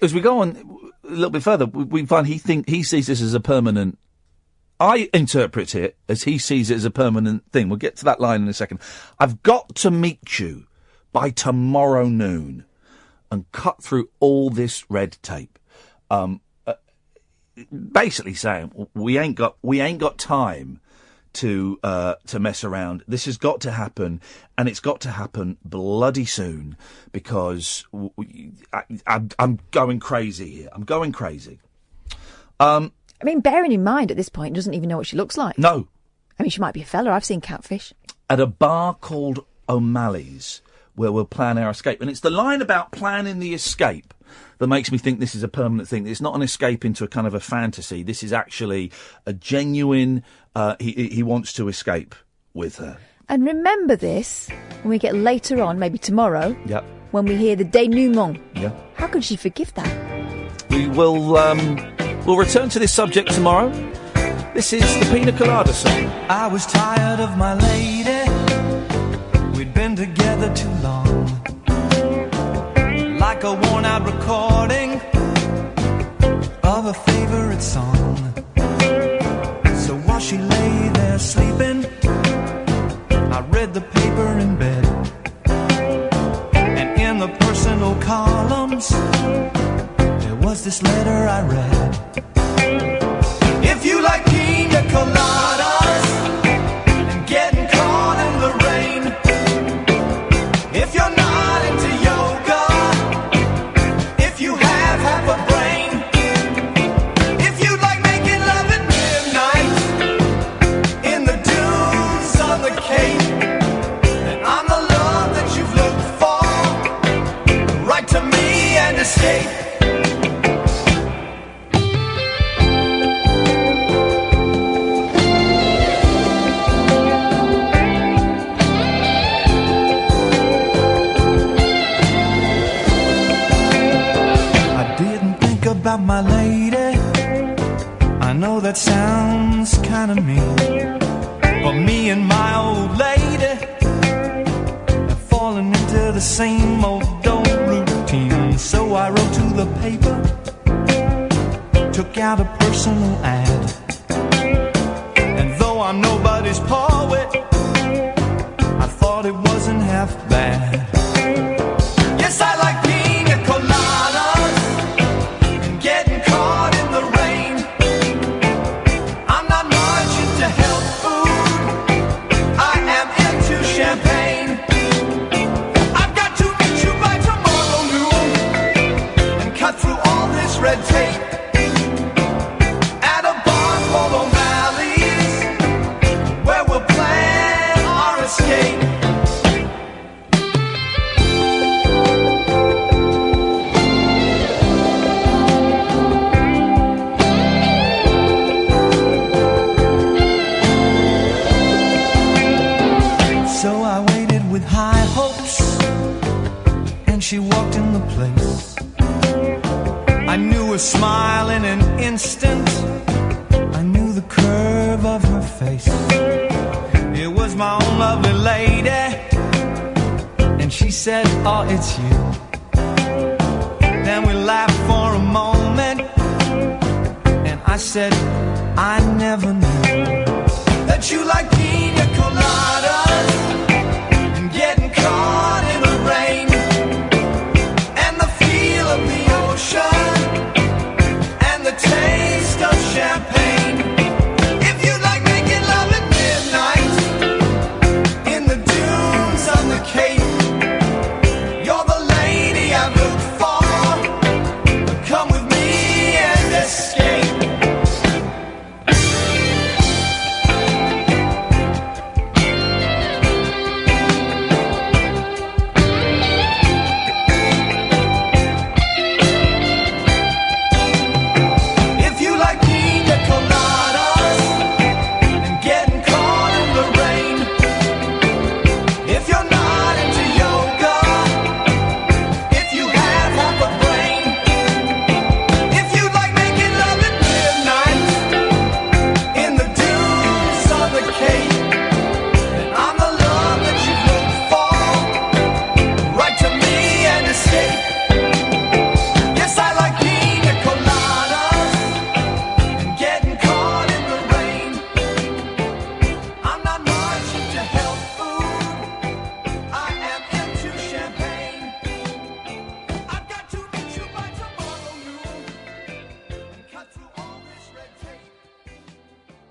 as we go on a little bit further, we find he sees this as a permanent. I interpret it as he sees it as a permanent thing. We'll get to that line in a second. I've got to meet you by tomorrow noon and cut through all this red tape. Basically saying we ain't got time to mess around. This has got to happen, and it's got to happen bloody soon, because I'm going crazy here. I'm going crazy. I mean, bearing in mind at this point, he doesn't even know what she looks like. No. I mean, she might be a fella. I've seen Catfish. At a bar called O'Malley's, where we'll plan our escape. And it's the line about planning the escape that makes me think this is a permanent thing. It's not an escape into a kind of a fantasy. This is actually a genuine, he wants to escape with her. And remember this when we get later on, maybe tomorrow, Yep. when we hear the denouement. Yeah. How could she forgive that? We will, we'll return to this subject tomorrow. This is the Piña Colada Song. I was tired of my lady. We'd been together too long. Like a worn-out recording of a favorite song. So while she lay there sleeping, I read the paper in bed. And in the personal columns, there was this letter I read. If you like piña coladas and getting caught in the rain, if you're not into yoga, if you have half a brain, if you like making love at midnight, my lady. I know that sounds kinda mean, but me and my old lady have fallen into the same old routine. So I wrote to the paper, took out a personal ad, and though I'm nobody's poet, I thought it wasn't half bad. Yes, I like piña coladas and getting caught in the rain. I'm not much into health food, I am into champagne. I've got to meet you by tomorrow noon and cut through all this red tape at a bar called O'Malley's, where we'll plan our escape. So I waited with high hopes, and she walked in the place. I knew her smile in an instant, I knew the curve of her face. It was my own lovely lady, and she said, oh, it's you. Then we laughed for a moment, and I said, I never knew that you like